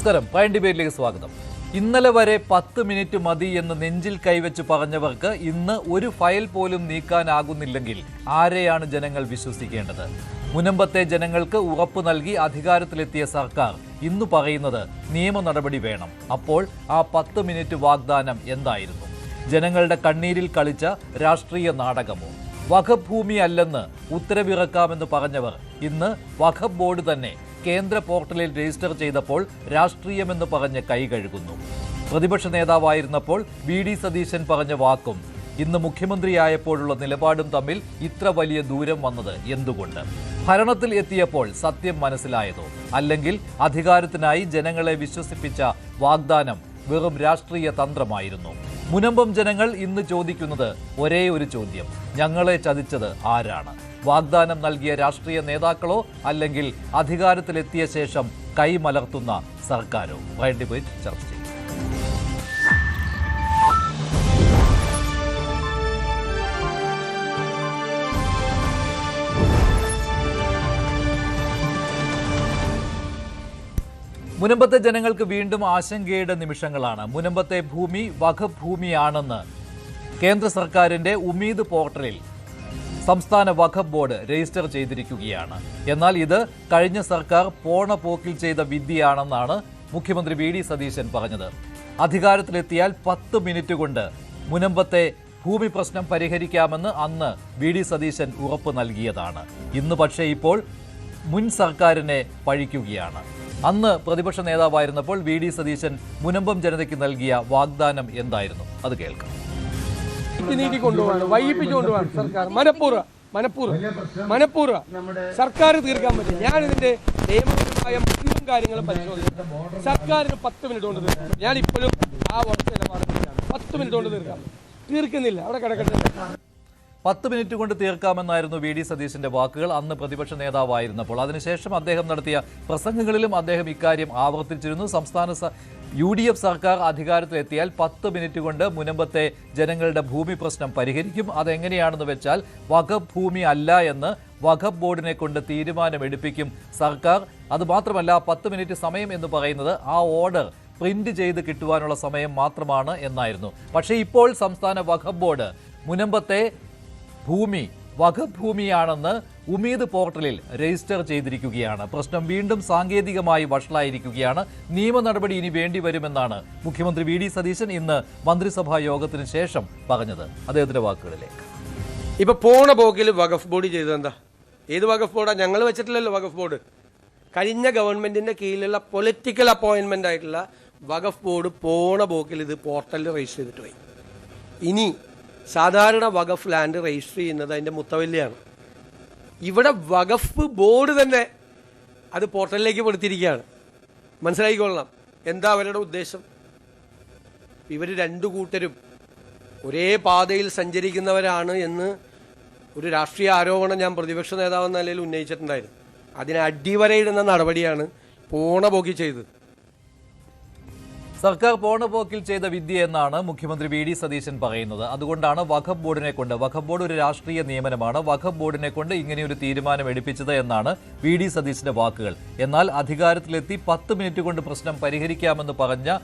നമസ്കാരം. പ്രൈം ഡിബേറ്റിലേക്ക് സ്വാഗതം. ഇന്നലെ വരെ 10 മിനിറ്റ് മതി എന്ന് നെഞ്ചിൽ കൈവച്ച് പറഞ്ഞവർക്ക് ഇന്ന് ഒരു ഫയൽ പോലും നീക്കാനാകുന്നില്ലെങ്കിൽ ആരെയാണ് ജനങ്ങൾ വിശ്വസിക്കേണ്ടത്? മുനമ്പത്തെ ജനങ്ങൾക്ക് ഉറപ്പ് നൽകി അധികാരത്തിലെത്തിയ സർക്കാർ ഇന്ന് പറയുന്നത് നിയമ നടപടി വേണം. അപ്പോൾ ആ 10 മിനിറ്റ് വാഗ്ദാനം എന്തായിരുന്നു? ജനങ്ങളുടെ കണ്ണീരിൽ കളിച്ച രാഷ്ട്രീയ നാടകമോ? വഖഫ് ഭൂമി അല്ലെന്ന് ഉത്തരവിറക്കാമെന്ന് പറഞ്ഞവർ ഇന്ന് വഖഫ് ബോർഡ് തന്നെ കേന്ദ്ര പോർട്ടലിൽ രജിസ്റ്റർ ചെയ്തപ്പോൾ രാഷ്ട്രീയമെന്ന് പറഞ്ഞ് കൈ കഴുകുന്നു. പ്രതിപക്ഷ നേതാവായിരുന്നപ്പോൾ വി.ഡി. സതീശൻ പറഞ്ഞ വാക്കും ഇന്ന് മുഖ്യമന്ത്രിയായപ്പോഴുള്ള നിലപാടും തമ്മിൽ ഇത്ര വലിയ ദൂരം വന്നത് എന്തുകൊണ്ട്? ഭരണത്തിൽ എത്തിയപ്പോൾ സത്യം മനസ്സിലായതോ? അല്ലെങ്കിൽ അധികാരത്തിനായി ജനങ്ങളെ വിശ്വസിപ്പിച്ച വാഗ്ദാനം വെറും രാഷ്ട്രീയ തന്ത്രമായിരുന്നു? മുനമ്പം ജനങ്ങൾ ഇന്ന് ചോദിക്കുന്നത് ഒരേ ഒരു ചോദ്യം: ഞങ്ങളെ ചതിച്ചത് ആരാണ്? വാഗ്ദാനം നൽകിയ രാഷ്ട്രീയ നേതാക്കളോ അല്ലെങ്കിൽ അധികാരത്തിലെത്തിയ ശേഷം കൈമലർത്തുന്ന സർക്കാരോ? പ്രൈം ഡിബേറ്റ് ചർച്ച ചെയ്യും. മുനമ്പത്തെ ജനങ്ങൾക്ക് വീണ്ടും ആശങ്കയുടെ നിമിഷങ്ങളാണ്. മുനമ്പത്തെ ഭൂമി വഖഫ് ഭൂമിയാണെന്ന് കേന്ദ്ര സർക്കാരിന്റെ ഉമീദ് പോർട്ടലിൽ സംസ്ഥാന വഖഫ് ബോർഡ് രജിസ്റ്റർ ചെയ്തിരിക്കുകയാണ്. എന്നാൽ ഇത് കഴിഞ്ഞ സർക്കാർ പോണ പോക്കിൽ ചെയ്ത വിദ്യയാണെന്നാണ് മുഖ്യമന്ത്രി വി.ഡി. സതീശൻ പറഞ്ഞത്. അധികാരത്തിലെത്തിയാൽ 10 മിനിറ്റ് കൊണ്ട് മുനമ്പത്തെ ഭൂമി പ്രശ്നം പരിഹരിക്കാമെന്ന് അന്ന് വി.ഡി. സതീശൻ ഉറപ്പ് നൽകിയതാണ്. ഇന്ന് പക്ഷേ ഇപ്പോൾ മുൻ സർക്കാരിനെ പഴിക്കുകയാണ്. അന്ന് പ്രതിപക്ഷ നേതാവായിരുന്നപ്പോൾ വി.ഡി. സതീശൻ മുനമ്പം ജനതയ്ക്ക് നൽകിയ വാഗ്ദാനം എന്തായിരുന്നു? അത് കേൾക്കാം. വൈകിപ്പിച്ചുകൊണ്ടുപോകാണ് സർക്കാർ മനഃപൂർവ്വം സർക്കാർ തീർക്കാൻ പറ്റും. ഞാൻ ഇതിന്റെ നിയമപരമായ മുഴുവൻ കാര്യങ്ങളും പരിശോധിച്ചു. സർക്കാരിന് 10 മിനിറ്റ് കൊണ്ട് തീർക്കാം. ഞാൻ ഇപ്പോഴും ആ ഉറച്ച നിലപാടിലാണ്. 10 മിനിറ്റ് കൊണ്ട് തീർക്കുന്നില്ല, അവിടെ കിടക്കട്ടെ. 10 മിനിറ്റ് കൊണ്ട് തീർക്കാമെന്നായിരുന്നു വി.ഡി. സതീശന്റെ വാക്കുകൾ അന്ന് പ്രതിപക്ഷ നേതാവായിരുന്നപ്പോൾ. അതിനുശേഷം അദ്ദേഹം നടത്തിയ പ്രസംഗങ്ങളിലും അദ്ദേഹം ഇക്കാര്യം ആവർത്തിച്ചിരുന്നു. സംസ്ഥാന UDF സർക്കാർ അധികാരത്തിലെത്തിയാൽ 10 മിനിറ്റ് കൊണ്ട് മുനമ്പത്തെ ജനങ്ങളുടെ ഭൂമി പ്രശ്നം പരിഹരിക്കും. അതെങ്ങനെയാണെന്ന് വെച്ചാൽ വഖഫ് ഭൂമി അല്ല എന്ന് വഖഫ് ബോർഡിനെ കൊണ്ട് തീരുമാനമെടുപ്പിക്കും സർക്കാർ. അതുമാത്രമല്ല 10 മിനിറ്റ് സമയം എന്ന് പറയുന്നത് ആ ഓർഡർ പ്രിന്റ് ചെയ്ത് കിട്ടുവാനുള്ള സമയം മാത്രമാണ് എന്നായിരുന്നു. പക്ഷേ ഇപ്പോൾ സംസ്ഥാന വഖഫ് ബോർഡ് മുനമ്പത്തെ ഭൂമി വഖഫ് ഭൂമിയാണെന്ന് ഉമീദ് പോർട്ടലിൽ രജിസ്റ്റർ ചെയ്തിരിക്കുകയാണ്. പ്രശ്നം വീണ്ടും സാങ്കേതികമായി വഷളായിരിക്കുകയാണ്. നിയമ നടപടി ഇനി വേണ്ടിവരുമെന്നാണ് മുഖ്യമന്ത്രി വി.ഡി. സതീശൻ ഇന്ന് മന്ത്രിസഭാ യോഗത്തിന് ശേഷം പറഞ്ഞത്. അദ്ദേഹത്തിന്റെ വാക്കുകളിലേക്ക്. ഇപ്പൊ പോണ പോക്കിൽ വഖഫ് ബോർഡ് ചെയ്തതെന്താ? ഏത് വഖഫ് ബോർഡാ? ഞങ്ങൾ വെച്ചിട്ടില്ലല്ലോ വഖഫ് ബോർഡ്. കഴിഞ്ഞ ഗവൺമെന്റിന്റെ കീഴിലുള്ള പൊളിറ്റിക്കൽ അപ്പോയിന്റ്മെന്റ് ആയിട്ടുള്ള വഖഫ് ബോർഡ് പോണ പോക്കിൽ ഇത് പോർട്ടലിൽ രജിസ്റ്റർ ചെയ്തിട്ട് പോയി. ഇനി സാധാരണ വഖഫ് ലാൻഡ് രജിസ്റ്റർ ചെയ്യുന്നത് അതിൻ്റെ മുത്തവല്ലിയാണ്. ഇവിടെ വഖഫ് ബോർഡ് തന്നെ അത് പോർട്ടലിലേക്ക് പെടുത്തിയിരിക്കുകയാണ്. മനസ്സിലാക്കിക്കൊള്ളണം എന്താ അവരുടെ ഉദ്ദേശം. ഇവർ രണ്ടു കൂട്ടരും ഒരേ പാതയിൽ സഞ്ചരിക്കുന്നവരാണ് എന്ന് ഒരു രാഷ്ട്രീയ ആരോപണം ഞാൻ പ്രതിപക്ഷ നേതാവെന്ന നിലയിൽ ഉന്നയിച്ചിട്ടുണ്ടായിരുന്നു. അതിനെ അടിവരയിടുന്ന നടപടിയാണ് പോണ പോക്കി ചെയ്തത്. സർക്കാർ പോണ പോക്കിൽ ചെയ്ത വിദ്യ എന്നാണ് മുഖ്യമന്ത്രി വി.ഡി. സതീശൻ പറയുന്നത്. അതുകൊണ്ടാണ് വഖഫ് ബോർഡിനെ കൊണ്ട്, വഖഫ് ബോർഡ് ഒരു രാഷ്ട്രീയ നിയമനമാണ്, വഖഫ് ബോർഡിനെ കൊണ്ട് ഇങ്ങനെയൊരു തീരുമാനം എടുപ്പിച്ചത് എന്നാണ് വി.ഡി. സതീശന്റെ വാക്കുകൾ. എന്നാൽ അധികാരത്തിലെത്തി 10 മിനിറ്റ് കൊണ്ട് പ്രശ്നം പരിഹരിക്കാമെന്ന് പറഞ്ഞ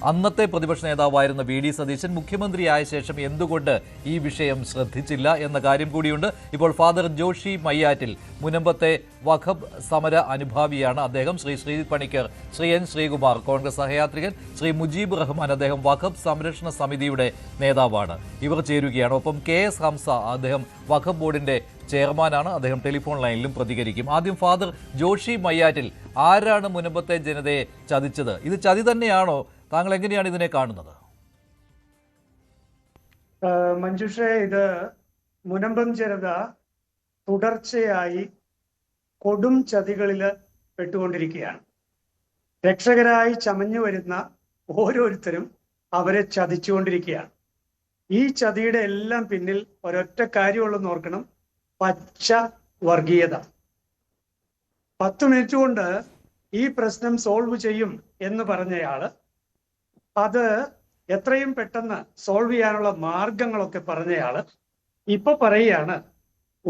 അന്നത്തെ പ്രതിപക്ഷ നേതാവായിരുന്ന വി.ഡി. സതീശൻ മുഖ്യമന്ത്രിയായ ശേഷം എന്തുകൊണ്ട് ഈ വിഷയം ശ്രദ്ധിച്ചില്ല എന്ന കാര്യം കൂടിയുണ്ട്. ഇപ്പോൾ ഫാദർ ജോഷി മയ്യാറ്റിൽ മുനമ്പത്തെ വഖഫ് സമര അനുഭാവിയാണ്. അദ്ദേഹം ശ്രീ പണിക്കർ, ശ്രീ എൻ ശ്രീകുമാർ കോൺഗ്രസ് സഹയാത്രികൻ, ശ്രീ മുജീബ് റഹ്മാൻ അദ്ദേഹം വഖഫ് സംരക്ഷണ സമിതിയുടെ നേതാവാണ്. ഇവർ ചേരുകയാണ്. ഒപ്പം KS ഹംസ, അദ്ദേഹം വഖഫ് ബോർഡിന്റെ ചെയർമാനാണ്. അദ്ദേഹം ടെലിഫോൺ ലൈനിലും പ്രതികരിക്കും. ആദ്യം ഫാദർ ജോഷി മയ്യാറ്റിൽ, ആരാണ് മുനമ്പത്തെ ജനതയെ ചതിച്ചത്? ഇത് ചതി തന്നെയാണോ? താങ്കൾ എങ്ങനെയാണ് ഇതിനെ കാണുന്നത്? മഞ്ജുഷേ, ഇത് മുനമ്പം ജനത തുടർച്ചയായി കൊടും ചതികളിൽ പെട്ടുകൊണ്ടിരിക്കുകയാണ്. രക്ഷകരായി ചമഞ്ഞു വരുന്ന ഓരോരുത്തരും അവരെ ചതിച്ചുകൊണ്ടിരിക്കുകയാണ്. ഈ ചതിയുടെ എല്ലാം പിന്നിൽ ഒരൊറ്റ കാര്യമുള്ളെന്ന് ഓർക്കണം: പച്ച വർഗീയത. 10 മിനിറ്റ് കൊണ്ട് ഈ പ്രശ്നം സോൾവ് ചെയ്യും എന്ന് പറഞ്ഞയാള് അത് എത്രയും പെട്ടെന്ന് സോൾവ് ചെയ്യാനുള്ള മാർഗങ്ങളൊക്കെ പറഞ്ഞയാള് ഇപ്പൊ പറയുകയാണ്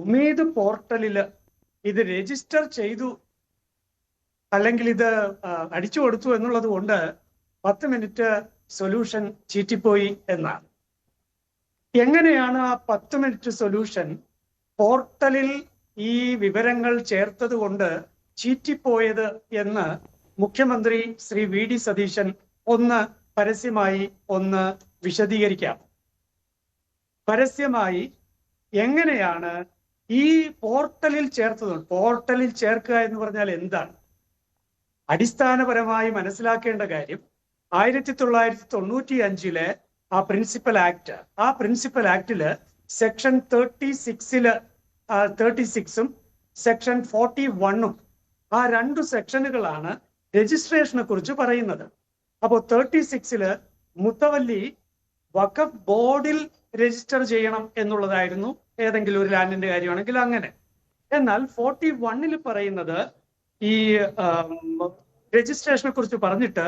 ഉമീദ് പോർട്ടലില് ഇത് രജിസ്റ്റർ ചെയ്തു അല്ലെങ്കിൽ ഇത് അടിച്ചു കൊടുത്തു എന്നുള്ളത് കൊണ്ട് 10 മിനിറ്റ് സൊല്യൂഷൻ ചീറ്റിപ്പോയി എന്നാണ്. എങ്ങനെയാണ് ആ 10 മിനിറ്റ് സൊല്യൂഷൻ പോർട്ടലിൽ ഈ വിവരങ്ങൾ ചേർത്തത് കൊണ്ട് ചീറ്റിപ്പോയത് എന്ന് മുഖ്യമന്ത്രി ശ്രീ വി ഡി സതീശൻ ഒന്ന് പരസ്യമായി ഒന്ന് വിശദീകരിക്കാം. പരസ്യമായി എങ്ങനെയാണ് ഈ പോർട്ടലിൽ ചേർത്തത്? പോർട്ടലിൽ ചേർക്കുക എന്ന് പറഞ്ഞാൽ എന്താണ്? അടിസ്ഥാനപരമായി മനസ്സിലാക്കേണ്ട കാര്യം 1995 ആ പ്രിൻസിപ്പൽ ആക്ടില് സെക്ഷൻ 36 സെക്ഷൻ 41 ആ 2 സെക്ഷനുകളാണ് രജിസ്ട്രേഷനെ കുറിച്ച് പറയുന്നത്. അപ്പോൾ 36 മുത്തവല്ലി വഖഫ് ബോർഡിൽ രജിസ്റ്റർ ചെയ്യണം എന്നുള്ളതായിരുന്നു, ഏതെങ്കിലും ഒരു ലാൻഡിന്റെ കാര്യമാണെങ്കിൽ അങ്ങനെ. എന്നാൽ 41 പറയുന്നത് ഈ രജിസ്ട്രേഷനെ കുറിച്ച് പറഞ്ഞിട്ട്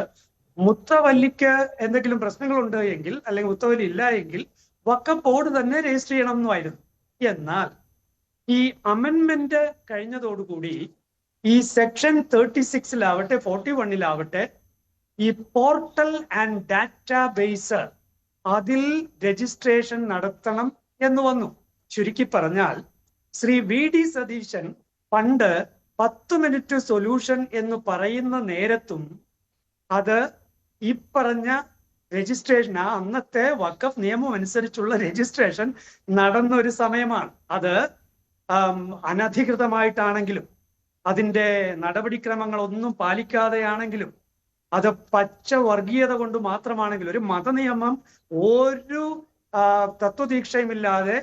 മുത്തവല്ലിക്ക് എന്തെങ്കിലും പ്രശ്നങ്ങളുണ്ട് എങ്കിൽ, അല്ലെങ്കിൽ മുത്തവല്ലി ഇല്ല എങ്കിൽ വഖഫ് ബോർഡ് തന്നെ രജിസ്റ്റർ ചെയ്യണം എന്നുമായിരുന്നു. എന്നാൽ ഈ അമെൻമെന്റ് കഴിഞ്ഞതോടുകൂടി ഈ സെക്ഷൻ 36 41 ഈ പോർട്ടൽ ആൻഡ് ഡാറ്റാബേസ് അതിൽ രജിസ്ട്രേഷൻ നടത്തണം എന്ന് വന്നു. ചുരുക്കി പറഞ്ഞാൽ ശ്രീ വി ഡി സതീശൻ പണ്ട് 10 മിനിറ്റ് സൊല്യൂഷൻ എന്ന് പറയുന്ന നേരത്തും അത് ഈ പറഞ്ഞ രജിസ്ട്രേഷൻ, ആ അന്നത്തെ വഖഫ് നിയമം അനുസരിച്ചുള്ള രജിസ്ട്രേഷൻ നടന്ന ഒരു സമയമാണ്. അത് അനധികൃതമായിട്ടാണെങ്കിലും അതിന്റെ നടപടിക്രമങ്ങളൊന്നും പാലിക്കാതെയാണെങ്കിലും അത് പച്ച വർഗീയത കൊണ്ട് മാത്രമാണെങ്കിലും ഒരു മതനിയമം ഒരു തത്വദീക്ഷയുമില്ലാതെ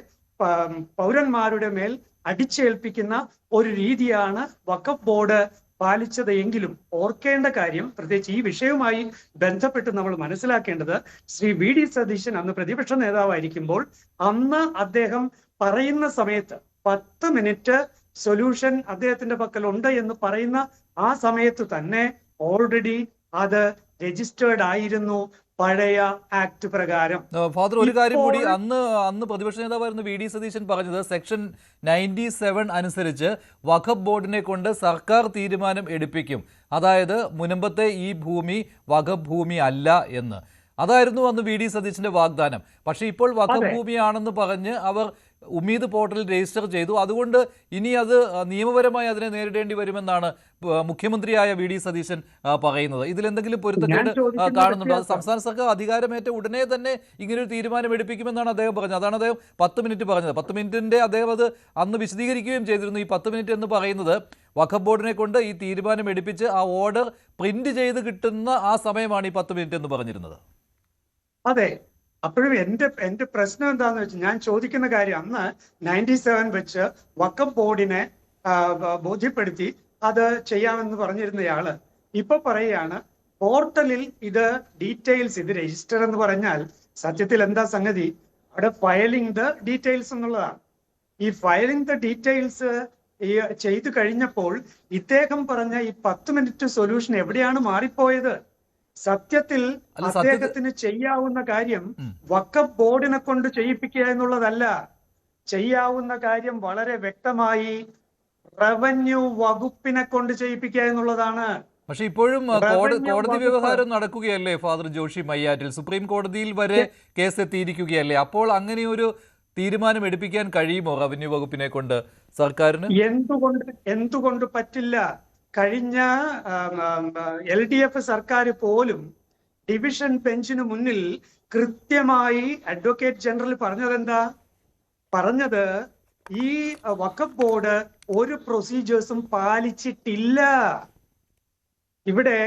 പൗരന്മാരുടെ മേൽ അടിച്ചേൽപ്പിക്കുന്ന ഒരു രീതിയാണ് വഖഫ് ബോർഡ് പാലിച്ചത്. എങ്കിലും ഓർക്കേണ്ട കാര്യം, പ്രത്യേകിച്ച് ഈ വിഷയവുമായി ബന്ധപ്പെട്ട് നമ്മൾ മനസ്സിലാക്കേണ്ടത്, ശ്രീ വി ഡി സതീശൻ അന്ന് പ്രതിപക്ഷ നേതാവായിരിക്കുമ്പോൾ അന്ന് അദ്ദേഹം പറയുന്ന സമയത്ത് 10 മിനിറ്റ് സൊല്യൂഷൻ അദ്ദേഹത്തിന്റെ പക്കൽ ഉണ്ട് എന്ന് പറയുന്ന ആ സമയത്ത് തന്നെ ഓൾറെഡി അത് രജിസ്റ്റേർഡ് ആയിരുന്നു പഴയ ആക്ട് പ്രകാരം. ഫാദർ, ഒരു കാര്യം കൂടി, അന്ന് പ്രതിപക്ഷ നേതാവായിരുന്നു വി ഡി സതീശൻ പറഞ്ഞത് സെക്ഷൻ 97 അനുസരിച്ച് വഖഫ് ബോർഡിനെ കൊണ്ട് സർക്കാർ തീരുമാനം എടുപ്പിക്കും, അതായത് മുൻപത്തെ ഈ ഭൂമി വഖഫ് ഭൂമി അല്ല എന്ന്. അതായിരുന്നു അന്ന് വി ഡി സതീശന്റെ വാഗ്ദാനം. പക്ഷേ ഇപ്പോൾ വഖഫ് ഭൂമിയാണെന്ന് പറഞ്ഞ് അവർ ഉമീദ് പോർട്ടലിൽ രജിസ്റ്റർ ചെയ്തു. അതുകൊണ്ട് ഇനി അത് നിയമപരമായി അതിനെ നേരിടേണ്ടി വരുമെന്നാണ് മുഖ്യമന്ത്രിയായ വി ഡി സതീശൻ പറയുന്നത്. ഇതിലെന്തെങ്കിലും പൊരുത്തക്കേട് കാണുന്നുണ്ടോ? അത് സംസ്ഥാന സർക്കാർ അധികാരമേറ്റ ഉടനെ തന്നെ ഇങ്ങനൊരു തീരുമാനം എടുപ്പിക്കുമെന്നാണ് അദ്ദേഹം പറഞ്ഞത്. അതാണ് അദ്ദേഹം 10 മിനിറ്റ് പറഞ്ഞത്. 10 മിനിറ്റിന്റെ അദ്ദേഹം അത് അന്ന് വിശദീകരിക്കുകയും ചെയ്തിരുന്നു. ഈ 10 മിനിറ്റ് എന്ന് പറയുന്നത് വഖഫ് ബോർഡിനെ കൊണ്ട് ഈ തീരുമാനം എടുപ്പിച്ച് ആ ഓർഡർ പ്രിന്റ് ചെയ്ത് കിട്ടുന്ന ആ സമയമാണ് ഈ 10 മിനിറ്റ് എന്ന് പറഞ്ഞിരുന്നത്. അതെ, അപ്പോഴും എന്റെ പ്രശ്നം എന്താന്ന് വെച്ചാൽ, ഞാൻ ചോദിക്കുന്ന കാര്യം, അന്ന് 97 വെച്ച് വഖഫ് ബോർഡിനെ ബോധ്യപ്പെടുത്തി അത് ചെയ്യാമെന്ന് പറഞ്ഞിരുന്നയാള് ഇപ്പൊ പറയുകയാണ് പോർട്ടലിൽ ഇത് ഡീറ്റെയിൽസ്, ഇത് രജിസ്റ്റർ എന്ന് പറഞ്ഞാൽ സത്യത്തിൽ എന്താ സംഗതി, അവിടെ ഫയലിംഗ് ദ ഡീറ്റെയിൽസ് എന്നുള്ളതാണ്. ഈ ഫയലിംഗ് ദ ഡീറ്റെയിൽസ് ചെയ്തു കഴിഞ്ഞപ്പോൾ ഇദ്ദേഹം പറഞ്ഞ ഈ 10 മിനിറ്റ് സൊല്യൂഷൻ എവിടെയാണ് മാറിപ്പോയത്? സത്യത്തിൽ അദ്ദേഹത്തിന് ചെയ്യാവുന്ന കാര്യം വഖഫ് ബോർഡിനെ കൊണ്ട് ചെയ്യിപ്പിക്കുക എന്നുള്ളതല്ല. ചെയ്യാവുന്ന കാര്യം വളരെ വ്യക്തമായി റവന്യൂ വകുപ്പിനെ കൊണ്ട് ചെയ്യിപ്പിക്കുക എന്നുള്ളതാണ്. പക്ഷെ ഇപ്പോഴും കോടതി വ്യവഹാരം നടക്കുകയല്ലേ ഫാദർ ജോഷി മയ്യാറ്റിൽ? സുപ്രീം കോടതിയിൽ വരെ കേസ് എത്തിയിരിക്കുകയല്ലേ? അപ്പോൾ അങ്ങനെ ഒരു തീരുമാനം എടുപ്പിക്കാൻ കഴിയുമോ റവന്യൂ വകുപ്പിനെ കൊണ്ട് സർക്കാരിന്? എന്തുകൊണ്ട് പറ്റില്ല? കഴിഞ്ഞ LDF സർക്കാർ പോലും ഡിവിഷൻ ബെഞ്ചിന് മുന്നിൽ കൃത്യമായി അഡ്വക്കേറ്റ് ജനറൽ പറഞ്ഞത് ഈ വഖഫ് ബോർഡ് ഒരു പ്രൊസീജിയേഴ്സും പാലിച്ചിട്ടില്ല, ഇവിടെ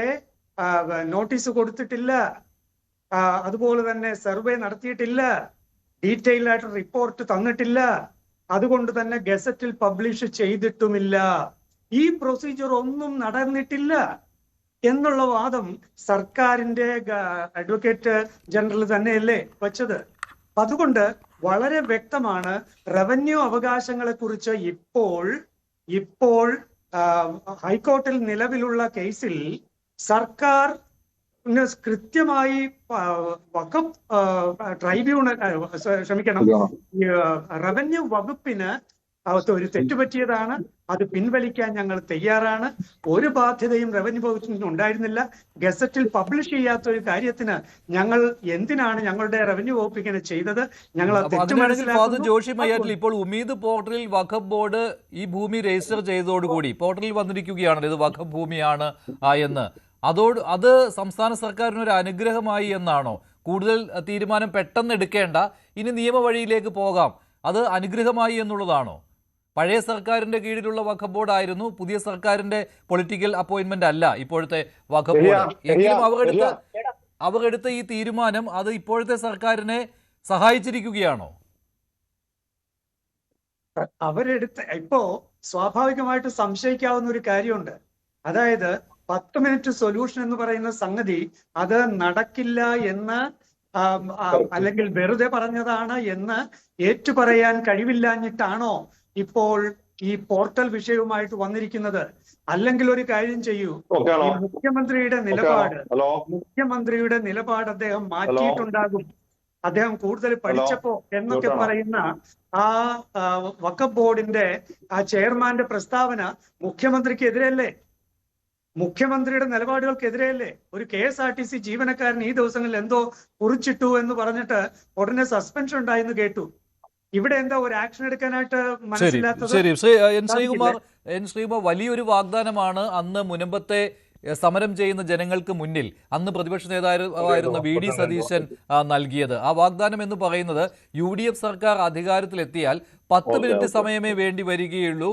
നോട്ടീസ് കൊടുത്തിട്ടില്ല, അതുപോലെ തന്നെ സർവേ നടത്തിയിട്ടില്ല, ഡീറ്റെയിൽ ആയിട്ട് റിപ്പോർട്ട് തന്നിട്ടില്ല, അതുകൊണ്ട് തന്നെ ഗസറ്റിൽ പബ്ലിഷ് ചെയ്തിട്ടുമില്ല, ഈ പ്രൊസീജിയർ ഒന്നും നടന്നിട്ടില്ല എന്നുള്ള വാദം സർക്കാരിന്റെ അഡ്വക്കേറ്റ് ജനറൽ തന്നെയല്ലേ വച്ചത്. അതുകൊണ്ട് വളരെ വ്യക്തമാണ് റവന്യൂ അവകാശങ്ങളെ കുറിച്ച് ഇപ്പോൾ ഹൈക്കോർട്ടിൽ നിലവിലുള്ള കേസിൽ സർക്കാർ കൃത്യമായി വഖഫ് ട്രൈബ്യൂണൽ റവന്യൂ വകുപ്പിന് അകത്ത് ഒരു തെറ്റ് പറ്റിയതാണ്. അത് പിൻവലിക്കാൻ ഞങ്ങൾ തയ്യാറാണ്. ഒരു ബാധ്യതയും റവന്യൂ വകുപ്പിന് ഉണ്ടായിരുന്നില്ല. ഗസറ്റിൽ പബ്ലിഷ് ചെയ്യാത്ത ഒരു കാര്യത്തിന് ഞങ്ങൾ എന്തിനാണ് ഞങ്ങളുടെ റവന്യൂ വകുപ്പ് ഇങ്ങനെ ചെയ്തത്? ഞങ്ങൾ ആ തെറ്റ് ഫാദർ മനസ്സിലാക്കുന്നു. ജോഷി മയ്യാറ്റിൽ, ഇപ്പോൾ ഉമീദ് പോർട്ടലിൽ വഖഫ് ബോർഡ് ഈ ഭൂമി രജിസ്റ്റർ ചെയ്തതോടുകൂടി പോർട്ടലിൽ വന്നിരിക്കുകയാണല്ലോ ഇത് വഖഫ് ഭൂമിയാണ് എന്ന്. അത് സംസ്ഥാന സർക്കാരിന് ഒരു അനുഗ്രഹമായി എന്നാണോ? കൂടുതൽ തീരുമാനം പെട്ടെന്ന് എടുക്കേണ്ട, ഇനി നിയമവഴിയിലേക്ക് പോകാം, അത് അനുഗ്രഹമായി എന്നുള്ളതാണോ? പഴയ സർക്കാരിന്റെ കീഴിലുള്ള വഖഫ് ബോർഡ് ആയിരുന്നു, പുതിയ സർക്കാരിന്റെ പൊളിറ്റിക്കൽ അപ്പോയിന്റ്മെന്റ് അല്ല ഇപ്പോഴത്തെ വഖഫ് ബോർഡ്. എങ്കിലും അവരെടുത്ത ഈ തീരുമാനം അത് ഇപ്പോഴത്തെ സർക്കാരിനെ സഹായിച്ചിരിക്കുകയാണോ? ഇപ്പോ സ്വാഭാവികമായിട്ട് സംശയിക്കാവുന്ന ഒരു കാര്യമുണ്ട്. അതായത് 10 മിനിറ്റ് സൊല്യൂഷൻ എന്ന് പറയുന്ന സംഗതി അത് നടക്കില്ല എന്ന് അല്ലെങ്കിൽ വെറുതെ പറഞ്ഞതാണ് എന്ന് ഏറ്റുപറയാൻ കഴിവില്ലാഞ്ഞിട്ടാണോ ഇപ്പോൾ ഈ പോർട്ടൽ വിഷയവുമായിട്ട് വന്നിരിക്കുന്നത്? അല്ലെങ്കിൽ ഒരു കാര്യം ചെയ്യൂ, ഈ മുഖ്യമന്ത്രിയുടെ നിലപാട് അദ്ദേഹം മാറ്റിയിട്ടുണ്ടാകും. അദ്ദേഹം കൂടുതൽ പഠിച്ചപ്പോ എന്നൊക്കെ പറയുന്ന ആ വഖഫ് ബോർഡിന്റെ ആ ചെയർമാന്റെ പ്രസ്താവന മുഖ്യമന്ത്രിക്കെതിരല്ലേ? മുഖ്യമന്ത്രിയുടെ നിലപാടുകൾക്കെതിരെയല്ലേ? ഒരു KSRTC ജീവനക്കാരൻ ഈ ദിവസങ്ങളിൽ എന്തോ കുറിച്ചിട്ടു എന്ന് പറഞ്ഞിട്ട് ഉടനെ സസ്പെൻഷൻ ഉണ്ടായെന്ന് കേട്ടു. ഇവിടെ എന്താ ഒരു ആക്ഷൻ എടുക്കാനായിട്ട് മനസ്സിലാത്തത്? ശരി, എൻ ശ്രീകുമാർ, വലിയൊരു വാഗ്ദാനമാണ് അന്ന് മുനമ്പത്തെ സമരം ചെയ്യുന്ന ജനങ്ങൾക്ക് മുന്നിൽ അന്ന് പ്രതിപക്ഷ നേതാവായിരുന്ന VD സതീശൻ നൽകിയത്. ആ വാഗ്ദാനം എന്ന് പറയുന്നത് UDF സർക്കാർ അധികാരത്തിലെത്തിയാൽ 10 മിനിറ്റ് സമയമേ വേണ്ടി വരികയുള്ളൂ,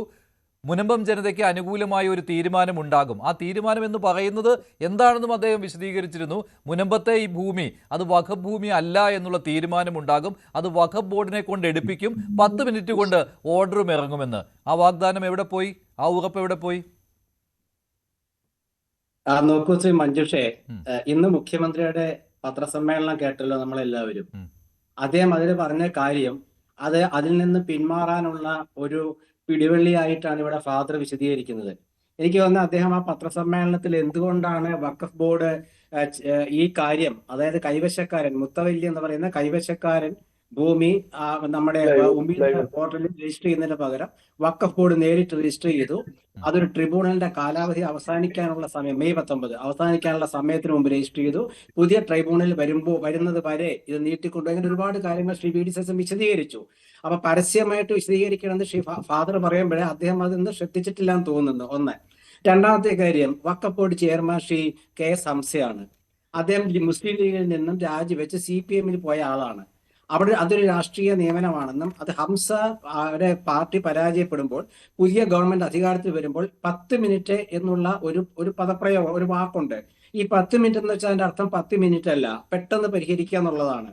മുനമ്പം ജനതയ്ക്ക് അനുകൂലമായ ഒരു തീരുമാനം ഉണ്ടാകും. ആ തീരുമാനം എന്ന് പറയുന്നത് എന്താണെന്നും അദ്ദേഹം വിശദീകരിച്ചിരുന്നു. മുനമ്പത്തെ ഈ ഭൂമി അത് വഖഫ് ഭൂമി അല്ല എന്നുള്ള തീരുമാനമുണ്ടാകും, അത് വഖഫ് ബോർഡിനെ കൊണ്ട് എടുപ്പിക്കും, 10 മിനിറ്റ് കൊണ്ട് ഓർഡറും ഇറങ്ങുമെന്ന്. ആ വാഗ്ദാനം എവിടെ പോയി? ആ ഉറപ്പ് എവിടെ പോയി? നോക്കൂ ശ്രീ മഞ്ജുഷേ, ഇന്ന് മുഖ്യമന്ത്രിയുടെ പത്രസമ്മേളനം കേട്ടല്ലോ നമ്മളെല്ലാവരും. അദ്ദേഹം അതിൽ പറഞ്ഞ കാര്യം അതിൽ നിന്ന് പിന്മാറാനുള്ള ഒരു പിടിവള്ളിയായിട്ടാണ് ഇവിടെ ഫാദർ വിശദീകരിക്കുന്നത്. എനിക്ക് തോന്നുന്നത് അദ്ദേഹം ആ പത്രസമ്മേളനത്തിൽ എന്തുകൊണ്ടാണ് വഖഫ് ബോർഡ് ഈ കാര്യം, അതായത് കൈവശക്കാരൻ മുത്തവല്ലി എന്ന് പറയുന്ന കൈവശക്കാരൻ ഭൂമി നമ്മുടെ പോർട്ടലിൽ രജിസ്റ്റർ ചെയ്യുന്നതിന് പകരം വഖഫ് ബോർഡ് നേരിട്ട് രജിസ്റ്റർ ചെയ്തു. അതൊരു ട്രിബ്യൂണലിന്റെ കാലാവധി അവസാനിക്കാനുള്ള സമയം May 19 അവസാനിക്കാനുള്ള സമയത്തിന് മുമ്പ് രജിസ്റ്റർ ചെയ്തു. പുതിയ ട്രൈബ്യൂണൽ വരുന്നത് വരെ ഇത് നീട്ടിക്കൊണ്ടു. അങ്ങനെ ഒരുപാട് കാര്യങ്ങൾ ശ്രീ VD സതീശൻ വിശദീകരിച്ചു. അപ്പൊ പരസ്യമായിട്ട് വിശദീകരിക്കണമെന്ന് ശ്രീ ഫാദർ പറയുമ്പോഴേ അദ്ദേഹം അതൊന്നും ശ്രദ്ധിച്ചിട്ടില്ല എന്ന് തോന്നുന്നു. ഒന്ന്. രണ്ടാമത്തെ കാര്യം, വഖഫ് ബോർഡ് ചെയർമാൻ ശ്രീ KS ഹംസയാണ്. അദ്ദേഹം മുസ്ലിം ലീഗിൽ നിന്നും രാജിവെച്ച് CPM പോയ ആളാണ്. അവിടെ അതൊരു രാഷ്ട്രീയ നിയമനമാണെന്നും അത് ഹംസ പാർട്ടി പരാജയപ്പെടുമ്പോൾ പുതിയ ഗവൺമെന്റ് അധികാരത്തിൽ വരുമ്പോൾ 10 മിനിറ്റ് എന്നുള്ള ഒരു പദപ്രയോഗം, ഒരു വാക്കുണ്ട്. ഈ 10 മിനിറ്റ് എന്ന് വെച്ചാൽ അതിന്റെ അർത്ഥം 10 മിനിറ്റ് അല്ല, പെട്ടെന്ന് പരിഹരിക്കുക എന്നുള്ളതാണ്.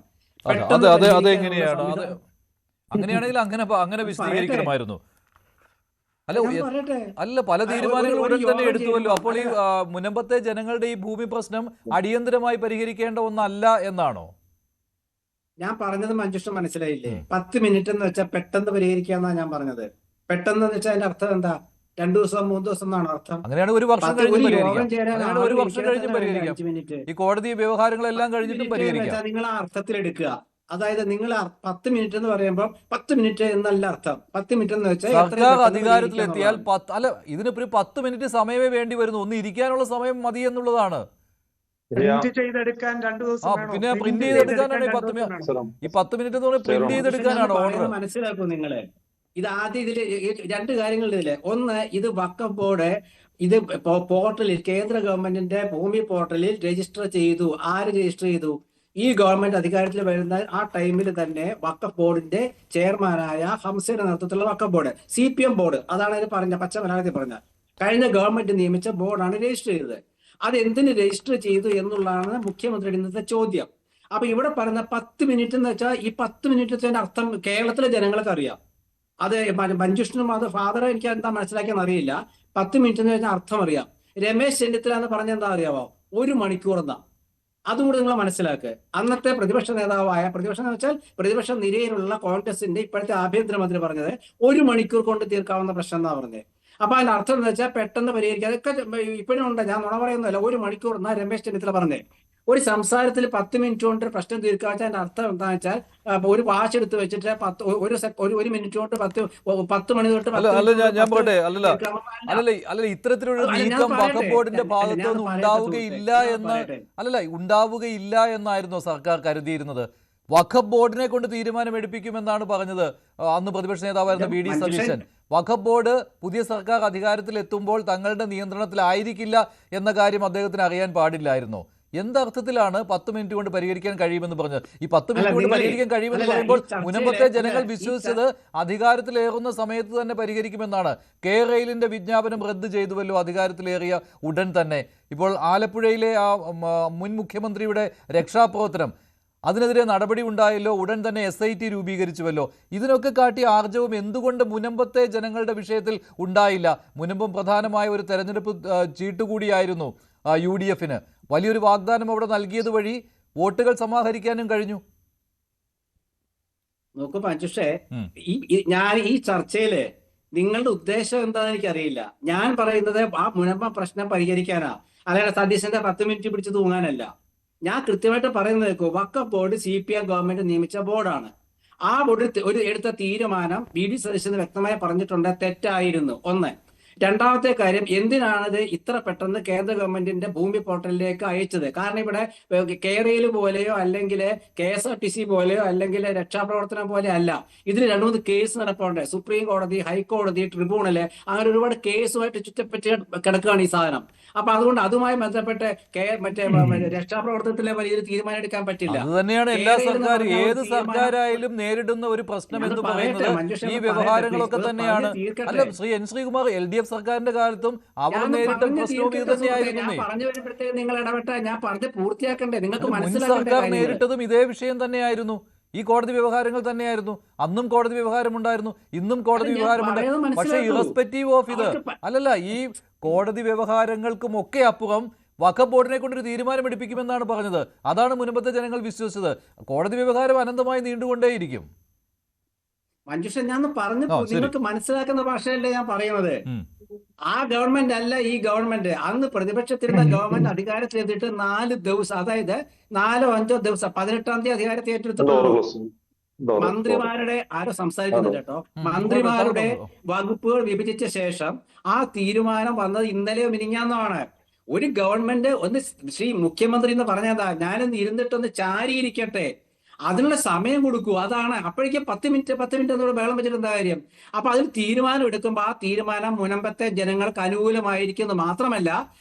അങ്ങനെയാണെങ്കിൽ അങ്ങനെ വിശദീകരിക്കണമായിരുന്നു. അല്ല, പല തീരുമാനങ്ങളും ഉടൻ തന്നെ എടുത്തുവല്ലോ. അപ്പോൾ ഈ മുനമ്പത്തെ ജനങ്ങളുടെ ഈ ഭൂമി പ്രശ്നം അടിയന്തരമായി പരിഹരിക്കേണ്ട ഒന്നല്ല എന്നാണോ? ഞാൻ പറഞ്ഞത് മഞ്ജുഷ മനസ്സിലായില്ലേ? 10 മിനിറ്റ് എന്ന് വെച്ചാൽ പെട്ടെന്ന് പരിഹരിക്കാന്നാ ഞാൻ പറഞ്ഞത്. പെട്ടെന്ന് എന്ന് വെച്ചാൽ അതിന്റെ അർത്ഥം എന്താ? 2 ദിവസം 3 ദിവസം എന്നാണ് അർത്ഥം. അങ്ങനെയാണ് ഒരു വർഷം കഴിഞ്ഞ് പരിഹരിക്കാം. ഈ കോടതി വ്യവഹാരങ്ങളെല്ലാം കഴിഞ്ഞിട്ടും പരിഹരിക്കാം. നിങ്ങൾ ആ അർത്ഥത്തിലെടുക്കുക. അതായത് നിങ്ങൾ 10 മിനിറ്റ് എന്ന് പറയുമ്പോൾ 10 മിനിറ്റ് എന്നല്ല അർത്ഥം. 10 മിനിറ്റ് എന്ന് വെച്ചാൽ സർക്കാർ അധികാരത്തിലെത്തിയാൽ ഇതിനിപ്പോ 10 മിനിറ്റ് സമയമേ വേണ്ടി വരുന്നു. ഒന്ന് ഇരിക്കാനുള്ള സമയം മതി എന്നുള്ളതാണ്. ചെയ്തെടുക്കാൻ 2 ദിവസം പിന്നെ പ്രിന്റ് ചെയ്തെടുക്കാനാണ് ഈ 10 മിനിറ്റ് എന്ന് പറഞ്ഞാൽ പ്രിന്റ് ചെയ്തെടുക്കാനാണ് ഓർഡർ. മനസ്സിലാക്കൂ നിങ്ങള്. ഇത് ആദ്യം ഇതില് 2 കാര്യങ്ങളില്ലേ. ഒന്ന്, ഇത് വഖഫ് ബോർഡ് ഇത് പോർട്ടലിൽ കേന്ദ്ര ഗവൺമെന്റിന്റെ ഭൂമി പോർട്ടലിൽ രജിസ്റ്റർ ചെയ്തു. ആര് രജിസ്റ്റർ ചെയ്തു? ഈ ഗവൺമെന്റ് അധികാരത്തിൽ വരുന്ന ആ ടൈമിൽ തന്നെ വഖഫ് ബോർഡിന്റെ ചെയർമാനായ ഹംസയുടെ നേതൃത്വത്തിലുള്ള വഖഫ് ബോർഡ്, CPM ബോർഡ്, അതാണ് ഇത് പറഞ്ഞ പച്ച മലയാളത്തിൽ പറഞ്ഞ കഴിഞ്ഞ ഗവൺമെന്റ് നിയമിച്ച ബോർഡാണ് രജിസ്റ്റർ ചെയ്തത്. അത് എന്തിന് രജിസ്റ്റർ ചെയ്തു എന്നുള്ളതാണ് മുഖ്യമന്ത്രിയുടെ ഇന്നത്തെ ചോദ്യം. അപ്പൊ ഇവിടെ പറയുന്ന 10 മിനിറ്റ് എന്ന് വെച്ചാൽ ഈ 10 മിനിറ്റത്തിന്റെ അർത്ഥം കേരളത്തിലെ ജനങ്ങൾക്ക് അറിയാം. അത് മഞ്ജുഷനും അത് ഫാദർ എനിക്ക് എന്താ മനസ്സിലാക്കിയെന്ന് അറിയില്ല. 10 മിനിറ്റ് എന്ന് വെച്ചാൽ അർത്ഥം അറിയാം. രമേശ് ചെന്നിത്തല എന്ന് പറഞ്ഞ എന്താ അറിയാവോ? 1 മണിക്കൂർ എന്നാ. അതുകൂടി നിങ്ങൾ മനസ്സിലാക്കുക. അന്നത്തെ പ്രതിപക്ഷ നേതാവായ, പ്രതിപക്ഷം എന്ന് വെച്ചാൽ പ്രതിപക്ഷ നിരയിലുള്ള കോൺഗ്രസിന്റെ ഇപ്പോഴത്തെ ആഭ്യന്തരമന്ത്രി പറഞ്ഞത് 1 മണിക്കൂർ കൊണ്ട് തീർക്കാവുന്ന പ്രശ്നം എന്നാ പറഞ്ഞത്. അപ്പൊ അതിന്റെ അർത്ഥം എന്ന് വെച്ചാൽ പെട്ടെന്ന് പരിഹരിക്കുക. അതൊക്കെ ഇപ്പോഴും ഉണ്ട്, ഞാൻ നുണ പറയുന്നതല്ല. 1 മണിക്കൂർ എന്നാ രമേശ് ചെന്നിത്തല പറഞ്ഞേ. ഒരു സംസാരത്തിൽ 10 മിനിറ്റ് കൊണ്ട് പ്രശ്നം തീർക്കാച്ചാൽ അർത്ഥം എന്താണെന്ന് വെച്ചാൽ ഒരു വാച്ച് എടുത്ത് വെച്ചിട്ട് ഒരു മിനിറ്റ് കൊണ്ട് 10 മണി തൊട്ട് ഞാൻ പറയട്ടെ, അല്ലല്ല ഇത്തരത്തിലൊരു നീക്കം വഖഫ് ബോർഡിന്റെ ഭാഗത്തുനിന്ന് ഉണ്ടാവുകയില്ല എന്നായിരുന്നു സർക്കാർ കരുതിയിരുന്നത്. വഖഫ് ബോർഡിനെ കൊണ്ട് തീരുമാനം എടുപ്പിക്കുമെന്നാണ് പറഞ്ഞത് അന്ന് പ്രതിപക്ഷ നേതാവായിരുന്ന വി ഡി സതീശൻ. വഖഫ് ബോർഡ് പുതിയ സർക്കാർ അധികാരത്തിൽ എത്തുമ്പോൾ തങ്ങളുടെ നിയന്ത്രണത്തിലായിരിക്കില്ല എന്ന കാര്യം അദ്ദേഹത്തിന് അറിയാൻ പാടില്ലായിരുന്നു. എന്തർത്ഥത്തിലാണ് 10 മിനിറ്റ് കൊണ്ട് പരിഹരിക്കാൻ കഴിയുമെന്ന് പറഞ്ഞത്? ഈ 10 മിനിറ്റ് കൊണ്ട് പരിഹരിക്കാൻ കഴിയുമെന്ന് പറയുമ്പോൾ മുൻപത്തെ ജനങ്ങൾ വിശ്വസിച്ചത് അധികാരത്തിലേറുന്ന സമയത്ത് തന്നെ പരിഹരിക്കുമെന്നാണ്. കെ റെയിലിന്റെ വിജ്ഞാപനം റദ്ദ് ചെയ്തുവല്ലോ അധികാരത്തിലേറിയ ഉടൻ തന്നെ. ഇപ്പോൾ ആലപ്പുഴയിലെ ആ മുൻ മുഖ്യമന്ത്രിയുടെ രക്ഷാപ്രവർത്തനം, അതിനെതിരെ നടപടി ഉണ്ടായല്ലോ, ഉടൻ തന്നെ SIT രൂപീകരിച്ചുവല്ലോ. ഇതിനൊക്കെ കാട്ടിയ ആർജവം എന്തുകൊണ്ട് മുനമ്പത്തെ ജനങ്ങളുടെ വിഷയത്തിൽ ഉണ്ടായില്ല? മുനമ്പം പ്രധാനമായ ഒരു തെരഞ്ഞെടുപ്പ് ചീട്ടുകൂടിയായിരുന്നു UDF-ന്. വലിയൊരു വാഗ്ദാനം അവിടെ നൽകിയത് വഴി വോട്ടുകൾ സമാഹരിക്കാനും കഴിഞ്ഞു. നോക്കൂ മഞ്ജുഷേ, ഞാൻ ഈ ചർച്ചയില് നിങ്ങളുടെ ഉദ്ദേശം എന്താണെന്ന് എനിക്കറിയില്ല. ഞാൻ പറയുന്നത് ആ മുനമ്പം പ്രശ്നം പരിഹരിക്കാനാ, അല്ലാതെ സതീശന്റെ 10 മിനിറ്റ് പിടിച്ച് തൂങ്ങാനല്ല. ഞാൻ കൃത്യമായിട്ട് പറയുന്നത് വഖഫ് ബോർഡ് CPM ഗവൺമെന്റ് നിയമിച്ച ബോർഡാണ്. ആ ബോർഡ് എടുത്ത തീരുമാനം വി ഡി സതീശൻ വ്യക്തമായി പറഞ്ഞിട്ടുണ്ട്, തെറ്റായിരുന്നു. ഒന്ന്. രണ്ടാമത്തെ കാര്യം, എന്തിനാണിത് ഇത്ര പെട്ടെന്ന് കേന്ദ്ര ഗവൺമെന്റിന്റെ ഭൂമി പോർട്ടലിലേക്ക് അയച്ചത്? കാരണം ഇവിടെ കേരയിൽ പോലെയോ അല്ലെങ്കിൽ KSRTC പോലെയോ അല്ലെങ്കിൽ രക്ഷാപ്രവർത്തനം പോലെ അല്ല. ഇതിൽ 2-3 കേസ് നടപ്പുണ്ട്. സുപ്രീം കോടതി, ഹൈക്കോടതി, ട്രിബ്യൂണല്, അങ്ങനെ ഒരുപാട് കേസുമായിട്ട് ചുറ്റപ്പറ്റി കിടക്കുകയാണ് ഈ സാധനം. അപ്പൊ അതുകൊണ്ട് അതുമായി ബന്ധപ്പെട്ട് മറ്റേ രക്ഷാപ്രവർത്തനത്തിലെ വലിയൊരു തീരുമാനം എടുക്കാൻ പറ്റില്ല. അത് തന്നെയാണ് എല്ലാ സർക്കാരും, ഏത് സർക്കാരായാലും നേരിടുന്ന ഒരു പ്രശ്നം എന്ന് പറയുന്നത് ഈ വ്യവഹാരങ്ങളൊക്കെ തന്നെയാണ്. അല്ല, ശ്രീകുമാർ, LDF സർക്കാരിന്റെ കാലത്തും അവർ നേരിട്ട പ്രശ്നവും ഇത് തന്നെയായിരുന്നു. നിങ്ങൾ ഇടപെട്ട ഞാൻ പറഞ്ഞ് പൂർത്തിയാക്കണ്ടേ? നിങ്ങൾക്ക് മുൻ സർക്കാർ നേരിട്ടതും ഇതേ വിഷയം തന്നെയായിരുന്നു. ഈ കോടതി വ്യവഹാരങ്ങൾ തന്നെയായിരുന്നു. അന്നും കോടതി വ്യവഹാരം ഉണ്ടായിരുന്നു, ഇന്നും കോടതി വ്യവഹാരമുണ്ട്. പക്ഷേ ഇറസ്പെക്റ്റീവ് ഓഫ് ഇത് അല്ലല്ല, ഈ കോടതി വ്യവഹാരങ്ങൾക്കും ഒക്കെ അപ്പുറം വഖഫ് ബോർഡിനെ കൊണ്ടൊരു തീരുമാനം എടുപ്പിക്കുമെന്നാണ് പറഞ്ഞത്. അതാണ് മുൻപത്തെ ജനങ്ങൾ വിശ്വസിച്ചത്. കോടതി വ്യവഹാരം അനന്തമായി നീണ്ടുകൊണ്ടേയിരിക്കും. മഞ്ജുഷൻ, ഞാൻ പറഞ്ഞു, നിങ്ങൾക്ക് മനസ്സിലാക്കുന്ന ഭാഷയല്ലേ ഞാൻ പറയുന്നത്. ആ ഗവൺമെന്റ് അല്ല ഈ ഗവൺമെന്റ്. അന്ന് പ്രതിപക്ഷത്തിരുന്ന ഗവൺമെന്റ് അധികാരത്തിലെത്തിയിട്ട് 4 ദിവസം, അതായത് 4-5 ദിവസം, 18-ാം തീയതി അധികാരത്തെ ഏറ്റെടുത്തിട്ടുള്ളൂ. മന്ത്രിമാരുടെ ആരോ സംസാരിക്കുന്നില്ല കേട്ടോ. മന്ത്രിമാരുടെ വകുപ്പുകൾ വിഭജിച്ച ശേഷം ആ തീരുമാനം വന്നത് ഇന്നലെയോ മിനിഞ്ഞാന്നാണ്. ഒരു ഗവൺമെന്റ് ശ്രീ മുഖ്യമന്ത്രി എന്ന് പറഞ്ഞതാ, ഞാനൊന്ന് ഇരുന്നിട്ടൊന്ന് ചാരിയിരിക്കട്ടെ, അതിനുള്ള സമയം കൊടുക്കൂ. അതാണ്. അപ്പോഴേക്കും 10 മിനിറ്റ് എന്നോട് ബഹളം വെച്ചിട്ട് എന്താ കാര്യം? അപ്പൊ അതിൽ തീരുമാനം എടുക്കുമ്പോൾ ആ തീരുമാനം മുനമ്പത്തെ ജനങ്ങൾക്ക് അനുകൂലമായിരിക്കുന്നു. മാത്രമല്ല,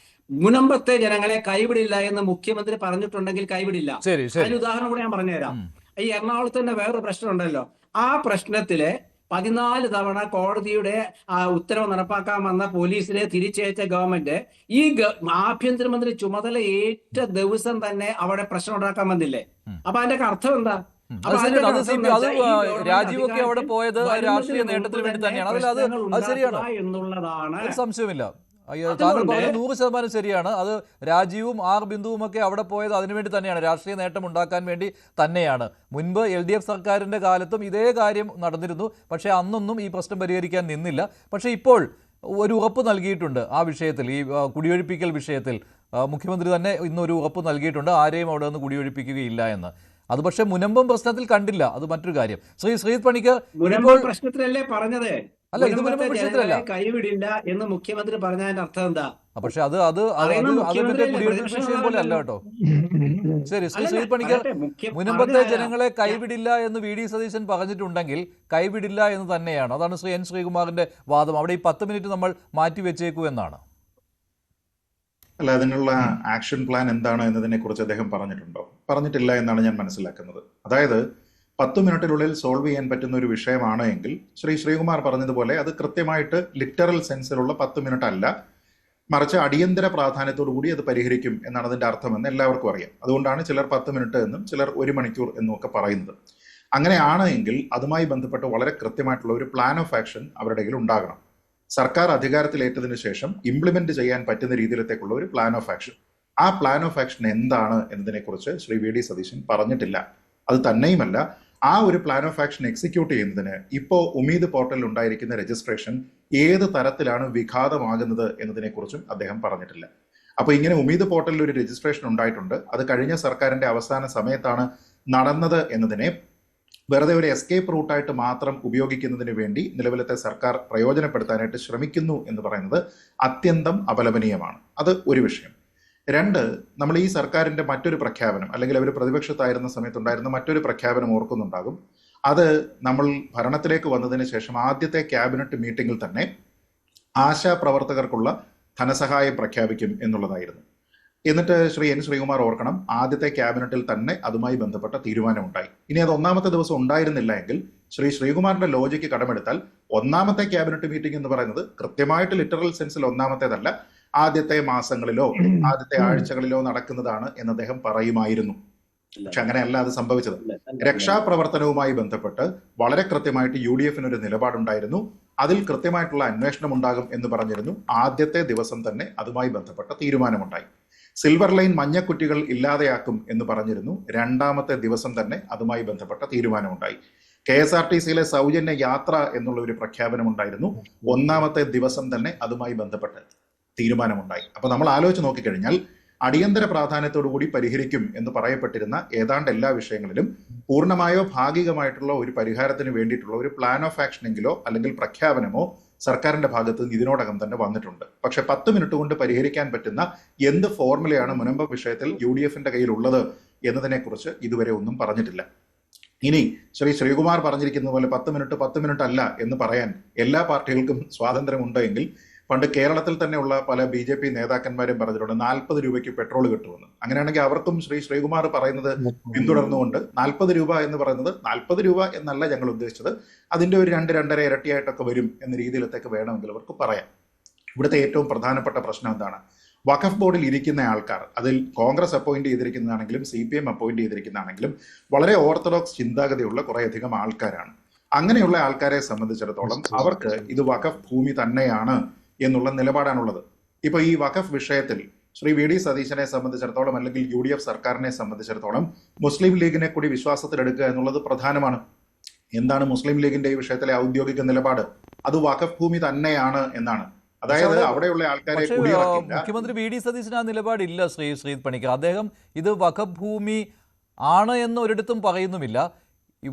മുനമ്പത്തെ ജനങ്ങളെ കൈവിടില്ല എന്ന് മുഖ്യമന്ത്രി പറഞ്ഞിട്ടുണ്ടെങ്കിൽ കൈവിടില്ല. അതിന് ഉദാഹരണം കൂടെ ഞാൻ പറഞ്ഞുതരാം. ഈ എറണാകുളത്ത് തന്നെ വേറൊരു പ്രശ്നം ഉണ്ടല്ലോ. ആ പ്രശ്നത്തില് 14 തവണ കോടതിയുടെ ഉത്തരവ് നടപ്പാക്കാൻ വന്ന പോലീസിനെ തിരിച്ചയച്ച ഗവൺമെന്റ് ഈ ആഭ്യന്തരമന്ത്രി ചുമതല ഏറ്റ ദിവസം തന്നെ അവിടെ പ്രശ്നം ഉണ്ടാക്കാൻ വന്നില്ലേ? അപ്പൊ അതിന്റെ അർത്ഥം എന്താ? രാജീവൊക്കെ അവിടെ പോയത് രാഷ്ട്രീയ നേട്ടത്തിന് വേണ്ടി തന്നെയാണ്. അത് ശരിയാണ്, എന്നുള്ളതാണ്, സംശയമില്ല. താങ്കൾ പറഞ്ഞത് 100% ശരിയാണ്. അത് രാജീവും ബിന്ദുവും ഒക്കെ അവിടെ പോയത് അതിനുവേണ്ടി തന്നെയാണ്, രാഷ്ട്രീയ നേട്ടം ഉണ്ടാക്കാൻ വേണ്ടി തന്നെയാണ്. മുൻപ് LDF സർക്കാരിൻ്റെ കാലത്തും ഇതേ കാര്യം നടന്നിരുന്നു. പക്ഷേ അന്നൊന്നും ഈ പ്രശ്നം പരിഹരിക്കാൻ നിന്നില്ല. പക്ഷേ ഇപ്പോൾ ഒരു ഉറപ്പ് നൽകിയിട്ടുണ്ട് ആ വിഷയത്തിൽ, ഈ കുടിയൊഴിപ്പിക്കൽ വിഷയത്തിൽ. മുഖ്യമന്ത്രി തന്നെ ഇന്നൊരു ഉറപ്പ് നൽകിയിട്ടുണ്ട്, ആരെയും അവിടെ നിന്ന് കുടിയൊഴിപ്പിക്കുകയില്ല എന്ന്. അത് പക്ഷേ മുനമ്പം പ്രശ്നത്തിൽ കണ്ടില്ല, അത് മറ്റൊരു കാര്യം. ശ്രീത് പണിക്കർ, പ്രശ്നത്തിലല്ലേ പറഞ്ഞത്? അല്ല, ഇത് മുനമ്പം പ്രശ്നത്തിലല്ല, കൈവിടില്ല എന്ന് മുഖ്യമന്ത്രി പറഞ്ഞതിന്റെ അർത്ഥം എന്താ? പക്ഷെ അത് കുടിയൊഴിപ്പിക്കൽ വിഷയം പോലെ അല്ല കേട്ടോ. ശരി, ശ്രീ പണിക്കർ, മുനമ്പത്തെ ജനങ്ങളെ കൈവിടില്ല എന്ന് വി ഡി സതീശൻ പറഞ്ഞിട്ടുണ്ടെങ്കിൽ കൈവിടില്ല എന്ന് തന്നെയാണ്. അതാണ് ശ്രീ N ശ്രീകുമാറിന്റെ വാദം. അവിടെ ഈ 10 മിനിറ്റ് നമ്മൾ മാറ്റി വെച്ചേക്കൂ എന്നാണ്. അല്ല, അതിനുള്ള ആക്ഷൻ പ്ലാൻ എന്താണ് എന്നതിനെ കുറിച്ച് അദ്ദേഹം പറഞ്ഞിട്ടുണ്ടോ? പറഞ്ഞിട്ടില്ല എന്നാണ് ഞാൻ മനസ്സിലാക്കുന്നത്. അതായത് 10 മിനിറ്റിനുള്ളിൽ സോൾവ് ചെയ്യാൻ പറ്റുന്ന ഒരു വിഷയമാണ് എങ്കിൽ ശ്രീകുമാർ പറഞ്ഞതുപോലെ അത് കൃത്യമായിട്ട് ലിറ്ററൽ സെൻസിലുള്ള 10 മിനിറ്റ് അല്ല, മറിച്ച് അടിയന്തര പ്രാധാന്യത്തോടു കൂടി അത് പരിഹരിക്കും എന്നാണ് അതിൻ്റെ അർത്ഥമെന്ന് എല്ലാവർക്കും അറിയാം. അതുകൊണ്ടാണ് ചിലർ 10 മിനിറ്റ് എന്നും ചിലർ 1 മണിക്കൂർ എന്നും ഒക്കെ പറയുന്നത്. അങ്ങനെയാണ് എങ്കിൽ അതുമായി ബന്ധപ്പെട്ട് വളരെ കൃത്യമായിട്ടുള്ള ഒരു പ്ലാൻ ഓഫ് ആക്ഷൻ അവരുടെ കയ്യിൽ ഉണ്ടാകണം. സർക്കാർ അധികാരത്തിലേറ്റതിനു ശേഷം ഇംപ്ലിമെന്റ് ചെയ്യാൻ പറ്റുന്ന രീതിയിലത്തേക്കുള്ള ഒരു പ്ലാൻ ഓഫ് ആക്ഷൻ. ആ പ്ലാൻ ഓഫ് ആക്ഷൻ എന്താണ് എന്നതിനെക്കുറിച്ച് ശ്രീ വി ഡി സതീശൻ പറഞ്ഞിട്ടില്ല. അത് തന്നെയുമല്ല, ആ ഒരു പ്ലാൻ ഓഫ് ആക്ഷൻ എക്സിക്യൂട്ട് ചെയ്യുന്നതിന് ഇപ്പോൾ ഉമീദ് പോർട്ടലിൽ ഉണ്ടായിരിക്കുന്ന രജിസ്ട്രേഷൻ ഏത് തരത്തിലാണ് വിഘാതമാകുന്നത് എന്നതിനെക്കുറിച്ചും അദ്ദേഹം പറഞ്ഞിട്ടില്ല. അപ്പോൾ ഇങ്ങനെ ഉമീദ് പോർട്ടലിൽ ഒരു രജിസ്ട്രേഷൻ ഉണ്ടായിട്ടുണ്ട്. അത് കഴിഞ്ഞ സർക്കാരിന്റെ അവസാന സമയത്താണ് നടന്നത് എന്നതിനെ വെറുതെ ഒരു എസ്കേപ്പ് റൂട്ടായിട്ട് മാത്രം ഉപയോഗിക്കുന്നതിന് വേണ്ടി നിലവിലത്തെ സർക്കാർ പ്രയോജനപ്പെടുത്താനായിട്ട് ശ്രമിക്കുന്നു എന്ന് പറയുന്നത് അത്യന്തം അപലപനീയമാണ്. അത് ഒരു വിഷയം. രണ്ട്, നമ്മൾ ഈ സർക്കാരിന്റെ മറ്റൊരു പ്രഖ്യാപനം, അല്ലെങ്കിൽ അവർ പ്രതിപക്ഷത്തായിരുന്ന സമയത്തുണ്ടായിരുന്ന മറ്റൊരു പ്രഖ്യാപനം ഓർക്കുന്നുണ്ടാകും. അത് നമ്മൾ ഭരണത്തിലേക്ക് വന്നതിന് ശേഷം ആദ്യത്തെ ക്യാബിനറ്റ് മീറ്റിംഗിൽ തന്നെ ആശാ പ്രവർത്തകർക്കുള്ള ധനസഹായം പ്രഖ്യാപിക്കും എന്നുള്ളതായിരുന്നു. എന്നിട്ട് ശ്രീ എൻ ശ്രീകുമാർ ഓർക്കണം, ആദ്യത്തെ ക്യാബിനറ്റിൽ തന്നെ അതുമായി ബന്ധപ്പെട്ട തീരുമാനമുണ്ടായി. ഇനി അത് ഒന്നാമത്തെ ദിവസം ഉണ്ടായിരുന്നില്ല എങ്കിൽ ശ്രീകുമാറിന്റെ ലോജിക്ക് കടമെടുത്താൽ ഒന്നാമത്തെ ക്യാബിനറ്റ് മീറ്റിംഗ് എന്ന് പറയുന്നത് കൃത്യമായിട്ട് ലിറ്ററൽ സെൻസിൽ ഒന്നാമത്തേതല്ല, ആദ്യത്തെ മാസങ്ങളിലോ ആദ്യത്തെ ആഴ്ചകളിലോ നടക്കുന്നതാണ് എന്ന് അദ്ദേഹം പറയുമായിരുന്നു. പക്ഷെ അങ്ങനെയല്ല അത് സംഭവിച്ചത്. രക്ഷാപ്രവർത്തനവുമായി ബന്ധപ്പെട്ട് വളരെ കൃത്യമായിട്ട് UDF ഒരു നിലപാടുണ്ടായിരുന്നു. അതിൽ കൃത്യമായിട്ടുള്ള അന്വേഷണം ഉണ്ടാകും എന്ന് പറഞ്ഞിരുന്നു. ആദ്യത്തെ ദിവസം തന്നെ അതുമായി ബന്ധപ്പെട്ട തീരുമാനമുണ്ടായി. സിൽവർ ലൈൻ മഞ്ഞക്കുറ്റികൾ ഇല്ലാതെയാക്കും എന്ന് പറഞ്ഞിരുന്നു. രണ്ടാമത്തെ ദിവസം തന്നെ അതുമായി ബന്ധപ്പെട്ട തീരുമാനമുണ്ടായി. KSRTCയിലെ സൗജന്യ യാത്ര എന്നുള്ള ഒരു പ്രഖ്യാപനം ഉണ്ടായിരുന്നു. ഒന്നാമത്തെ ദിവസം തന്നെ അതുമായി ബന്ധപ്പെട്ട് തീരുമാനമുണ്ടായി. അപ്പൊ നമ്മൾ ആലോചിച്ച് നോക്കിക്കഴിഞ്ഞാൽ അടിയന്തര പ്രാധാന്യത്തോടുകൂടി പരിഹരിക്കും എന്ന് പറയപ്പെട്ടിരുന്ന ഏതാണ്ട് എല്ലാ വിഷയങ്ങളിലും പൂർണ്ണമായോ ഭാഗികമായിട്ടുള്ള ഒരു പരിഹാരത്തിന് വേണ്ടിയിട്ടുള്ള ഒരു പ്ലാൻ ഓഫ് ആക്ഷനെങ്കിലോ അല്ലെങ്കിൽ പ്രഖ്യാപനമോ സർക്കാരിന്റെ ഭാഗത്ത് നിന്ന് ഇതിനോടകം തന്നെ വന്നിട്ടുണ്ട്. പക്ഷെ 10 മിനിറ്റ് കൊണ്ട് പരിഹരിക്കാൻ പറ്റുന്ന എന്ത് ഫോർമുലയാണ് മുനമ്പം വിഷയത്തിൽ UDFന്റെ കയ്യിൽ ഉള്ളത് എന്നതിനെക്കുറിച്ച് ഇതുവരെ ഒന്നും പറഞ്ഞിട്ടില്ല. ഇനി ശ്രീകുമാർ പറഞ്ഞിരിക്കുന്ന പോലെ 10 മിനിറ്റ് അല്ല എന്ന് പറയാൻ എല്ലാ പാർട്ടികൾക്കും സ്വാതന്ത്ര്യമുണ്ട് എങ്കിൽ പണ്ട് കേരളത്തിൽ തന്നെയുള്ള പല BJP നേതാക്കന്മാരും പറഞ്ഞിട്ടുണ്ട് 40 രൂപയ്ക്ക് പെട്രോൾ കിട്ടുമെന്ന്. അങ്ങനെയാണെങ്കിൽ അവർക്കും ശ്രീകുമാർ പറയുന്നത് പിന്തുടർന്നുകൊണ്ട് 40 രൂപ എന്ന് പറയുന്നത് 40 രൂപ എന്നല്ല ഞങ്ങൾ ഉദ്ദേശിച്ചത്, അതിന്റെ ഒരു 2-2.5 ഇരട്ടിയായിട്ടൊക്കെ വരും എന്ന രീതിയിലത്തേക്ക് വേണമെങ്കിൽ അവർക്ക് പറയാം. ഇവിടുത്തെ ഏറ്റവും പ്രധാനപ്പെട്ട പ്രശ്നം എന്താണ്? വഖഫ് ബോർഡിൽ ഇരിക്കുന്ന ആൾക്കാർ, അതിൽ കോൺഗ്രസ് അപ്പോയിന്റ് ചെയ്തിരിക്കുന്നതാണെങ്കിലും CPM അപ്പോയിന്റ് ചെയ്തിരിക്കുന്നതാണെങ്കിലും വളരെ ഓർത്തഡോക്സ് ചിന്താഗതിയുള്ള കുറേയധികം ആൾക്കാരാണ്. അങ്ങനെയുള്ള ആൾക്കാരെ സംബന്ധിച്ചിടത്തോളം അവർക്ക് ഇത് വഖഫ് ഭൂമി തന്നെയാണ് എന്നുള്ള നിലപാടാണുള്ളത്. ഇപ്പൊ ഈ വഖഫ് വിഷയത്തിൽ ശ്രീ VD സതീശനെ സംബന്ധിച്ചിടത്തോളം അല്ലെങ്കിൽ UDF സർക്കാരിനെ സംബന്ധിച്ചിടത്തോളം മുസ്ലിം ലീഗിനെ കൂടി വിശ്വാസത്തിലെടുക്കുക എന്നുള്ളത് പ്രധാനമാണ്. എന്താണ് മുസ്ലിം ലീഗിന്റെ ഈ വിഷയത്തിലെ ഔദ്യോഗിക നിലപാട്? അത് വഖഫ് ഭൂമി തന്നെയാണ് എന്നാണ്. അതായത് അവിടെയുള്ള ആൾക്കാരെ മുഖ്യമന്ത്രി VD സതീശന് ആ നിലപാടില്ല. ശ്രീ പണിക്കർ, അദ്ദേഹം ഇത് വഖഫ് ഭൂമി ആണ് എന്ന് ഒരിടത്തും പറയുന്നുമില്ല. ഈ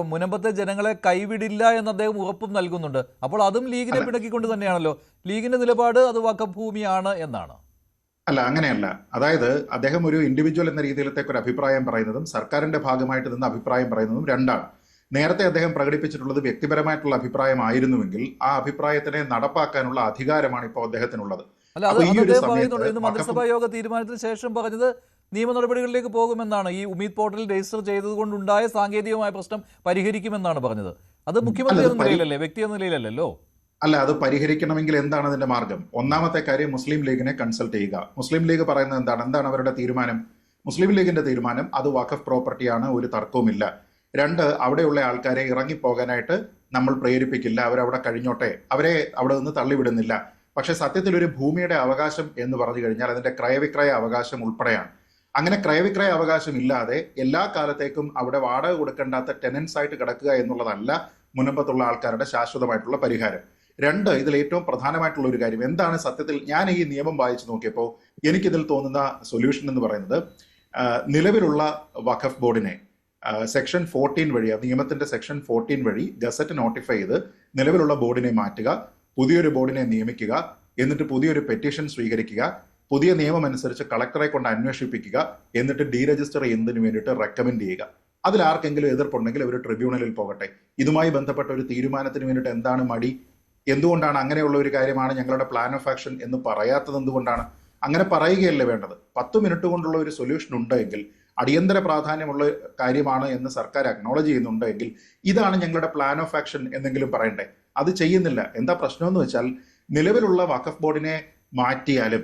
മുനമ്പത്തെ ജനങ്ങളെ കൈവിടില്ല എന്ന് അദ്ദേഹം ഉറപ്പും നൽകുന്നുണ്ട്. അപ്പോൾ അതും ലീഗിനെ പിണക്കിക്കൊണ്ട് തന്നെയാണല്ലോ. ലീഗിന്റെ നിലപാട് അത് വഖഫ് ഭൂമിയാണ് എന്നാണ്. അല്ല, അങ്ങനെയല്ല. അതായത് അദ്ദേഹം ഒരു ഇൻഡിവിജ്വൽ എന്ന രീതിയിലത്തേക്ക് ഒരു അഭിപ്രായം പറയുന്നതും സർക്കാരിന്റെ ഭാഗമായിട്ട് നിന്ന് അഭിപ്രായം പറയുന്നതും രണ്ടാണ്. നേരത്തെ അദ്ദേഹം പ്രകടിപ്പിച്ചിട്ടുള്ളത് വ്യക്തിപരമായിട്ടുള്ള അഭിപ്രായമായിരുന്നുവെങ്കിൽ ആ അഭിപ്രായത്തിനെ നടപ്പാക്കാനുള്ള അധികാരമാണ് ഇപ്പോൾ അദ്ദേഹത്തിനുള്ളത്. അല്ല, അത് അദ്ദേഹം പറയുന്നുണ്ട്. ഇന്ന് മന്ത്രിസഭാ യോഗ തീരുമാനത്തിന് ശേഷം പറഞ്ഞത് നിയമ നടപടികളിലേക്ക് പോകുമെന്നാണ്. ഈ ഉമീദ് പോർട്ടലിൽ രജിസ്റ്റർ ചെയ്തതുകൊണ്ടുണ്ടായ സാങ്കേതികമായ പ്രശ്നം പരിഹരിക്കുമെന്നാണ് പറഞ്ഞത്. അത് മുഖ്യമന്ത്രി എന്ന നിലയിലല്ലേ, വ്യക്തി എന്ന നിലയിലല്ലോ. അല്ല, അത് പരിഹരിക്കണമെങ്കിൽ എന്താണ് അതിന്റെ മാർഗം? ഒന്നാമത്തെ കാര്യം മുസ്ലിം ലീഗിനെ കൺസൾട്ട് ചെയ്യുക. മുസ്ലിം ലീഗ് പറയുന്നത് എന്താണ് അവരുടെ തീരുമാനം? മുസ്ലിം ലീഗിന്റെ തീരുമാനം അത് വഖഫ് പ്രോപ്പർട്ടിയാണ്, ഒരു തർക്കവുമില്ല. 2, അവിടെയുള്ള ആൾക്കാരെ ഇറങ്ങിപ്പോകാനായിട്ട് നമ്മൾ പ്രേരിപ്പിക്കില്ല, അവരവിടെ കഴിഞ്ഞോട്ടെ, അവരെ അവിടെ നിന്ന് തള്ളിവിടുന്നില്ല. പക്ഷെ സത്യത്തിൽ ഒരു ഭൂമിയുടെ അവകാശം എന്ന് പറഞ്ഞു കഴിഞ്ഞാൽ അതിന്റെ ക്രയവിക്രയ അവകാശം ഉൾപ്പെടെയാണ്. അങ്ങനെ ക്രയവിക്രയ അവകാശം ഇല്ലാതെ എല്ലാ കാലത്തേക്കും അവിടെ വാടക കൊടുക്കേണ്ടാത്ത ടെനൻസ് ആയിട്ട് കിടക്കുക എന്നുള്ളതല്ല മുനമ്പത്തുള്ള ആൾക്കാരുടെ ശാശ്വതമായിട്ടുള്ള പരിഹാരം. 2, ഇതിൽ ഏറ്റവും പ്രധാനമായിട്ടുള്ള ഒരു കാര്യം എന്താണ്? സത്യത്തിൽ ഞാൻ ഈ നിയമം വായിച്ചു നോക്കിയപ്പോൾ എനിക്കിതിൽ തോന്നുന്ന സൊല്യൂഷൻ എന്ന് പറയുന്നത്, നിലവിലുള്ള വഖഫ് ബോർഡിനെ സെക്ഷൻ 14 വഴി, നിയമത്തിന്റെ സെക്ഷൻ 14 വഴി ഗസറ്റ് നോട്ടിഫൈ ചെയ്ത് നിലവിലുള്ള ബോർഡിനെ മാറ്റുക, പുതിയൊരു ബോർഡിനെ നിയമിക്കുക, എന്നിട്ട് പുതിയൊരു പെറ്റീഷൻ സ്വീകരിക്കുക, പുതിയ നിയമം അനുസരിച്ച് കളക്ടറെ കൊണ്ട് അന്വേഷിപ്പിക്കുക, എന്നിട്ട് ഡീരജിസ്റ്റർ ചെയ്യുന്നതിന് വേണ്ടിയിട്ട് റെക്കമെൻഡ് ചെയ്യുക. അതിൽ ആർക്കെങ്കിലും എതിർപ്പുണ്ടെങ്കിൽ അവർ ട്രിബ്യൂണലിൽ പോകട്ടെ. ഇതുമായി ബന്ധപ്പെട്ട ഒരു തീരുമാനത്തിന് വേണ്ടിയിട്ട് എന്താണ് മടി? എന്തുകൊണ്ടാണ് അങ്ങനെയുള്ള ഒരു കാര്യമാണ് ഞങ്ങളുടെ പ്ലാൻ ഓഫ് ആക്ഷൻ എന്ന് പറയാത്തത്? എന്തുകൊണ്ടാണ് അങ്ങനെ പറയുകയല്ലേ വേണ്ടത്? 10 മിനിറ്റ് കൊണ്ടുള്ള ഒരു സൊല്യൂഷൻ ഉണ്ടെങ്കിൽ, അടിയന്തര പ്രാധാന്യമുള്ള കാര്യമാണ് എന്ന് സർക്കാർ അക്നോളജ് ചെയ്യുന്നുണ്ടെങ്കിൽ ഇതാണ് ഞങ്ങളുടെ പ്ലാൻ ഓഫ് ആക്ഷൻ എന്നെങ്കിലും പറയണ്ടേ? അത് ചെയ്യുന്നില്ല. എന്താ പ്രശ്നമെന്ന് വെച്ചാൽ, നിലവിലുള്ള വഖഫ് ബോർഡിനെ മാറ്റിയാലും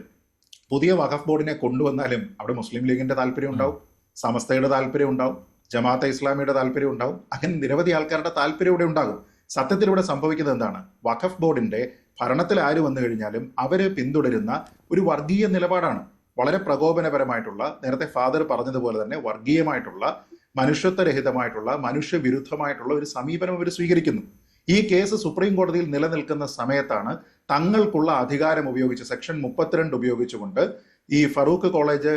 പുതിയ വഖഫ് ബോർഡിനെ കൊണ്ടുവന്നാലും അവിടെ മുസ്ലിം ലീഗിന്റെ താല്പര്യം ഉണ്ടാവും, സമസ്തയുടെ താല്പര്യം ഉണ്ടാവും, ജമാഅത്തെ ഇസ്ലാമിയുടെ താല്പര്യം ഉണ്ടാവും. അങ്ങനെ നിരവധി ആൾക്കാരുടെ താല്പര്യം ഇവിടെ ഉണ്ടാകും. സത്യത്തിൽ ഇവിടെ സംഭവിക്കുന്നത് എന്താണ്? വഖഫ് ബോർഡിന്റെ ഭരണത്തിൽ ആര് വന്നു കഴിഞ്ഞാലും അവര് പിന്തുടരുന്ന ഒരു വർഗീയ നിലപാടാണ്. വളരെ പ്രകോപനപരമായിട്ടുള്ള, നേരത്തെ ഫാദർ പറഞ്ഞതുപോലെ തന്നെ വർഗീയമായിട്ടുള്ള, മനുഷ്യത്വരഹിതമായിട്ടുള്ള, മനുഷ്യവിരുദ്ധമായിട്ടുള്ള ഒരു സമീപനം അവർ സ്വീകരിക്കുന്നു. ഈ കേസ് സുപ്രീം കോടതിയിൽ നിലനിൽക്കുന്ന സമയത്താണ് തങ്ങൾക്കുള്ള അധികാരം ഉപയോഗിച്ച് സെക്ഷൻ 32 ഉപയോഗിച്ചുകൊണ്ട് ഈ ഫറൂഖ് കോളേജ്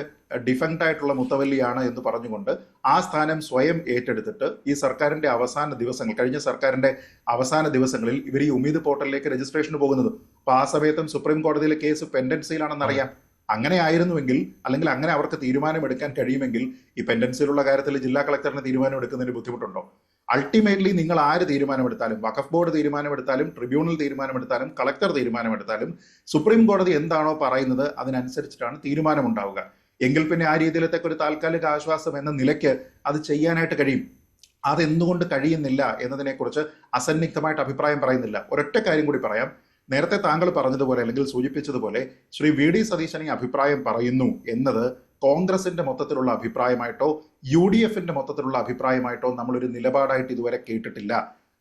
ഡിഫങ്ക്റ്റ് ആയിട്ടുള്ള മുത്തവല്ലിയാണ് എന്ന് പറഞ്ഞുകൊണ്ട് ആ സ്ഥാനം സ്വയം ഏറ്റെടുത്തിട്ട് ഈ സർക്കാരിന്റെ അവസാന ദിവസങ്ങൾ, കഴിഞ്ഞ സർക്കാരിന്റെ അവസാന ദിവസങ്ങളിൽ ഇവർ ഈ ഉമീദ് പോർട്ടലിലേക്ക് രജിസ്ട്രേഷന് പോകുന്നത്. അപ്പൊ ആ സമയത്തും സുപ്രീം കോടതിയിലെ കേസ് പെൻഡൻസിയിലാണെന്നറിയാം. അങ്ങനെ ആയിരുന്നുവെങ്കിൽ, അല്ലെങ്കിൽ അങ്ങനെ അവർക്ക് തീരുമാനമെടുക്കാൻ കഴിയുമെങ്കിൽ ഈ പെൻഡൻസിയിലുള്ള കാര്യത്തിൽ ജില്ലാ കളക്ടറിന് തീരുമാനമെടുക്കുന്നതിന് ബുദ്ധിമുട്ടുണ്ടോ? അൾട്ടിമേറ്റ്ലി നിങ്ങൾ ആര് തീരുമാനമെടുത്താലും, വഖഫ് ബോർഡ് തീരുമാനമെടുത്താലും, ട്രിബ്യൂണൽ തീരുമാനമെടുത്താലും, കളക്ടർ തീരുമാനമെടുത്താലും, സുപ്രീം കോടതി എന്താണോ പറയുന്നത് അതിനനുസരിച്ചിട്ടാണ് തീരുമാനമുണ്ടാവുക. എങ്കിൽ പിന്നെ ആ രീതിയിലത്തേക്ക് ഒരു താൽക്കാലിക ആശ്വാസം എന്ന നിലയ്ക്ക് അത് ചെയ്യാനായിട്ട് കഴിയും. അതെന്തുകൊണ്ട് കഴിയുന്നില്ല എന്നതിനെക്കുറിച്ച് അസന്നിഗ്ധമായിട്ട് അഭിപ്രായം പറയുന്നില്ല. ഒരൊറ്റ കാര്യം കൂടി പറയാം. നേരത്തെ താങ്കൾ പറഞ്ഞതുപോലെ, അല്ലെങ്കിൽ സൂചിപ്പിച്ചതുപോലെ, ശ്രീ വി ഡി സതീശൻ ഈ അഭിപ്രായം പറയുന്നു എന്നത് കോൺഗ്രസിന്റെ മൊത്തത്തിലുള്ള അഭിപ്രായമായിട്ടോ UDFന്റെ മൊത്തത്തിലുള്ള അഭിപ്രായമായിട്ടോ നമ്മളൊരു നിലപാടായിട്ട് ഇതുവരെ കേട്ടിട്ടില്ല.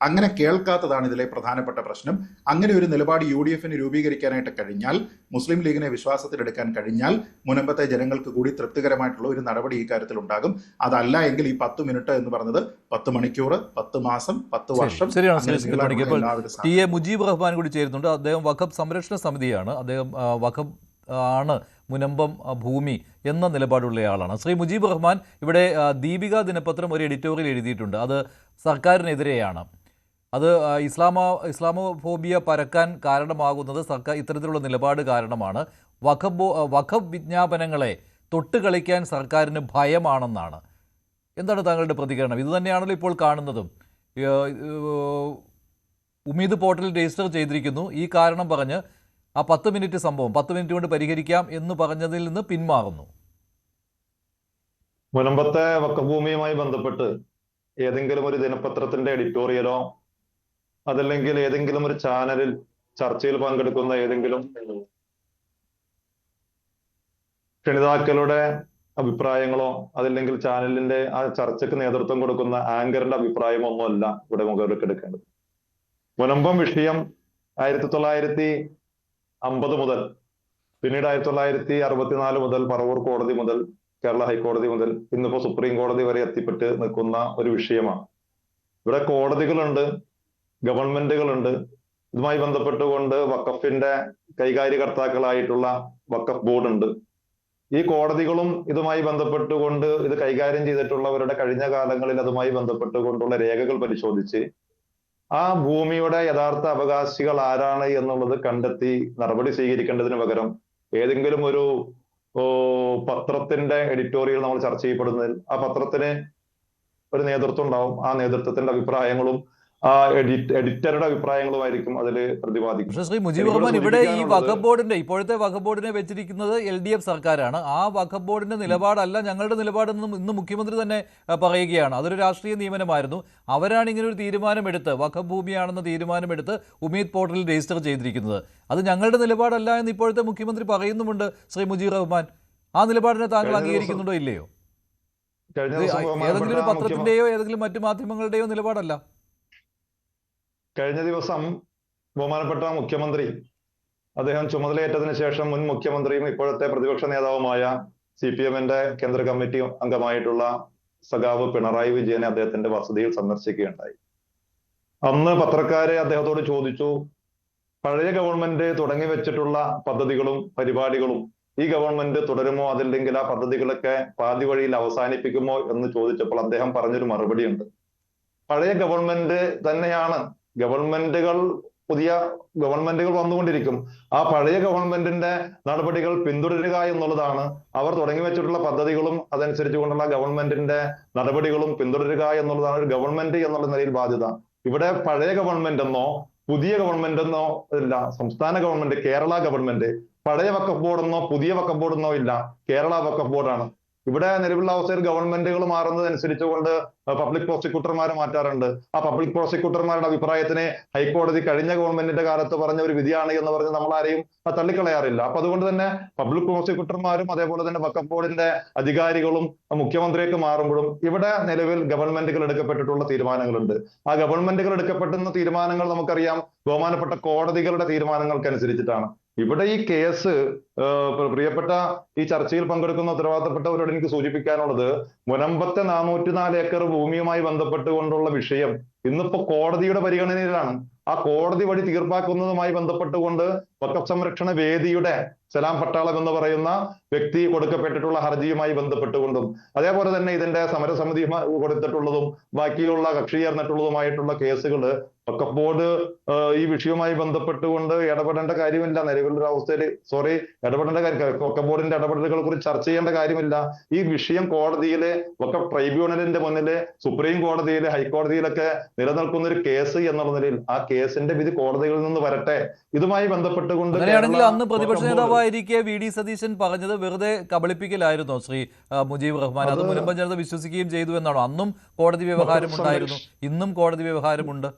അങ്ങനെ കേൾക്കാത്തതാണ് ഇതിലെ പ്രധാനപ്പെട്ട പ്രശ്നം. അങ്ങനെ ഒരു നിലപാട് UDFന് രൂപീകരിക്കാനായിട്ട് കഴിഞ്ഞാൽ, മുസ്ലിം ലീഗിനെ വിശ്വാസത്തിലെടുക്കാൻ കഴിഞ്ഞാൽ, മുനമ്പത്തെ ജനങ്ങൾക്ക് കൂടി തൃപ്തികരമായിട്ടുള്ള ഒരു നടപടി ഈ കാര്യത്തിൽ ഉണ്ടാകും. അതല്ല എങ്കിൽ ഈ 10 മിനിറ്റ് എന്ന് പറഞ്ഞത് 10 മണിക്കൂർ, 10 മാസം, 10 വർഷം. ടി എ മുജീബ് റഹ്മാൻ കൂടി ചേരുന്നുണ്ട്. അദ്ദേഹം വഖഫ് സംരക്ഷണ സമിതിയാണ്. അദ്ദേഹം വഖഫ് ആണ് മുനമ്പം ഭൂമി എന്ന നിലപാടുള്ളയാളാണ്. ശ്രീ മുജീബ് റഹ്മാൻ, ഇവിടെ ദീപിക ദിനപത്രം ഒരു എഡിറ്റോറിയൽ എഴുതിയിട്ടുണ്ട്. അത് സർക്കാരിനെതിരെയാണ്. അത് ഇസ്ലാമോഫോബിയ പരക്കാൻ കാരണമാകുന്നത് സർക്കാർ ഇത്തരത്തിലുള്ള നിലപാട് കാരണമാണ്. വഖഫ് വിജ്ഞാപനങ്ങളെ തൊട്ടുകളിക്കാൻ സർക്കാരിന് ഭയമാണെന്നാണ്. എന്താണ് താങ്കളുടെ പ്രതികരണം? ഇത് തന്നെയാണല്ലോ ഇപ്പോൾ കാണുന്നതും. ഉമീദ് പോർട്ടൽ രജിസ്റ്റർ ചെയ്തിരിക്കുന്നു, ഈ കാരണം പറഞ്ഞ് ആ 10 മിനിറ്റ് സംഭവം 10 മിനിറ്റ് കൊണ്ട് പരിഹരിക്കാം എന്ന് പറഞ്ഞതിൽ നിന്ന് പിന്മാറുന്നു. മുനമ്പത്തെ വഖഫ് ഭൂമിയുമായി ബന്ധപ്പെട്ട് ഏതെങ്കിലും ഒരു ദിനപത്രത്തിന്റെ എഡിറ്റോറിയലോ അതല്ലെങ്കിൽ ഏതെങ്കിലും ഒരു ചാനലിൽ ചർച്ചയിൽ പങ്കെടുക്കുന്ന ഏതെങ്കിലും ക്ഷണിതാക്കളുടെ അഭിപ്രായങ്ങളോ അതല്ലെങ്കിൽ ചാനലിന്റെ ആ ചർച്ചയ്ക്ക് നേതൃത്വം കൊടുക്കുന്ന ആങ്കറിന്റെ അഭിപ്രായമോ ഒന്നുമല്ല ഇവിടെ മുഖവിലക്കെടുക്കേണ്ടത്. മുനമ്പം വിഷയം 1950 മുതൽ, പിന്നീട് 1964 മുതൽ പറവൂർ കോടതി മുതൽ, കേരള ഹൈക്കോടതി മുതൽ, ഇന്നിപ്പോ സുപ്രീം കോടതി വരെ എത്തിപ്പെട്ട് നിൽക്കുന്ന ഒരു വിഷയമാണ്. ഇവിടെ കോടതികളുണ്ട്, ഗവൺമെന്റുകളുണ്ട്. ഇതുമായി ബന്ധപ്പെട്ടുകൊണ്ട് വഖഫിന്റെ കൈകാര്യകർത്താക്കളായിട്ടുള്ള വഖഫ് ബോർഡ് ഉണ്ട്. ഈ കോടതികളും ഇതുമായി ബന്ധപ്പെട്ടുകൊണ്ട് ഇത് കൈകാര്യം ചെയ്തിട്ടുള്ളവരുടെ കഴിഞ്ഞ കാലങ്ങളിൽ അതുമായി ബന്ധപ്പെട്ടുകൊണ്ടുള്ള രേഖകൾ പരിശോധിച്ച് ആ ഭൂമിയുടെ യഥാർത്ഥ അവകാശികൾ ആരാണ് എന്നുള്ളത് കണ്ടെത്തി നടപടി സ്വീകരിക്കേണ്ടതിന് പകരം ഏതെങ്കിലും ഒരു പത്രത്തിന്റെ എഡിറ്റോറിയൽ നമ്മൾ ചർച്ച ചെയ്യപ്പെടുന്നതിൽ ആ പത്രത്തിന് ഒരു നേതൃത്വം ഉണ്ടാവും. ആ നേതൃത്വത്തിന്റെ അഭിപ്രായങ്ങളും ആ എഡിറ്ററുടെ അഭിപ്രായങ്ങളുമായിരിക്കും അതിൽ പ്രതിപാദിക്കും. പക്ഷേ ശ്രീ മുജീബ് റഹ്മാൻ, ഇവിടെ ഈ വഖഫ് ബോർഡിന്റെ ഇപ്പോഴത്തെ വഖഫ് ബോർഡിനെ വെച്ചിരിക്കുന്നത് LDF സർക്കാരാണ്. ആ വഖഫ് ബോർഡിന്റെ നിലപാടല്ല ഞങ്ങളുടെ നിലപാടെന്നും ഇന്ന് മുഖ്യമന്ത്രി തന്നെ പറയുകയാണ്. അതൊരു രാഷ്ട്രീയ നിയമനമായിരുന്നു. അവരാണ് ഇങ്ങനെ ഒരു തീരുമാനമെടുത്ത്, വഖഫ് ഭൂമിയാണെന്ന തീരുമാനമെടുത്ത് ഉമീദ് പോർട്ടലിൽ രജിസ്റ്റർ ചെയ്തിരിക്കുന്നത്. അത് ഞങ്ങളുടെ നിലപാടല്ല എന്ന് ഇപ്പോഴത്തെ മുഖ്യമന്ത്രി പറയുന്നുമുണ്ട്. ശ്രീ മുജീബ് റഹ്മാൻ, ആ നിലപാടിനെ താങ്കൾ അംഗീകരിക്കുന്നുണ്ടോ ഇല്ലയോ? ഏതെങ്കിലും ഒരു പത്രത്തിന്റെയോ ഏതെങ്കിലും മറ്റു മാധ്യമങ്ങളുടെയോ നിലപാടല്ല. കഴിഞ്ഞ ദിവസം ബഹുമാനപ്പെട്ട മുഖ്യമന്ത്രി, അദ്ദേഹം ചുമതലയേറ്റതിനു ശേഷം മുൻ മുഖ്യമന്ത്രിയും ഇപ്പോഴത്തെ പ്രതിപക്ഷ നേതാവുമായ CPMന്റെ കേന്ദ്ര കമ്മിറ്റി അംഗമായിട്ടുള്ള സഖാവ് പിണറായി വിജയനെ അദ്ദേഹത്തിന്റെ വസതിയിൽ സന്ദർശിക്കുകയുണ്ടായി. അന്ന് പത്രക്കാരെ അദ്ദേഹത്തോട് ചോദിച്ചു, പഴയ ഗവൺമെന്റ് തുടങ്ങി വെച്ചിട്ടുള്ള പദ്ധതികളും പരിപാടികളും ഈ ഗവൺമെന്റ് തുടരുമോ, അതല്ലെങ്കിൽ ആ പദ്ധതികളൊക്കെ പാതി വഴിയിൽ അവസാനിപ്പിക്കുമോ എന്ന് ചോദിച്ചപ്പോൾ അദ്ദേഹം പറഞ്ഞൊരു മറുപടി ഉണ്ട്. പഴയ ഗവൺമെന്റ് തന്നെയാണ്, പുതിയ ഗവൺമെന്റുകൾ വന്നുകൊണ്ടിരിക്കും. ആ പഴയ ഗവൺമെന്റിന്റെ നടപടികൾ പിന്തുടരുക എന്നുള്ളതാണ്, അവർ തുടങ്ങി വെച്ചിട്ടുള്ള പദ്ധതികളും അതനുസരിച്ച് കൊണ്ടുള്ള ഗവൺമെന്റിന്റെ നടപടികളും പിന്തുടരുക എന്നുള്ളതാണ് ഒരു ഗവൺമെന്റ് എന്നുള്ള നിലയിൽ ബാധ്യത. ഇവിടെ പഴയ ഗവൺമെന്റ് എന്നോ പുതിയ ഗവൺമെന്റ് എന്നോ ഇല്ല. സംസ്ഥാന ഗവൺമെന്റ്, കേരള ഗവൺമെന്റ്. പഴയ വഖഫ് ബോർഡ് എന്നോ പുതിയ വഖഫ് ബോർഡ് എന്നോ ഇല്ല, കേരള വഖഫ് ബോർഡാണ്. ഇവിടെ നിലവിലുള്ള അവസ്ഥയിൽ ഗവൺമെന്റുകൾ മാറുന്നതനുസരിച്ചുകൊണ്ട് പബ്ലിക് പ്രോസിക്യൂട്ടർമാരെ മാറ്റാറുണ്ട്. ആ പബ്ലിക് പ്രോസിക്യൂട്ടർമാരുടെ അഭിപ്രായത്തിന് ഹൈക്കോടതി കഴിഞ്ഞ ഗവൺമെന്റിന്റെ കാലത്ത് പറഞ്ഞ ഒരു വിധിയാണ് എന്ന് പറഞ്ഞ് നമ്മൾ ആരെയും തള്ളിക്കളയാറില്ല. അപ്പൊ അതുകൊണ്ട് തന്നെ പബ്ലിക് പ്രോസിക്യൂട്ടർമാരും അതേപോലെ തന്നെ വഖഫ് ബോർഡിന്റെ അധികാരികളും മുഖ്യമന്ത്രിയൊക്കെ മാറുമ്പോഴും ഇവിടെ നിലവിൽ ഗവൺമെന്റുകൾ എടുക്കപ്പെട്ടിട്ടുള്ള തീരുമാനങ്ങളുണ്ട്. ആ ഗവൺമെന്റുകൾ എടുക്കപ്പെടുന്ന തീരുമാനങ്ങൾ നമുക്കറിയാം ബഹുമാനപ്പെട്ട കോടതികളുടെ തീരുമാനങ്ങൾക്കനുസരിച്ചിട്ടാണ്. ഇവിടെ ഈ കേസ് പ്രിയപ്പെട്ട ഈ ചർച്ചയിൽ പങ്കെടുക്കുന്ന ഉത്തരവാദിത്തപ്പെട്ടവരോട് എനിക്ക് സൂചിപ്പിക്കാനുള്ളത്, മുനമ്പത്തെ 404 ഏക്കർ ഭൂമിയുമായി ബന്ധപ്പെട്ടുകൊണ്ടുള്ള വിഷയം ഇന്നിപ്പോ കോടതിയുടെ പരിഗണനയിലാണ്. ആ കോടതി വഴി തീർപ്പാക്കുന്നതുമായി ബന്ധപ്പെട്ടുകൊണ്ട് വഖഫ് സംരക്ഷണ വേദിയുടെ സലാം പട്ടാളം എന്ന് പറയുന്ന വ്യക്തി കൊടുക്കപ്പെട്ടിട്ടുള്ള ഹർജിയുമായി ബന്ധപ്പെട്ടുകൊണ്ടും അതേപോലെ തന്നെ ഇതിന്റെ സമരസമിതി കൊടുത്തിട്ടുള്ളതും ബാക്കിയുള്ള കക്ഷി ചേർന്നിട്ടുള്ളതുമായിട്ടുള്ള കേസുകൾ വഖഫ് ബോർഡ് ഈ വിഷയവുമായി ബന്ധപ്പെട്ടുകൊണ്ട് ഇടപെടേണ്ട കാര്യമില്ല. നിലവിലുള്ള അവസ്ഥയിൽ ഇടപെടേണ്ട കാര്യം, വഖഫ് ബോർഡിന്റെ ഇടപെടലുകളെ കുറിച്ച് ചർച്ച ചെയ്യേണ്ട കാര്യമില്ല. ഈ വിഷയം കോടതിയിലെ വഖഫ് ട്രൈബ്യൂണലിന്റെ മുന്നില്, സുപ്രീം കോടതിയിലെ, ഹൈക്കോടതിയിലൊക്കെ നിലനിൽക്കുന്ന ഒരു കേസ് എന്നുള്ള നിലയിൽ ആ കേസിന്റെ വിധി കോടതികളിൽ നിന്ന് വരട്ടെ. ഇതുമായി ബന്ധപ്പെട്ടുകൊണ്ട് അങ്ങനെയാണെങ്കിൽ അന്ന് പ്രതിപക്ഷ നേതാവായിരിക്കെ വി.ഡി. സതീശൻ പറഞ്ഞത് വെറുതെ കബളിപ്പിക്കലായിരുന്നോ ശ്രീ മുജീബ് റഹ്മാൻ? അത് മുൻപ് ജനത വിശ്വസിക്കുകയും ചെയ്തു എന്നാണോ? അന്നും കോടതി വ്യവഹാരമുണ്ടായിരുന്നു, ഇന്നും കോടതി വ്യവഹാരമുണ്ട്.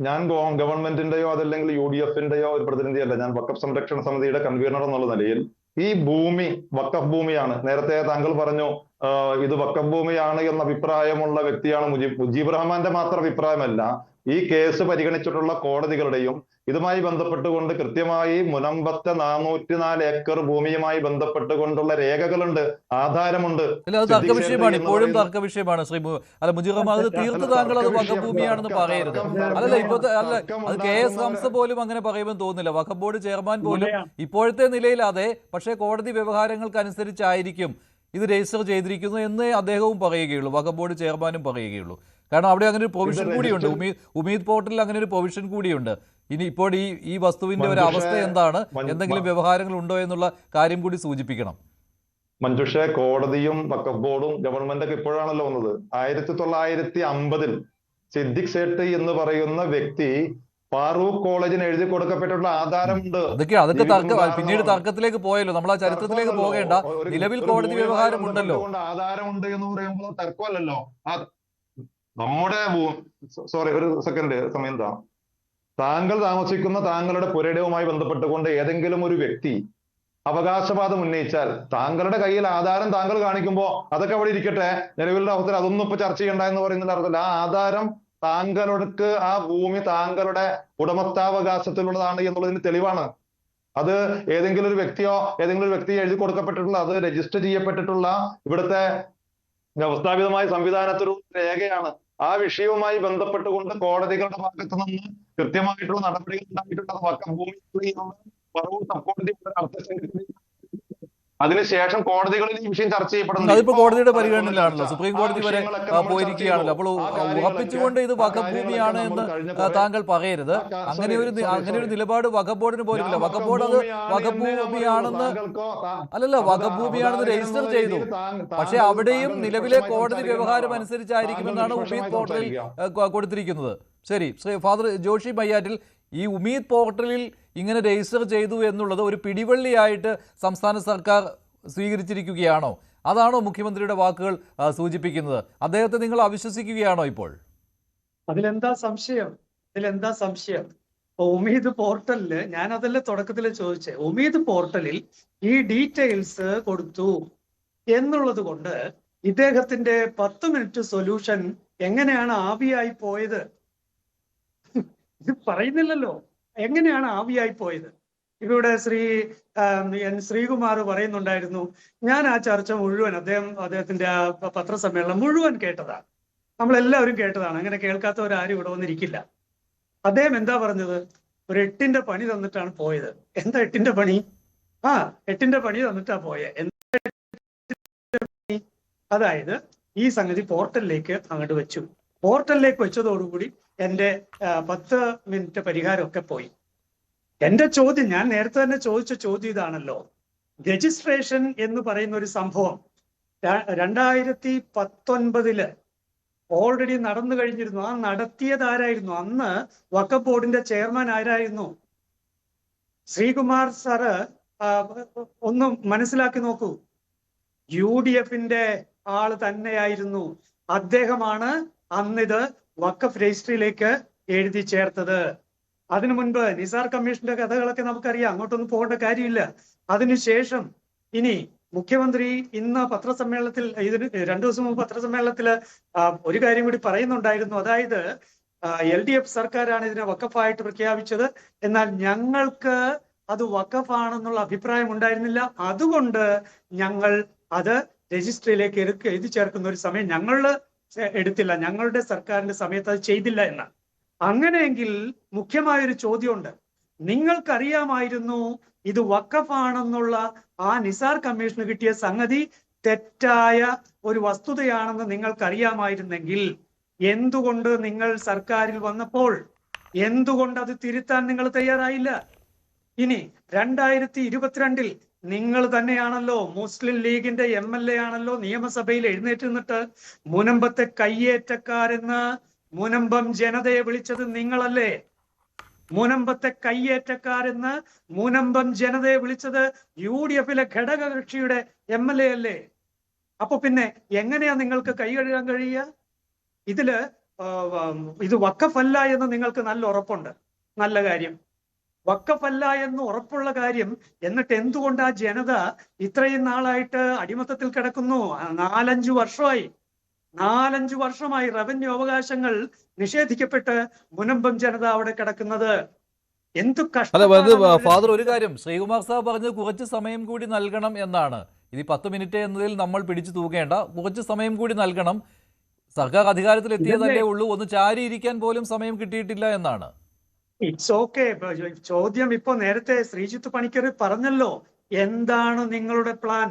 ഞാൻ ഗവൺമെന്റിന്റെയോ അതല്ലെങ്കിൽ UDFന്റെയോ ഒരു പ്രതിനിധിയല്ല. ഞാൻ വഖഫ് സംരക്ഷണ സമിതിയുടെ കൺവീനർ എന്നുള്ള നിലയിൽ ഈ ഭൂമി വഖഫ് ഭൂമിയാണ്. നേരത്തെ താങ്കൾ പറഞ്ഞു ഇത് വഖഫ് ഭൂമിയാണ് എന്ന അഭിപ്രായമുള്ള വ്യക്തിയാണ് മുജീബ് റഹ്മാന്റെ മാത്രം അഭിപ്രായമല്ല. ഈ കേസ് പരിഗണിച്ചിട്ടുള്ള കോടതികളുടെയും ഇതുമായി ബന്ധപ്പെട്ടുകൊണ്ട് കൃത്യമായി മുനമ്പത്തെ 404 ഏക്കർ ഭൂമിയുമായി ബന്ധപ്പെട്ടുകൊണ്ടുള്ള രേഖകളുണ്ട്, ആധാരമുണ്ട്. അത് തർക്ക വിഷയമാണ്, ഇപ്പോഴും തർക്ക വിഷയമാണ് ശ്രീ മുജീബ് റഹ്മാൻ. അത് തീർത്ത് താങ്കൾ അത് വഖഫ് ഭൂമിയാണെന്ന് പറയരുത്. അല്ലല്ല, ഇപ്പോഴത്തെ അത് KS ഹംസ പോലും അങ്ങനെ പറയുമെന്ന് തോന്നുന്നില്ല. വഖഫ് ബോർഡ് ചെയർമാൻ പോലും ഇപ്പോഴത്തെ നിലയിൽ അതെ, പക്ഷേ കോടതി വ്യവഹാരങ്ങൾക്കനുസരിച്ചായിരിക്കും ഇത് രജിസ്റ്റർ ചെയ്തിരിക്കുന്നു എന്ന് അദ്ദേഹവും പറയുകയുള്ളൂ, വഖഫ് ബോർഡ് ചെയർമാനും പറയുകയുള്ളൂ. കാരണം അവിടെ അങ്ങനെ ഒരു പ്രൊവിഷൻ കൂടിയുണ്ട്, ഉമീദ് പോർട്ടലിൽ അങ്ങനെ ഒരു പ്രൊവിഷൻ കൂടിയുണ്ട്. ഇനി ഇപ്പോൾ ഈ വസ്തുവിന്റെ ഒരു അവസ്ഥ എന്താണ്, എന്തെങ്കിലും വ്യവഹാരങ്ങൾ ഉണ്ടോ എന്നുള്ള കാര്യം കൂടി സൂചിപ്പിക്കണം. മഞ്ജുഷ, കോടതിയും വഖഫ് ബോർഡും ഗവൺമെന്റൊക്കെ ഇപ്പോഴാണല്ലോ വന്നത്. 1950 സിദ്ദിഖ് സേട്ട് എന്ന് പറയുന്ന വ്യക്തി ഫാറൂഖ് കോളേജിന് എഴുതി കൊടുക്കപ്പെട്ടിട്ടുള്ള ആധാരമുണ്ട്. അതൊക്കെ പിന്നീട് തർക്കത്തിലേക്ക് പോയല്ലോ, നമ്മൾ ആ ചരിത്രത്തിലേക്ക് പോകേണ്ട. നിലവിൽ കോടതി വ്യവഹാരം ഉണ്ടല്ലോ, ആധാരമുണ്ട് എന്ന് പറയുമ്പോൾ തർക്കമല്ലല്ലോ. നമ്മുടെ ഒരു സെക്കൻഡ് സമയം താ. താങ്കൾ താമസിക്കുന്ന താങ്കളുടെ പുരയിടവുമായി ബന്ധപ്പെട്ടുകൊണ്ട് ഏതെങ്കിലും ഒരു വ്യക്തി അവകാശവാദം ഉന്നയിച്ചാൽ താങ്കളുടെ കയ്യിൽ ആധാരം താങ്കൾ കാണിക്കുമ്പോൾ അതൊക്കെ അവിടെ ഇരിക്കട്ടെ, നിലവിലുള്ള അവസരം അതൊന്നും ഇപ്പൊ ചർച്ച ചെയ്യണ്ട എന്ന് പറയുന്ന അർത്ഥത്തിൽ ആ ആധാരം താങ്കൾക്ക് ആ ഭൂമി താങ്കളുടെ ഉടമസ്ഥാവകാശത്തിലുള്ളതാണ് എന്നുള്ളതിന് തെളിവാണ്. അത് ഏതെങ്കിലും ഒരു വ്യക്തി എഴുതി കൊടുക്കപ്പെട്ടിട്ടുള്ള, അത് രജിസ്റ്റർ ചെയ്യപ്പെട്ടിട്ടുള്ള ഇവിടുത്തെ വ്യവസ്ഥാപിതമായ സംവിധാനത്തിലുള്ള രേഖയാണ്. ആ വിഷയവുമായി ബന്ധപ്പെട്ടുകൊണ്ട് കോടതികളുടെ ഭാഗത്ത് നിന്ന് കൃത്യമായിട്ടുള്ള നടപടികൾ ഉണ്ടായിട്ടുള്ളത് വഖഫ് ഭൂമി സബ് കോടതി അതിനുശേഷം കോടതികളിൽ ഈ വിഷയം ചർച്ച ചെയ്യപ്പെടുന്നു. അതിപ്പോ കോടതിയുടെ പരിഗണനയിലാണല്ലോ, സുപ്രീം കോടതി വരെ പോയിരിക്കുകയാണല്ലോ. അപ്പോൾ ഉറപ്പിച്ചുകൊണ്ട് ഇത് വഖഫ് ഭൂമിയാണ് എന്ന് താങ്കൾ പറയരുത്. അങ്ങനെ ഒരു നിലപാട് വഖഫ് ബോർഡിന് പോലുമില്ല. വഖഫ് ബോർഡ് അത് വഖഫ് ഭൂമിയാണെന്ന് വഖഫ് ഭൂമിയാണെന്ന് രജിസ്റ്റർ ചെയ്തു. പക്ഷെ അവിടെയും നിലവിലെ കോടതി വ്യവഹാരം അനുസരിച്ചായിരിക്കുമെന്നാണ് ഉമീദ് പോർട്ടലിൽ കൊടുത്തിരിക്കുന്നത്. ശരി, ശ്രീ ഫാദർ ജോഷി മയ്യാറ്റിൽ, ഈ ഉമീദ് പോർട്ടലിൽ ഇങ്ങനെ രജിസ്റ്റർ ചെയ്തു എന്നുള്ളത് ഒരു പിടിവള്ളിയായിട്ട് സംസ്ഥാന സർക്കാർ സ്വീകരിച്ചിരിക്കുകയാണോ? അതാണോ മുഖ്യമന്ത്രിയുടെ വാക്കുകൾ സൂചിപ്പിക്കുന്നത്? അദ്ദേഹത്തെ നിങ്ങൾ അവിശ്വസിക്കുകയാണോ ഇപ്പോൾ? അതിലെന്താ സംശയം? ഉമീദ് പോർട്ടലില്, ഞാൻ അതല്ലേ തുടക്കത്തിൽ ചോദിച്ചേ, ഉമീദ് പോർട്ടലിൽ ഈ ഡീറ്റെയിൽസ് കൊടുത്തു എന്നുള്ളത് കൊണ്ട് ഇദ്ദേഹത്തിന്റെ 10 മിനിറ്റ് സൊല്യൂഷൻ എങ്ങനെയാണ് ആവിയായി പോയത്? ഇത് പറയുന്നില്ലല്ലോ, എങ്ങനെയാണ് ആവിയായി പോയത്? ഇവിടെ ശ്രീകുമാർ പറയുന്നുണ്ടായിരുന്നു, ഞാൻ ആ ചർച്ച മുഴുവൻ അദ്ദേഹത്തിന്റെ ആ പത്രസമ്മേളനം മുഴുവൻ കേട്ടതാണ്, നമ്മളെല്ലാവരും കേട്ടതാണ്, അങ്ങനെ കേൾക്കാത്തവരാരും ഇവിടെ വന്നിരിക്കില്ല. അദ്ദേഹം എന്താ പറഞ്ഞത്? ഒരു 8ന്റെ പണി തന്നിട്ടാണ് പോയത്. എന്താ 8ന്റെ പണി? 8ന്റെ പണി തന്നിട്ടാ പോയെ. അതായത് ഈ സംഗതി പോർട്ടലിലേക്ക് അങ്ങോട്ട് വെച്ചു. പോർട്ടലിലേക്ക് വെച്ചതോടുകൂടി എന്റെ 10 മിനിറ്റ് പരിഹാരമൊക്കെ പോയി. എന്റെ ചോദ്യം, ഞാൻ നേരത്തെ തന്നെ ചോദിച്ച ചോദ്യം ഇതാണല്ലോ. രജിസ്ട്രേഷൻ എന്ന് പറയുന്ന ഒരു സംഭവം 2019 ഓൾറെഡി നടന്നു കഴിഞ്ഞിരുന്നു. ആ നടത്തിയതാരായിരുന്നു? അന്ന് വഖഫ് ബോർഡിന്റെ ചെയർമാൻ ആരായിരുന്നു? ശ്രീകുമാർ സാറ് ഒന്ന് മനസ്സിലാക്കി നോക്കൂ. UDFന്റെ ആള് തന്നെയായിരുന്നു. അദ്ദേഹമാണ് അന്നിത് വഖഫ് രജിസ്ട്രിയിലേക്ക് എഴുതി ചേർത്തത്. അതിനു മുൻപ് നിസാർ കമ്മീഷന്റെ കഥകളൊക്കെ നമുക്കറിയാം, അങ്ങോട്ടൊന്നും പോകേണ്ട കാര്യമില്ല. അതിനുശേഷം ഇനി മുഖ്യമന്ത്രി ഇന്ന് പത്രസമ്മേളനത്തിൽ, ഇതിന് 2 ദിവസം മുമ്പ് പത്രസമ്മേളനത്തിൽ ഒരു കാര്യം കൂടി പറയുന്നുണ്ടായിരുന്നു. അതായത് LDF സർക്കാരാണ് ഇതിനെ വഖഫായിട്ട് പ്രഖ്യാപിച്ചത്, എന്നാൽ ഞങ്ങൾക്ക് അത് വഖഫാണെന്നുള്ള അഭിപ്രായം ഉണ്ടായിരുന്നില്ല, അതുകൊണ്ട് ഞങ്ങൾ അത് രജിസ്ട്രിയിലേക്ക് എഴുതി ചേർക്കുന്ന ഒരു സമയം ഞങ്ങൾ എടുത്തില്ല, ഞങ്ങളുടെ സർക്കാരിന്റെ സമയത്ത് അത് ചെയ്തില്ല എന്ന്. അങ്ങനെയെങ്കിൽ മുഖ്യമായൊരു ചോദ്യമുണ്ട്. നിങ്ങൾക്കറിയാമായിരുന്നു ഇത് വഖഫാണെന്നുള്ള ആ നിസാർ കമ്മീഷന് കിട്ടിയ സംഗതി തെറ്റായ ഒരു വസ്തുതയാണെന്ന് നിങ്ങൾക്കറിയാമായിരുന്നെങ്കിൽ എന്തുകൊണ്ട് നിങ്ങൾ സർക്കാരിൽ വന്നപ്പോൾ എന്തുകൊണ്ട് അത് തിരുത്താൻ നിങ്ങൾ തയ്യാറായില്ല? ഇനി 2022 നിങ്ങൾ തന്നെയാണല്ലോ, മുസ്ലിം ലീഗിന്റെ MLA ആണല്ലോ നിയമസഭയിൽ എഴുന്നേറ്റ് നിന്നിട്ട് മുനമ്പത്തെ കയ്യേറ്റക്കാരെന്ന് മുനമ്പം ജനതയെ വിളിച്ചത് നിങ്ങളല്ലേ? മുനമ്പത്തെ കയ്യേറ്റക്കാരെന്ന് മുനമ്പം ജനതയെ വിളിച്ചത് UDF-ലെ ഘടകകക്ഷിയുടെ MLA അല്ലേ? അപ്പൊ പിന്നെ എങ്ങനെയാ നിങ്ങൾക്ക് കൈ കഴുകാൻ കഴിയുക? ഇത് വഖഫല്ല എന്ന് നിങ്ങൾക്ക് നല്ല ഉറപ്പുണ്ട്. നല്ല കാര്യം. വഖഫല്ല എന്ന് ഉറപ്പുള്ള കാര്യം എന്നിട്ട് എന്തുകൊണ്ട് ആ ജനത ഇത്രയും നാളായിട്ട് അടിമത്തത്തിൽ കിടക്കുന്നു? 4-5 വർഷമായി റവന്യൂ അവകാശങ്ങൾ നിഷേധിക്കപ്പെട്ട് മുനമ്പം ജനത അവിടെ കിടക്കുന്നത്. എന്തു ഫാദർ, ഒരു കാര്യം ശ്രീകുമാർ സാബ് പറഞ്ഞത് കുറച്ച് സമയം കൂടി നൽകണം എന്നാണ്. ഇത് 10 മിനിറ്റ് എന്നതിൽ നമ്മൾ പിടിച്ചു തൂക്കേണ്ട, കുറച്ച് സമയം കൂടി നൽകണം. സർക്കാർ അധികാരത്തിൽ എത്തിയതല്ലേ ഉള്ളൂ, ഒന്ന് ചാരിയിരിക്കാൻ പോലും സമയം കിട്ടിയിട്ടില്ല എന്നാണ്. It's okay. ചോദ്യം ഇപ്പൊ നേരത്തെ ശ്രീജിത്ത് പണിക്കർ പറഞ്ഞല്ലോ, എന്താണ് നിങ്ങളുടെ പ്ലാൻ?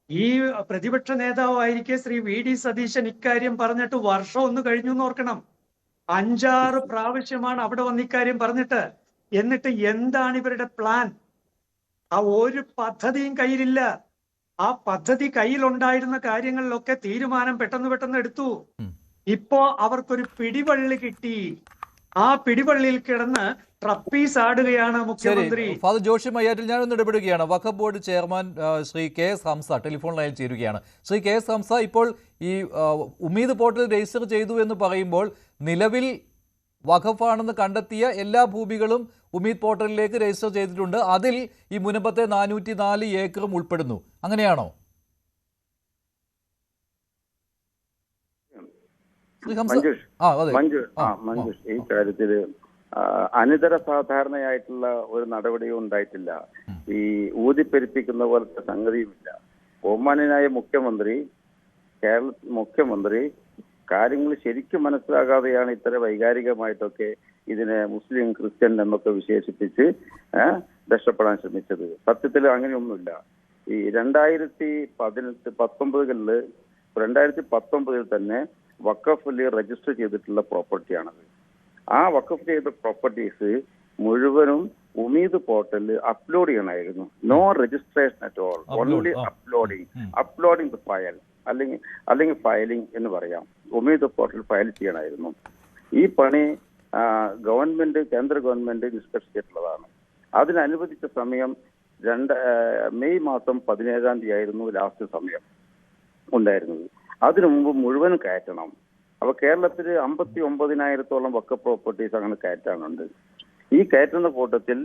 ഈ പ്രതിപക്ഷ നേതാവായിരിക്കെ ശ്രീ VD സതീശൻ ഇക്കാര്യം പറഞ്ഞിട്ട് വർഷം ഒന്ന് കഴിഞ്ഞു എന്ന് ഓർക്കണം. 5-6 പ്രാവശ്യമാണ് അവിടെ വന്ന് ഇക്കാര്യം പറഞ്ഞിട്ട്. എന്നിട്ട് എന്താണ് ഇവരുടെ പ്ലാൻ? ആ ഒരു പദ്ധതിയും കയ്യിലില്ല. ആ പദ്ധതി കയ്യിലുണ്ടായിരുന്ന കാര്യങ്ങളിലൊക്കെ തീരുമാനം പെട്ടെന്ന് എടുത്തു. ഇപ്പോ അവർക്കൊരു പിടിവള്ളി കിട്ടി. ആ പിടിവള്ളിയിൽ കിടന്ന് ട്രപ്പീസ് ആടുകയാണ് മുഖ്യമന്ത്രി. ഫാദർ ജോഷി മയ്യാറ്റിൽ, ഞാനൊന്ന് ഇടപെടുകയാണ്. Waqf board chairman Shri KS Hamsa telephone ലൈനിൽ ചേരുകയാണ്. ശ്രീ KS ഹംസ, ഇപ്പോൾ ഈ ഉമീദ് പോർട്ടൽ രജിസ്റ്റർ ചെയ്തു എന്ന് പറയുമ്പോൾ നിലവിൽ വഖഫാണെന്ന് കണ്ടെത്തിയ എല്ലാ ഭൂമികളും ഉമീദ് പോർട്ടലിലേക്ക് രജിസ്റ്റർ ചെയ്തിട്ടുണ്ട്. അതിൽ ഈ മുനമ്പത്തെ 404 ഏക്കറും ഉൾപ്പെടുന്നു. അങ്ങനെയാണോ? മഞ്ജുഷ്, ഈ കാര്യത്തില് അനിതര സാധാരണയായിട്ടുള്ള ഒരു നടപടിയും ഉണ്ടായിട്ടില്ല. ഈ ഊതിപ്പെരിപ്പിക്കുന്ന പോലത്തെ സംഗതിയുമില്ല. ബഹുമാന്യനായ മുഖ്യമന്ത്രി കാര്യങ്ങൾ ശരിക്കും മനസ്സിലാകാതെയാണ് ഇത്ര വൈകാരികമായിട്ടൊക്കെ ഇതിനെ മുസ്ലിം ക്രിസ്ത്യൻ എന്നൊക്കെ വിശേഷിപ്പിച്ച് രക്ഷപ്പെടാൻ ശ്രമിച്ചത്. സത്യത്തിൽ അങ്ങനെയൊന്നുമില്ല. ഈ 2019 തന്നെ വഖഫിൽ രജിസ്റ്റർ ചെയ്തിട്ടുള്ള പ്രോപ്പർട്ടിയാണത്. ആ വഖഫ് ചെയ്ത പ്രോപ്പർട്ടീസ് മുഴുവനും ഉമീദ് പോർട്ടലിൽ അപ്ലോഡ് ചെയ്യണമായിരുന്നു. No registration at all, only uploading the file, അല്ലെങ്കിൽ ഫയലിംഗ് എന്ന് പറയാം. ഉമീദ് പോർട്ടൽ ഫയൽ ചെയ്യണമായിരുന്നു. ഈ പണി കേന്ദ്ര ഗവൺമെന്റ് നിഷ്കർഷിച്ചിട്ടുള്ളതാണ്. അതിനനുവദിച്ച സമയം മെയ് മാസം 17-ാം തീയതി ആയിരുന്നു ലാസ്റ്റ് സമയം ഉണ്ടായിരുന്നത്. അതിനു മുമ്പ് മുഴുവൻ കയറ്റണം. അപ്പൊ കേരളത്തിൽ 59,000-ഓളം വഖഫ് പ്രോപ്പർട്ടീസ് അങ്ങനെ കയറ്റാനുണ്ട്. ഈ കയറ്റുന്ന കൂട്ടത്തിൽ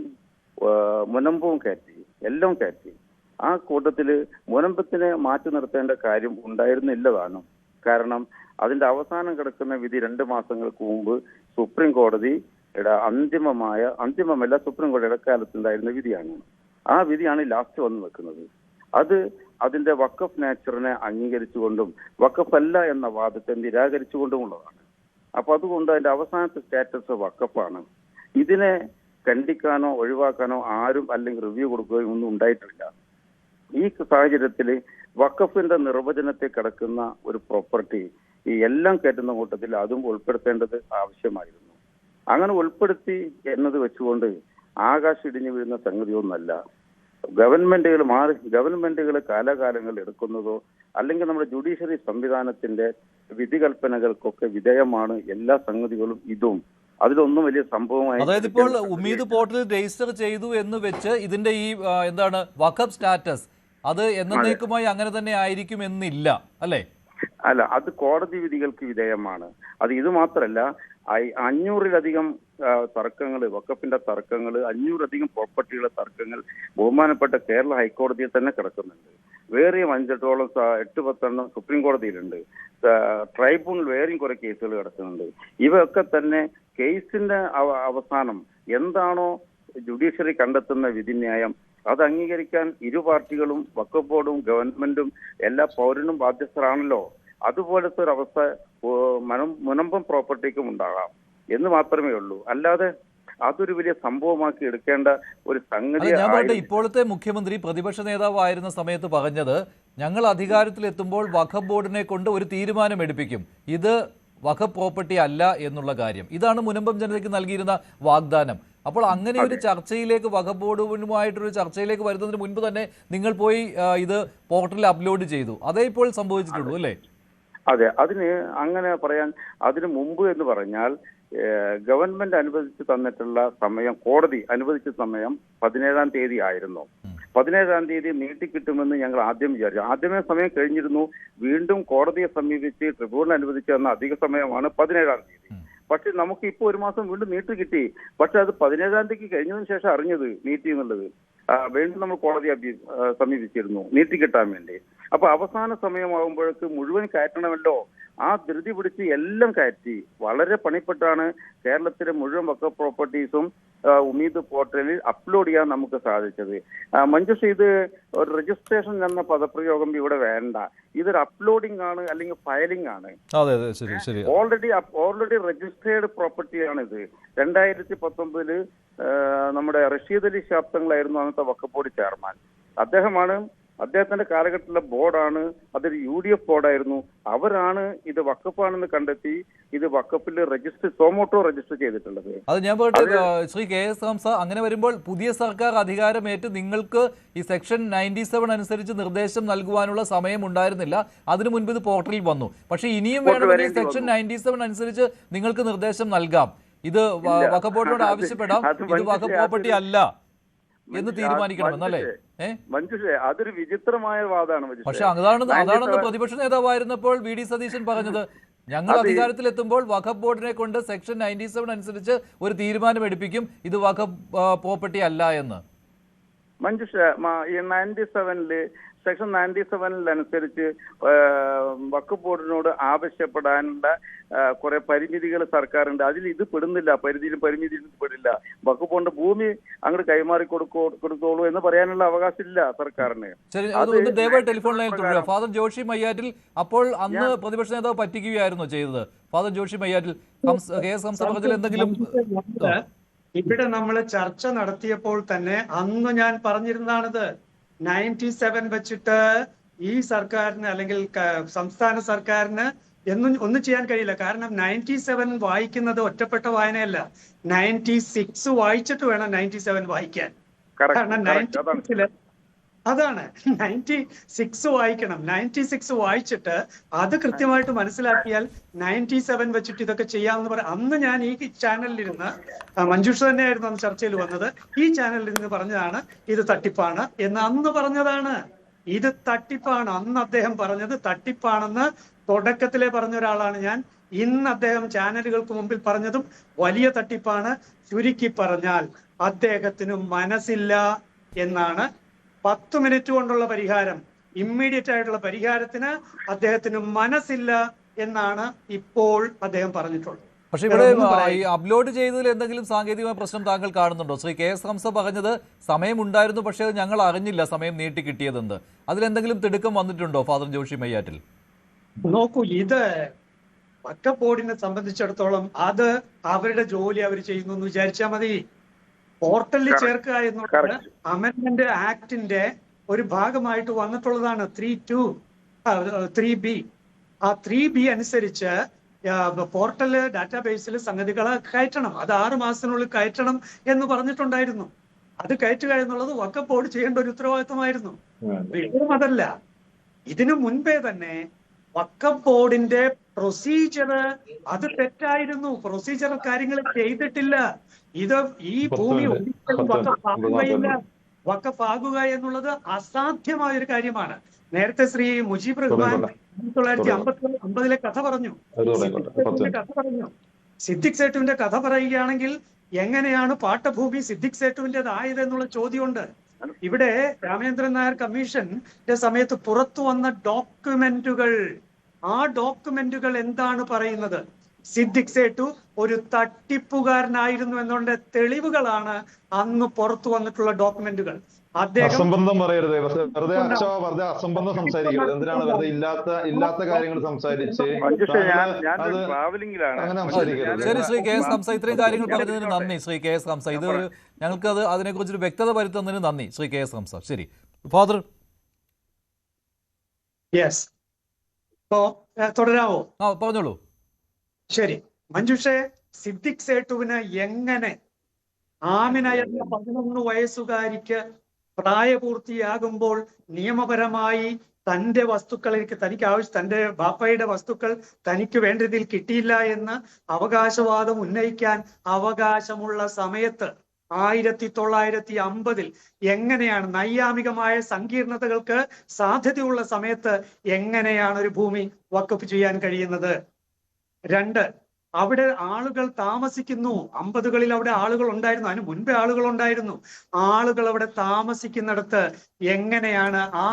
മുനമ്പവും കയറ്റി, എല്ലാം കയറ്റി. ആ കൂട്ടത്തിൽ മുനമ്പത്തിനെ മാറ്റി നിർത്തേണ്ട കാര്യം ഉണ്ടായിരുന്നില്ലതാനും. കാരണം അതിന്റെ അവസാനം കിടക്കുന്ന വിധി 2 മാസങ്ങൾക്ക് മുമ്പ് സുപ്രീം കോടതിയുടെ അന്തിമമല്ല സുപ്രീം കോടതി ഇടക്കാലത്തുണ്ടായിരുന്ന വിധിയാണ്. ആ വിധിയാണ് ലാസ്റ്റ് വന്ന് വെക്കുന്നത്. അത് അതിന്റെ വഖഫ് നേച്ചറിനെ അംഗീകരിച്ചുകൊണ്ടും വഖഫ് അല്ല എന്ന വാദത്തെ നിരാകരിച്ചുകൊണ്ടുമുള്ളതാണ്. അപ്പൊ അതുകൊണ്ട് അതിന്റെ അവസാനത്തെ സ്റ്റാറ്റസ് വഖഫാണ്. ഇതിനെ ഖണ്ഡിക്കാനോ ഒഴിവാക്കാനോ ആരും അല്ലെങ്കിൽ റിവ്യൂ കൊടുക്കുകയോ ഒന്നും ഉണ്ടായിട്ടില്ല. ഈ സാഹചര്യത്തിൽ വഖഫിന്റെ നിർവചനത്തെ കിടക്കുന്ന ഒരു പ്രോപ്പർട്ടി ഈ എല്ലാം കയറ്റുന്ന കൂട്ടത്തിൽ അതും ഉൾപ്പെടുത്തേണ്ടത് ആവശ്യമായിരുന്നു. അങ്ങനെ ഉൾപ്പെടുത്തി എന്നത് വെച്ചുകൊണ്ട് ആകാശം ഇടിഞ്ഞു വീഴുന്ന സംഗതിയൊന്നല്ല. ഗവൺമെന്റുകൾ കാലാകാലങ്ങൾ എടുക്കുന്നതോ അല്ലെങ്കിൽ നമ്മുടെ ജുഡീഷ്യറി സംവിധാനത്തിന്റെ വിധികൽപ്പനകൾക്കൊക്കെ വിധേയമാണ് എല്ലാ സംഗതികളും. ഇതും അതിലൊന്നും വലിയ സംഭവമായി, അതായത് ഇപ്പോൾ ഉമീദ് പോർട്ടലിൽ രജിസ്റ്റർ ചെയ്തു എന്ന് വെച്ച് ഇതിന്റെ ഈ വഖഫ് സ്റ്റാറ്റസ് അത് എന്നേക്കുമായി അങ്ങനെ തന്നെ ആയിരിക്കും എന്നില്ല അല്ലേ? അല്ല, അത് കോടതി വിധികൾക്ക് വിധേയമാണ്. അത് ഇത് മാത്രമല്ല, 500-ലധികം തർക്കങ്ങൾ, വഖഫിന്റെ തർക്കങ്ങൾ, 500-ലധികം പ്രോപ്പർട്ടികളുടെ തർക്കങ്ങൾ ബഹുമാനപ്പെട്ട കേരള ഹൈക്കോടതിയിൽ തന്നെ കിടക്കുന്നുണ്ട്. വേറെയും 5-8ഓളം 8-10 സുപ്രീം കോടതിയിലുണ്ട്. ട്രൈബ്യൂണൽ വേറെയും കുറെ കേസുകൾ കിടക്കുന്നുണ്ട്. ഇവയൊക്കെ തന്നെ കേസിന്റെ അവസാനം എന്താണോ ജുഡീഷ്യറി കണ്ടെത്തുന്ന വിധിന്യായം അത് അംഗീകരിക്കാൻ ഇരു പാർട്ടികളും വഖഫ് ബോർഡും ഗവൺമെന്റും എല്ലാ പൗരനും ബാധ്യസ്ഥരാണല്ലോ. അതുപോലത്തെ ഒരു അവസ്ഥ മുനമ്പം പ്രോപ്പർട്ടിക്കും ഉണ്ടാകാം എന്ന് മാത്രമേ ഉള്ളൂ. അല്ലാതെ അതൊരു വലിയ സംഭവമാക്കി എടുക്കേണ്ട ഒരു സംഗതി. ഞാൻ പറയട്ടെ, ഇപ്പോഴത്തെ മുഖ്യമന്ത്രി പ്രതിപക്ഷ നേതാവായിരുന്ന സമയത്ത് പറഞ്ഞത് ഞങ്ങൾ അധികാരത്തിലെത്തുമ്പോൾ വഖഫ് ബോർഡിനെ കൊണ്ട് ഒരു തീരുമാനം എടുപ്പിക്കും, ഇത് വഖഫ് പ്രോപ്പർട്ടി അല്ല എന്നുള്ള കാര്യം. ഇതാണ് മുനമ്പം ജനതയ്ക്ക് നൽകിയിരുന്ന വാഗ്ദാനം. അപ്പോൾ അങ്ങനെ ഒരു ചർച്ചയിലേക്ക്, വഖഫ് ബോർഡുമായിട്ടൊരു ചർച്ചയിലേക്ക് വരുന്നതിന് മുൻപ് തന്നെ നിങ്ങൾ പോയി ഇത് പോർട്ടലിൽ അപ്ലോഡ് ചെയ്തു. അതേ ഇപ്പോൾ സംഭവിച്ചിട്ടുള്ളൂ അല്ലേ? അതെ, അതിന് അങ്ങനെ പറയാൻ, അതിനു മുമ്പ് എന്ന് പറഞ്ഞാൽ ഗവൺമെന്റ് അനുവദിച്ചു തന്നിട്ടുള്ള സമയം, കോടതി അനുവദിച്ച സമയം 17-ാം തീയതി ആയിരുന്നു. 17-ാം തീയതി നീട്ടിക്കിട്ടുമെന്ന് ഞങ്ങൾ ആദ്യം വിചാരിച്ചു. ആദ്യമേ സമയം കഴിഞ്ഞിരുന്നു. വീണ്ടും കോടതിയെ സമീപിച്ച് ട്രിബ്യൂണൽ അനുവദിച്ചു തന്ന അധിക സമയമാണ് 17-ാം തീയതി. പക്ഷെ നമുക്ക് ഇപ്പോൾ ഒരു മാസം വീണ്ടും നീട്ടി കിട്ടി. പക്ഷെ അത് 17-ാം തീയതി കഴിഞ്ഞതിന് ശേഷം അറിഞ്ഞത് നീട്ടി എന്നുള്ളത്. വീണ്ടും നമ്മൾ കോടതിയെ സമീപിച്ചിരുന്നു നീട്ടിക്കിട്ടാൻ വേണ്ടി. അപ്പൊ അവസാന സമയമാകുമ്പോഴേക്ക് മുഴുവൻ കയറ്റണമല്ലോ, ആ ധൃതി പിടിച്ച് എല്ലാം കയറ്റി. വളരെ പണിപ്പെട്ടാണ് കേരളത്തിലെ മുഴുവൻ വഖഫ് പ്രോപ്പർട്ടീസും ഉമീദ് പോർട്ടലിൽ അപ്ലോഡ് ചെയ്യാൻ നമുക്ക് സാധിച്ചത്. മഞ്ജുഷ, ഇത് ഒരു രജിസ്ട്രേഷൻ എന്ന പദപ്രയോഗം ഇവിടെ വേണ്ട. ഇതൊരു അപ്ലോഡിംഗ് ആണ്, അല്ലെങ്കിൽ ഫയലിംഗ് ആണ്. Already registered പ്രോപ്പർട്ടിയാണിത്. 2019 നമ്മുടെ റഷീദ് അലി ശാബ്ദങ്ങളായിരുന്നു അന്നത്തെ വഖഫ് ബോർഡ് ചെയർമാൻ. അദ്ദേഹത്തിന്റെ കാലഘട്ടത്തിലെ ബോർഡാണ്, അതൊരു UDF ബോർഡായിരുന്നു. അവരാണ് ഇത് വഖഫാണെന്ന് കണ്ടെത്തി ഇത് വഖഫിൽ സോമോട്ടോ രജിസ്റ്റർ ചെയ്തിട്ടുള്ളത്. അത് ഞാൻ പറയട്ടെ ശ്രീ KS ഹംസ, അങ്ങനെ വരുമ്പോൾ പുതിയ സർക്കാർ അധികാരമേറ്റ് നിങ്ങൾക്ക് ഈ സെക്ഷൻ 97 അനുസരിച്ച് നിർദ്ദേശം നൽകുവാനുള്ള സമയം ഉണ്ടായിരുന്നില്ല. അതിനു മുൻപ് ഇത് പോർട്ടലിൽ വന്നു. പക്ഷെ ഇനിയും വേണമെങ്കിൽ സെക്ഷൻ 97 അനുസരിച്ച് നിങ്ങൾക്ക് നിർദ്ദേശം നൽകാം. ഇത് വഖഫ് ബോർഡിനോട് ആവശ്യപ്പെടാം, ഇത് വഖഫ് പ്രോപ്പർട്ടി അല്ല എന്ന് തീരുമാനിക്കണമെന്നല്ലേ? മഞ്ജുഷേ, അതൊരു വിചിത്രമായ വാദമാണ്. പക്ഷെ അതാണെന്ന് പ്രതിപക്ഷ നേതാവായിരുന്നപ്പോൾ VD സതീശൻ പറഞ്ഞത്. ഞങ്ങൾ അധികാരത്തിലെത്തുമ്പോൾ വഖഫ് ബോർഡിനെ കൊണ്ട് സെക്ഷൻ 97 അനുസരിച്ച് ഒരു തീരുമാനം എടുപ്പിക്കും, ഇത് വഖഫ് പ്രോപ്പർട്ടി അല്ല എന്ന്. മഞ്ജുഷ, ഈ 97-ല് സെക്ഷൻ 97 അനുസരിച്ച് വഖഫ് ബോർഡിനോട് ആവശ്യപ്പെടാനുള്ള കുറെ പരിമിതികൾ സർക്കാരുണ്ട്. അതിൽ ഇത് പെടുന്നില്ല, പരിമിതിയിൽ പെടില്ല. വഖഫ് ബോർഡ് ഭൂമി അങ്ങോട്ട് കൈമാറി കൊടുത്തോളൂ എന്ന് പറയാനുള്ള അവകാശമില്ല സർക്കാരിന്. ടെലിഫോൺ ലൈനിൽ തുടരുക. ഫാദർ ജോഷി മയ്യാറ്റിൽ, അപ്പോൾ അന്ന് പ്രതിപക്ഷ നേതാവ് പറ്റിക്കുകയായിരുന്നു ചെയ്തത്. ഫാദർ ജോഷി മയ്യാറ്റിൽ, KS ഹംസ പറഞ്ഞതിൽ എന്തെങ്കിലും? ഇവിടെ നമ്മൾ ചർച്ച നടത്തിയപ്പോൾ തന്നെ അന്ന് ഞാൻ പറഞ്ഞിരുന്നതാണിത്. 97 വെച്ചിട്ട് ഈ സർക്കാരിന് അല്ലെങ്കിൽ സംസ്ഥാന സർക്കാരിന് ഒന്നും ചെയ്യാൻ കഴിയില്ല. കാരണം 97 വായിക്കുന്നത് ഒറ്റപ്പെട്ട വായനയല്ല. 96 വായിച്ചിട്ട് വേണം 97 വായിക്കാൻ. കാരണം 96-ല് അതാണ് 96 വായിക്കണം. 96 വായിച്ചിട്ട് അത് കൃത്യമായിട്ട് മനസ്സിലാക്കിയാൽ 97 വെച്ചിട്ട് ഇതൊക്കെ ചെയ്യാമെന്ന് പറയാം. അന്ന് ഞാൻ ഈ ചാനലിലിരുന്ന്, മഞ്ജുഷ തന്നെയായിരുന്നു അന്ന് ചർച്ചയിൽ വന്നത്, ഈ ചാനലിലിരുന്ന് പറഞ്ഞതാണ് ഇത് തട്ടിപ്പാണ് എന്ന് അന്ന് പറഞ്ഞതാണ്. ഇത് തട്ടിപ്പാണ് അന്ന് അദ്ദേഹം പറഞ്ഞത്. തട്ടിപ്പാണെന്ന് തുടക്കത്തിലെ പറഞ്ഞ ഒരാളാണ് ഞാൻ. ഇന്ന് അദ്ദേഹം ചാനലുകൾക്ക് മുമ്പിൽ പറഞ്ഞതും വലിയ തട്ടിപ്പാണ്. ചുരുക്കി പറഞ്ഞാൽ അദ്ദേഹത്തിന് മനസ്സില്ല എന്നാണ്. 10 മിനിറ്റ് കൊണ്ടുള്ള പരിഹാരം, ഇമ്മീഡിയറ്റ് ആയിട്ടുള്ള പരിഹാരത്തിന് അദ്ദേഹത്തിന് മനസ്സില്ല എന്നാണ് ഇപ്പോൾ അദ്ദേഹം പറഞ്ഞിട്ടുള്ളത്. പക്ഷെ ഇവിടെ ഈ അപ്ലോഡ് ചെയ്തതിൽ എന്തെങ്കിലും സാങ്കേതികമായ പ്രശ്നം താങ്കൾ കാണുന്നുണ്ടോ? ശ്രീ KS ഹംസ പറഞ്ഞത് സമയമുണ്ടായിരുന്നു, പക്ഷേ ഞങ്ങൾ അറിഞ്ഞില്ല സമയം നീട്ടി കിട്ടിയതെന്ന്. അതിലെന്തെങ്കിലും തിടുക്കം വന്നിട്ടുണ്ടോ ഫാദർ ജോഷി മയ്യാറ്റിൽ? നോക്കൂ, ഇത് വഖഫ് ബോർഡിനെ സംബന്ധിച്ചിടത്തോളം അത് അവരുടെ ജോലി അവർ ചെയ്യുന്നു എന്ന് വിചാരിച്ചാൽ മതി. പോർട്ടലിൽ ചേർക്കുക എന്നുള്ളത് അമെൻഡ്മെന്റ് ആക്ടിന്റെ ഒരു ഭാഗമായിട്ട് വന്നിട്ടുള്ളതാണ്. 3B. ആ 3B അനുസരിച്ച് പോർട്ടല് ഡാറ്റാബേസിൽ സംഗതികളെ കയറ്റണം. അത് 6 മാസത്തിനുള്ളിൽ കയറ്റണം എന്ന് പറഞ്ഞിട്ടുണ്ടായിരുന്നു. അത് കയറ്റുക എന്നുള്ളത് വഖഫ് ബോർഡ് ചെയ്യേണ്ട ഒരു ഉത്തരവാദിത്തമായിരുന്നു. വിഷയം അതല്ല. ഇതിനു മുൻപേ തന്നെ വഖഫ് ബോർഡിന്റെ പ്രൊസീജിയർ അത് തെറ്റായിരുന്നു. പ്രൊസീജിയർ കാര്യങ്ങൾ ചെയ്തിട്ടില്ല. ഇത് ഈ ഭൂമി ഒരിക്കലും വഖഫാകുകയില്ല. വഖഫാകുക എന്നുള്ളത് അസാധ്യമായ ഒരു കാര്യമാണ്. നേരത്തെ ശ്രീ മുജീബ് റഹ്മാൻ 1950-ലെ കഥ പറഞ്ഞു. സിദ്ദിഖ് സേട്ടുവിന്റെ കഥ പറയുകയാണെങ്കിൽ എങ്ങനെയാണ് പാട്ടഭൂമി സിദ്ദിഖ് സേട്ടുവിന്റേതായത് എന്നുള്ള ചോദ്യമുണ്ട്. ഇവിടെ രാമേന്ദ്രൻ നായർ കമ്മീഷന്റെ സമയത്ത് പുറത്തു വന്ന ഡോക്യുമെന്റുകൾ, ആ ഡോക്യുമെന്റുകൾ എന്താണ് പറയുന്നത്? സിദ്ദിഖ് സേട്ടു ഒരു തട്ടിപ്പുകാരനായിരുന്നു എന്നതിന്റെ തെളിവുകളാണ് അന്ന് പുറത്തു വന്നിട്ടുള്ള ഡോക്യുമെന്റുകൾ. അദ്ദേഹം അസംബന്ധം പറയരുത്. വെറുതെ അസംബന്ധം സംസാരിക്കരുത്. എന്തിനാണ് വെറുതെ ഇല്ലാത്ത കാര്യങ്ങൾ സംസാരിച്ച് മഞ്ജുഷ, ഞാൻ അത് ട്രാവലിംഗിലാണ്. അങ്ങനെ സംസാരിക്കരുത്. ശരി ശ്രീ കെ എസ് ഹംസ, ഇത്രയും കാര്യങ്ങൾ പറഞ്ഞതിന് നന്ദി ശ്രീ കെ എസ് ഹംസ. ഇത് ഞങ്ങൾക്ക് അതിനെക്കുറിച്ചൊരു വ്യക്തത വരുത്തുന്നതിന് നന്ദി ശ്രീ കെ എസ് ഹംസ. ശരി ഫാദർ. യെസ്, ഇപ്പോ തുടരാവോ? പറഞ്ഞോളൂ. ശരി മഞ്ജുഷെ, സിദ്ദിഖ് സേട്ടുവിന് എങ്ങനെ ആമിന എന്ന 11 വയസ്സുകാരിക്ക് പ്രായപൂർത്തിയാകുമ്പോൾ നിയമപരമായി തന്റെ വസ്തുക്കളിലേക്ക് തന്റെ ബാപ്പയുടെ വസ്തുക്കൾ തനിക്ക് വേണ്ടതിൽ കിട്ടിയില്ല എന്ന് അവകാശവാദം ഉന്നയിക്കാൻ അവകാശമുള്ള സമയത്ത് 1950 എങ്ങനെയാണ് നൈയാമികമായ സങ്കീർണതകൾക്ക് സാധ്യതയുള്ള സമയത്ത് എങ്ങനെയാണ് ഒരു ഭൂമി വഖഫ് ചെയ്യാൻ കഴിയുന്നത്? 2, അവിടെ ആളുകൾ താമസിക്കുന്നു. 50കളിൽ അവിടെ ആളുകൾ ഉണ്ടായിരുന്നു, അതിന് മുൻപേ ആളുകൾ ഉണ്ടായിരുന്നു. ആളുകൾ അവിടെ താമസിക്കുന്നിടത്ത് എങ്ങനെയാണ് ആ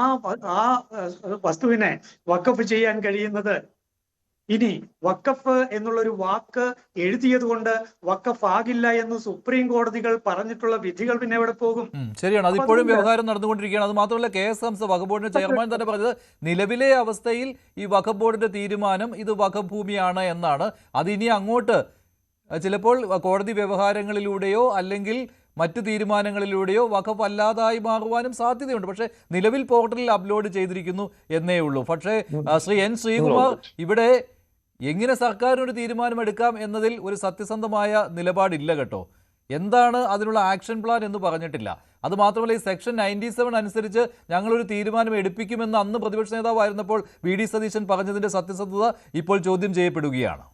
വസ്തുവിനെ വഖഫ് ചെയ്യാൻ കഴിയുന്നത്? ഇനി വഖഫ് എന്നുള്ളൊരു വാക്ക് എഴുതിയത് കൊണ്ട് വഖഫ് ആകില്ല എന്ന് സുപ്രീം കോടതികൾ പറഞ്ഞിട്ടുള്ള വിധികൾ പിന്നെ എവിടെ പോകും? ശരിയാണ്, അതിപ്പോഴും വ്യവഹാരം നടന്നുകൊണ്ടിരിക്കുകയാണ്. അത് മാത്രമല്ല കെ എസ് ഹംസ വഖഫ് ബോർഡിന്റെ ചെയർമാൻ തന്നെ പറഞ്ഞത് നിലവിലെ അവസ്ഥയിൽ ഈ വഖഫ് ബോർഡിന്റെ തീരുമാനം ഇത് വഖഫ് ഭൂമിയാണ് എന്നാണ്. അതിനി അങ്ങോട്ട് ചിലപ്പോൾ കോടതി വ്യവഹാരങ്ങളിലൂടെയോ അല്ലെങ്കിൽ മറ്റു തീരുമാനങ്ങളിലൂടെയോ വഖഫ് അല്ലാതായി മാറുവാനും സാധ്യതയുണ്ട്. പക്ഷേ നിലവിൽ പോർട്ടലിൽ അപ്ലോഡ് ചെയ്തിരിക്കുന്നു എന്നേ ഉള്ളൂ. പക്ഷേ ശ്രീ എൻ ശ്രീകുമാർ, ഇവിടെ എങ്ങനെ സർക്കാരിനൊരു തീരുമാനമെടുക്കാം എന്നതിൽ ഒരു സത്യസന്ധമായ നിലപാടില്ല കേട്ടോ. എന്താണ് അതിനുള്ള ആക്ഷൻ പ്ലാൻ എന്ന് പറഞ്ഞിട്ടില്ല. അത് മാത്രമല്ല ഈ സെക്ഷൻ 97 അനുസരിച്ച് ഞങ്ങളൊരു തീരുമാനം എടുപ്പിക്കുമെന്ന് അന്ന് പ്രതിപക്ഷ നേതാവായിരുന്നപ്പോൾ വി.ഡി. സതീശൻ പറഞ്ഞതിന്റെ സത്യസന്ധത ഇപ്പോൾ ചോദ്യം ചെയ്യപ്പെടുകയാണ്.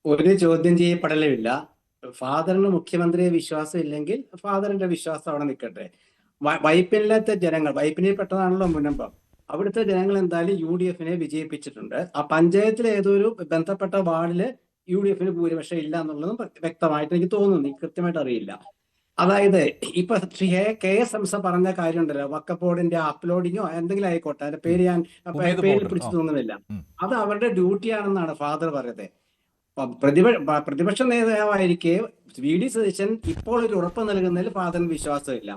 ഒരു ചോദ്യം ചെയ്യപ്പെടലുമില്ല. ഫാദറിന് മുഖ്യമന്ത്രിയെ വിശ്വാസം ഇല്ലെങ്കിൽ ഫാദറിന്റെ വിശ്വാസം അവിടെ നിൽക്കട്ടെ. വൈപ്പിനിലത്തെ ജനങ്ങൾ, വൈപ്പിനിൽ പെട്ടതാണല്ലോ മുനമ്പം, അവിടുത്തെ ജനങ്ങൾ എന്തായാലും UDF വിജയിപ്പിച്ചിട്ടുണ്ട്. ആ പഞ്ചായത്തിലെ ഏതൊരു ബന്ധപ്പെട്ട വാർഡില് UDF ഭൂരിപക്ഷം ഇല്ല എന്നുള്ളതും വ്യക്തമായിട്ട് എനിക്ക് തോന്നുന്നു, എനിക്ക് കൃത്യമായിട്ട് അറിയില്ല. അതായത് ഇപ്പൊ കെ എസ് ഹംസ പറഞ്ഞ കാര്യം ഉണ്ടല്ലോ, വഖഫ് ബോർഡിന്റെ അപ്ലോഡിങ്ങോ എന്തെങ്കിലും ആയിക്കോട്ടെ, അതിന്റെ പേര് ഞാൻ പേര് പിടിച്ചു തോന്നുന്നില്ല, അത് അവരുടെ ഡ്യൂട്ടിയാണെന്നാണ് ഫാദർ പറയുന്നത്. പ്രതിപക്ഷ നേതാവായിരിക്കെ വി.ഡി. സതീശൻ ഇപ്പോൾ ഒരു ഉറപ്പ് നൽകുന്നതിൽ ഫാദറിന് വിശ്വാസമില്ല.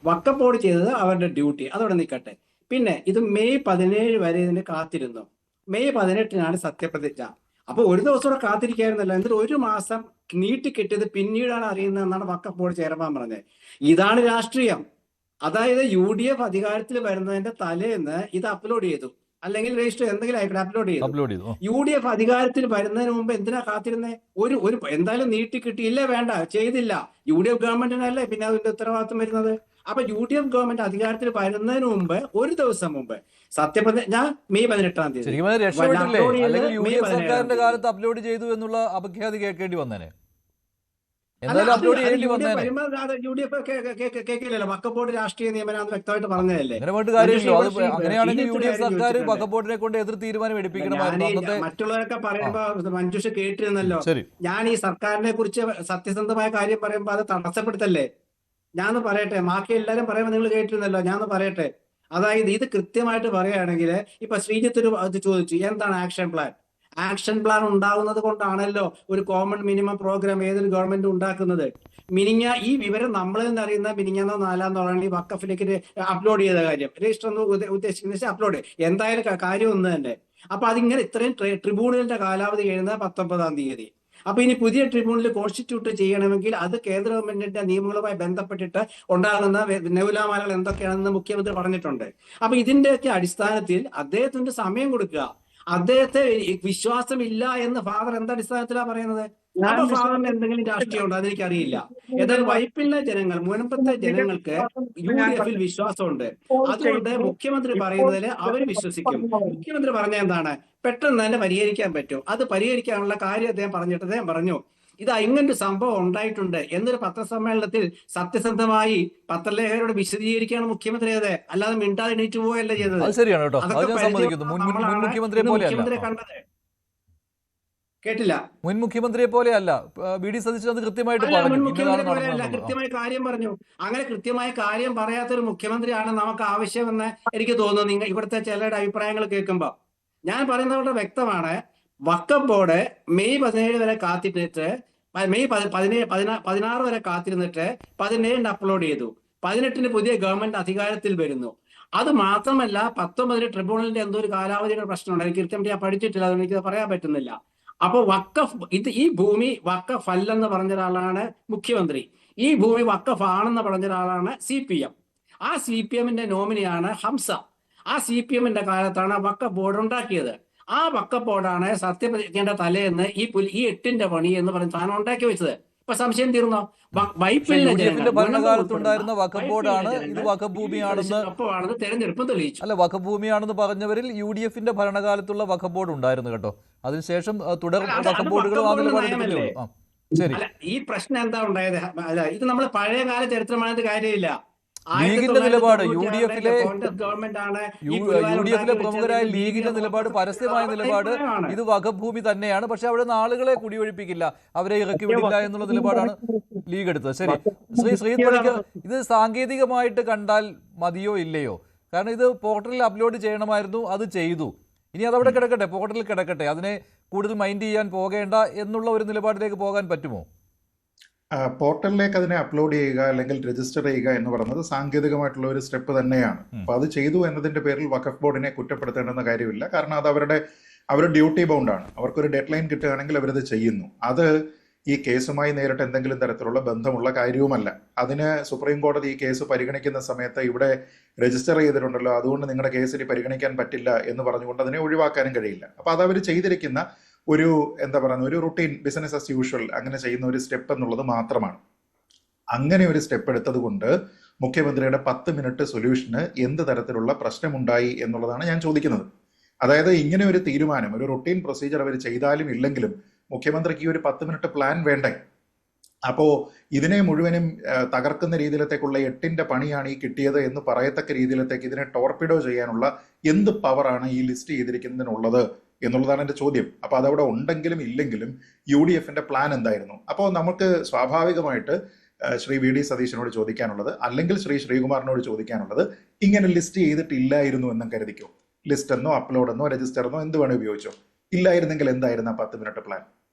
വഖഫ് ബോർഡ് ചെയ്തത് അവരുടെ ഡ്യൂട്ടി, അതവിടെ നിൽക്കട്ടെ. പിന്നെ ഇത് മെയ് 17 വരെ ഇതിന് കാത്തിരുന്നു. മെയ് 18-നാണ് സത്യപ്രതിജ്ഞ. അപ്പൊ ഒരു ദിവസം കൂടെ കാത്തിരിക്കായിരുന്നല്ലോ, എന്നിട്ട് 1 മാസം നീട്ടിക്കിട്ടിയത് പിന്നീടാണ് അറിയുന്നതെന്നാണ് വഖഫ് ബോർഡ് ചെയർമാൻ പറഞ്ഞത്. ഇതാണ് രാഷ്ട്രീയം. അതായത് UDF അധികാരത്തിൽ വരുന്നതിന്റെ തലേന്ന് ഇത് അപ്ലോഡ് ചെയ്തു, അല്ലെങ്കിൽ രജിസ്റ്റർ എന്തെങ്കിലും അപ്ലോഡ് ചെയ്തു. UDF അധികാരത്തിൽ വരുന്നതിന് മുമ്പ് എന്തിനാ കാത്തിരുന്നേ? ഒരു എന്തായാലും നീട്ടി കിട്ടിയില്ല, വേണ്ട ചെയ്തില്ല. UDF ഗവൺമെന്റിനല്ലേ പിന്നെ അതിന്റെ ഉത്തരവാദിത്വം വരുന്നത്. അപ്പൊ UDF ഗവൺമെന്റ് അധികാരത്തിൽ വരുന്നതിന് മുമ്പ് ഒരു ദിവസം മുമ്പ് സത്യപ്രതിജ്ഞ മെയ് 18-ാം തീയതി സർക്കാരിന്റെ കാലത്ത് അപ്ലോഡ് ചെയ്തു എന്നുള്ള അപഖ്യാതി കേൾക്കേണ്ടി വന്നേനെ. കേൾക്കില്ലല്ലോ, വഖഫ് ബോർഡ് രാഷ്ട്രീയ നിയമനം വ്യക്തമായിട്ട് പറഞ്ഞതല്ലേ. അങ്ങനെയാണെങ്കിൽ UDF സർക്കാർ വഖഫ് ബോർഡിനെ കൊണ്ട് എതിർ തീരുമാനം എടുപ്പിക്കണമായിരുന്നു. മറ്റുള്ളവരൊക്കെ പറയുമ്പോ മഞ്ജുഷ കേട്ടിരുന്നല്ലോ, ഞാൻ ഈ സർക്കാരിനെ കുറിച്ച് സത്യസന്ധമായ കാര്യം പറയുമ്പോ അത് തടസ്സപ്പെടുത്തല്ലേ. ഞാനൊന്ന് പറയട്ടെ, ബാക്കി എല്ലാരും പറയുമ്പോൾ നിങ്ങൾ കേട്ടിരുന്നല്ലോ, ഞാനൊന്ന് പറയട്ടെ. അതായത് ഇത് കൃത്യമായിട്ട് പറയുകയാണെങ്കിൽ ഇപ്പൊ ശ്രീജിത്ത് ഒരു ചോദിച്ചു എന്താണ് ആക്ഷൻ പ്ലാൻ. ആക്ഷൻ പ്ലാൻ ഉണ്ടാവുന്നത് കൊണ്ടാണല്ലോ ഒരു കോമൺ മിനിമം പ്രോഗ്രാം ഏതൊരു ഗവൺമെന്റ് ഉണ്ടാക്കുന്നത്. ഈ വിവരം നമ്മളിൽ നിന്ന് അറിയുന്ന മിനിഞ്ഞാന്നോ 4-ാം തീയതി ഈ വഖഫിലേക്ക് അപ്ലോഡ് ചെയ്ത കാര്യം രജിസ്റ്റർ എന്ന് ഉദ്ദേശിക്കുന്ന അപ്ലോഡ് എന്തായാലും കാര്യം ഒന്ന് തന്നെ. അപ്പൊ അതിങ്ങനെ ഇത്രയും ട്രിബ്യൂണലിന്റെ കാലാവധി കഴിയുന്നത് 19-ാം തീയതി. അപ്പൊ ഇനി പുതിയ ട്രിബ്യൂണൽ കോൺസ്റ്റിറ്റ്യൂട്ട് ചെയ്യണമെങ്കിൽ അത് കേന്ദ്ര ഗവൺമെന്റിന്റെ നിയമങ്ങളുമായി ബന്ധപ്പെട്ടിട്ട് ഉണ്ടാകുന്ന നൂലാമാലകൾ എന്തൊക്കെയാണെന്ന് മുഖ്യമന്ത്രി പറഞ്ഞിട്ടുണ്ട്. അപ്പൊ ഇതിന്റെയൊക്കെ അടിസ്ഥാനത്തിൽ അദ്ദേഹത്തിന്റെ സമയം കൊടുക്കുക. അദ്ദേഹത്തെ വിശ്വാസമില്ല എന്ന് ഫാദർ എന്തടിസ്ഥാനത്തിലാണ് പറയുന്നത്? അപ്പൊ ഫാദറിന് എന്തെങ്കിലും രാഷ്ട്രീയം ഉണ്ടോ അതെനിക്കറിയില്ല. ഏതായാലും വൈപ്പിലെ ജനങ്ങൾ, മുനമ്പത്തെ ജനങ്ങൾക്ക് UDF വിശ്വാസമുണ്ട്. അതുകൊണ്ട് മുഖ്യമന്ത്രി പറയുന്നതിൽ അവർ വിശ്വസിക്കും. മുഖ്യമന്ത്രി പറഞ്ഞ എന്താണ്, പെട്ടെന്ന് തന്നെ പരിഹരിക്കാൻ പറ്റും. അത് പരിഹരിക്കാനുള്ള കാര്യം അദ്ദേഹം പറഞ്ഞു ഇത് ഇങ്ങനൊരു സംഭവം ഉണ്ടായിട്ടുണ്ട് എന്നൊരു പത്രസമ്മേളനത്തിൽ സത്യസന്ധമായി പത്രലേഖകരോട് വിശദീകരിക്കുകയാണ് മുഖ്യമന്ത്രി. അതെ, അല്ലാതെ മിണ്ടാതെ എണീറ്റ് പോവുകയല്ല ചെയ്തത്. മുഖ്യമന്ത്രിയെ കണ്ടത് കേട്ടില്ല. മുൻ മുഖ്യമന്ത്രിയെ പോലെയല്ല വി.ഡി. സതീശൻ അത് കൃത്യമായിട്ട് കൃത്യമായ കാര്യം പറഞ്ഞു. അങ്ങനെ കൃത്യമായ കാര്യം പറയാത്തൊരു മുഖ്യമന്ത്രിയാണ് നമുക്ക് ആവശ്യമെന്ന് എനിക്ക് തോന്നുന്നു. നിങ്ങൾ ഇവിടുത്തെ ചിലരുടെ അഭിപ്രായങ്ങൾ കേൾക്കുമ്പോൾ ഞാൻ പറയുന്നത് വ്യക്തമാണ്. വഖഫ് ബോർഡ് മെയ് 17 വരെ കാത്തിരുന്നിട്ട് മെയ് 16 വരെ കാത്തിരുന്നിട്ട് 17-ന് അപ്ലോഡ് ചെയ്തു. 18 പുതിയ ഗവൺമെന്റ് അധികാരത്തിൽ വരുന്നു. അത് മാത്രമല്ല 19 ട്രിബ്യൂണലിന്റെ എന്തോ ഒരു കാലാവധിയുടെ പ്രശ്നമുണ്ട്. എനിക്ക് കൃത്യമായിട്ട് ഞാൻ പഠിച്ചിട്ടില്ല, അതുകൊണ്ട് എനിക്ക് പറയാൻ പറ്റുന്നില്ല. അപ്പൊ ഈ ഭൂമി വഖഫ് അല്ലെന്ന് പറഞ്ഞ ഒരാളാണ് മുഖ്യമന്ത്രി. ഈ ഭൂമി വഖഫ് ആണെന്ന് പറഞ്ഞ ഒരാളാണ് CPM. ആ CPMന്റെ നോമിനിയാണ് ഹംസ. ആ CPMന്റെ കാലത്താണ് വഖഫ് ബോർഡ് ഉണ്ടാക്കിയത്. ആ വഖഫ് ബോർഡാണ് സത്യപ്രതിജ്ഞയുടെ തലേന്ന് ഈ 8ന്റെ പണി എന്ന് പറഞ്ഞ് താൻ ഉണ്ടാക്കി വെച്ചത്. ഇപ്പൊ സംശയം തീർന്നോ? UDF-ന്റെ ഭരണകാലത്തുണ്ടായിരുന്ന വഖഫ് ബോർഡാണ് ഇത് വഖഫ് ഭൂമിയാണെന്ന് തെരഞ്ഞെടുപ്പ് തെളിയിച്ചു. അല്ല, വഖഫ് ഭൂമിയാണെന്ന് പറഞ്ഞവരിൽ UDF-ന്റെ ഭരണകാലത്തുള്ള വഖഫ് ബോർഡ് ഉണ്ടായിരുന്നു കേട്ടോ. അതിനുശേഷം തുടർ വഖഫ് ബോർഡുകൾ ശരി. ഈ പ്രശ്നം എന്താ ഉണ്ടായത്? അല്ല, ഇത് നമ്മൾ പഴയകാല ചരിത്രമായത് കാര്യമില്ല. ലീഗിന്റെ നിലപാട് UDF-ലെ പ്രമുഖരായ ലീഗിന്റെ നിലപാട്, പരസ്യമായ നിലപാട് ഇത് വഖഫ് ഭൂമി തന്നെയാണ്, പക്ഷെ അവിടെ നിന്ന് ആളുകളെ കുടിയൊഴിപ്പിക്കില്ല, അവരെ ഇറക്കി വിടില്ല എന്നുള്ള നിലപാടാണ് ലീഗ് എടുത്തത്. ശരി, ശ്രീജിത്ത് പണിക്കർ, ഇത് സാങ്കേതികമായിട്ട് കണ്ടാൽ മതിയോ ഇല്ലയോ? കാരണം ഇത് പോർട്ടലിൽ അപ്ലോഡ് ചെയ്യണമായിരുന്നു, അത് ചെയ്തു. ഇനി അതവിടെ കിടക്കട്ടെ, പോർട്ടലിൽ കിടക്കട്ടെ, അതിനെ കൂടുതൽ മൈൻഡ് ചെയ്യാൻ പോകേണ്ട എന്നുള്ള ഒരു നിലപാടിലേക്ക് പോകാൻ പറ്റുമോ? പോർട്ടലിലേക്ക് അതിനെ അപ്ലോഡ് ചെയ്യുക അല്ലെങ്കിൽ രജിസ്റ്റർ ചെയ്യുക എന്ന് പറയുന്നത് സാങ്കേതികമായിട്ടുള്ള ഒരു സ്റ്റെപ്പ് തന്നെയാണ്. അപ്പൊ അത് ചെയ്തു എന്നതിന്റെ പേരിൽ വഖഫ് ബോർഡിനെ കുറ്റപ്പെടുത്തേണ്ടെന്ന കാര്യമില്ല. കാരണം അത് അവരുടെ ഡ്യൂട്ടി ബൗണ്ടാണ്. അവർക്കൊരു ഡെഡ് ലൈൻ കിട്ടുകയാണെങ്കിൽ അവരത് ചെയ്യുന്നു. അത് ഈ കേസുമായി നേരിട്ട് എന്തെങ്കിലും തരത്തിലുള്ള ബന്ധമുള്ള കാര്യവുമല്ല. അതിന് സുപ്രീം കോടതി ഈ കേസ് പരിഗണിക്കുന്ന സമയത്ത് ഇവിടെ രജിസ്റ്റർ ചെയ്തിട്ടുണ്ടല്ലോ, അതുകൊണ്ട് നിങ്ങളുടെ കേസിന് പരിഗണിക്കാൻ പറ്റില്ല എന്ന് പറഞ്ഞുകൊണ്ട് അതിനെ ഒഴിവാക്കാനും കഴിയില്ല. അപ്പൊ അത് അവർ ചെയ്തിരിക്കുന്ന ഒരു ഒരു റുട്ടീൻ ബിസിനസ് ആസ് യൂഷ്വൽ അങ്ങനെ ചെയ്യുന്ന ഒരു സ്റ്റെപ്പ് എന്നുള്ളത് മാത്രമാണ്. അങ്ങനെ ഒരു സ്റ്റെപ്പ് എടുത്തത് കൊണ്ട് മുഖ്യമന്ത്രിയുടെ 10 മിനിറ്റ് സൊല്യൂഷന് എന്ത് തരത്തിലുള്ള പ്രശ്നമുണ്ടായി എന്നുള്ളതാണ് ഞാൻ ചോദിക്കുന്നത്. അതായത് ഇങ്ങനെ ഒരു തീരുമാനം, ഒരു റുട്ടീൻ പ്രൊസീജിയർ അവർ ചെയ്താലും ഇല്ലെങ്കിലും മുഖ്യമന്ത്രിക്ക് ഈ ഒരു 10 മിനിറ്റ് പ്ലാൻ വേണ്ടേ? അപ്പോ ഇതിനെ മുഴുവനും തകർക്കുന്ന രീതിയിലത്തേക്കുള്ള 8ന്റെ പണിയാണ് ഈ കിട്ടിയത് എന്ന് പറയത്തക്ക രീതിയിലത്തേക്ക് ഇതിനെ ടോർപിഡോ ചെയ്യാനുള്ള എന്ത് പവറാണ് ഈ ലിസ്റ്റ് ചെയ്തിരിക്കുന്നതിനുള്ളത് എന്നുള്ളതാണ് എൻ്റെ ചോദ്യം. അപ്പൊ അതവിടെ ഉണ്ടെങ്കിലും ഇല്ലെങ്കിലും UDF-ന്റെ പ്ലാൻ എന്തായിരുന്നു? അപ്പോൾ നമുക്ക് സ്വാഭാവികമായിട്ട് ശ്രീ VD സതീശനോട് ചോദിക്കാനുള്ളത്, അല്ലെങ്കിൽ ശ്രീ ശ്രീകുമാറിനോട് ചോദിക്കാനുള്ളത്, ഇങ്ങനെ ലിസ്റ്റ് ചെയ്തിട്ടില്ലായിരുന്നു എന്നും കരുതിക്കോ, ലിസ്റ്റ് എന്നോ അപ്ലോഡ് എന്നോ രജിസ്റ്റർ എന്നോ എന്ത് വേണോ ഉപയോഗിച്ചോ, ഇല്ലായിരുന്നെങ്കിൽ എന്തായിരുന്നു ആ 10 മിനിറ്റ് പ്ലാൻ?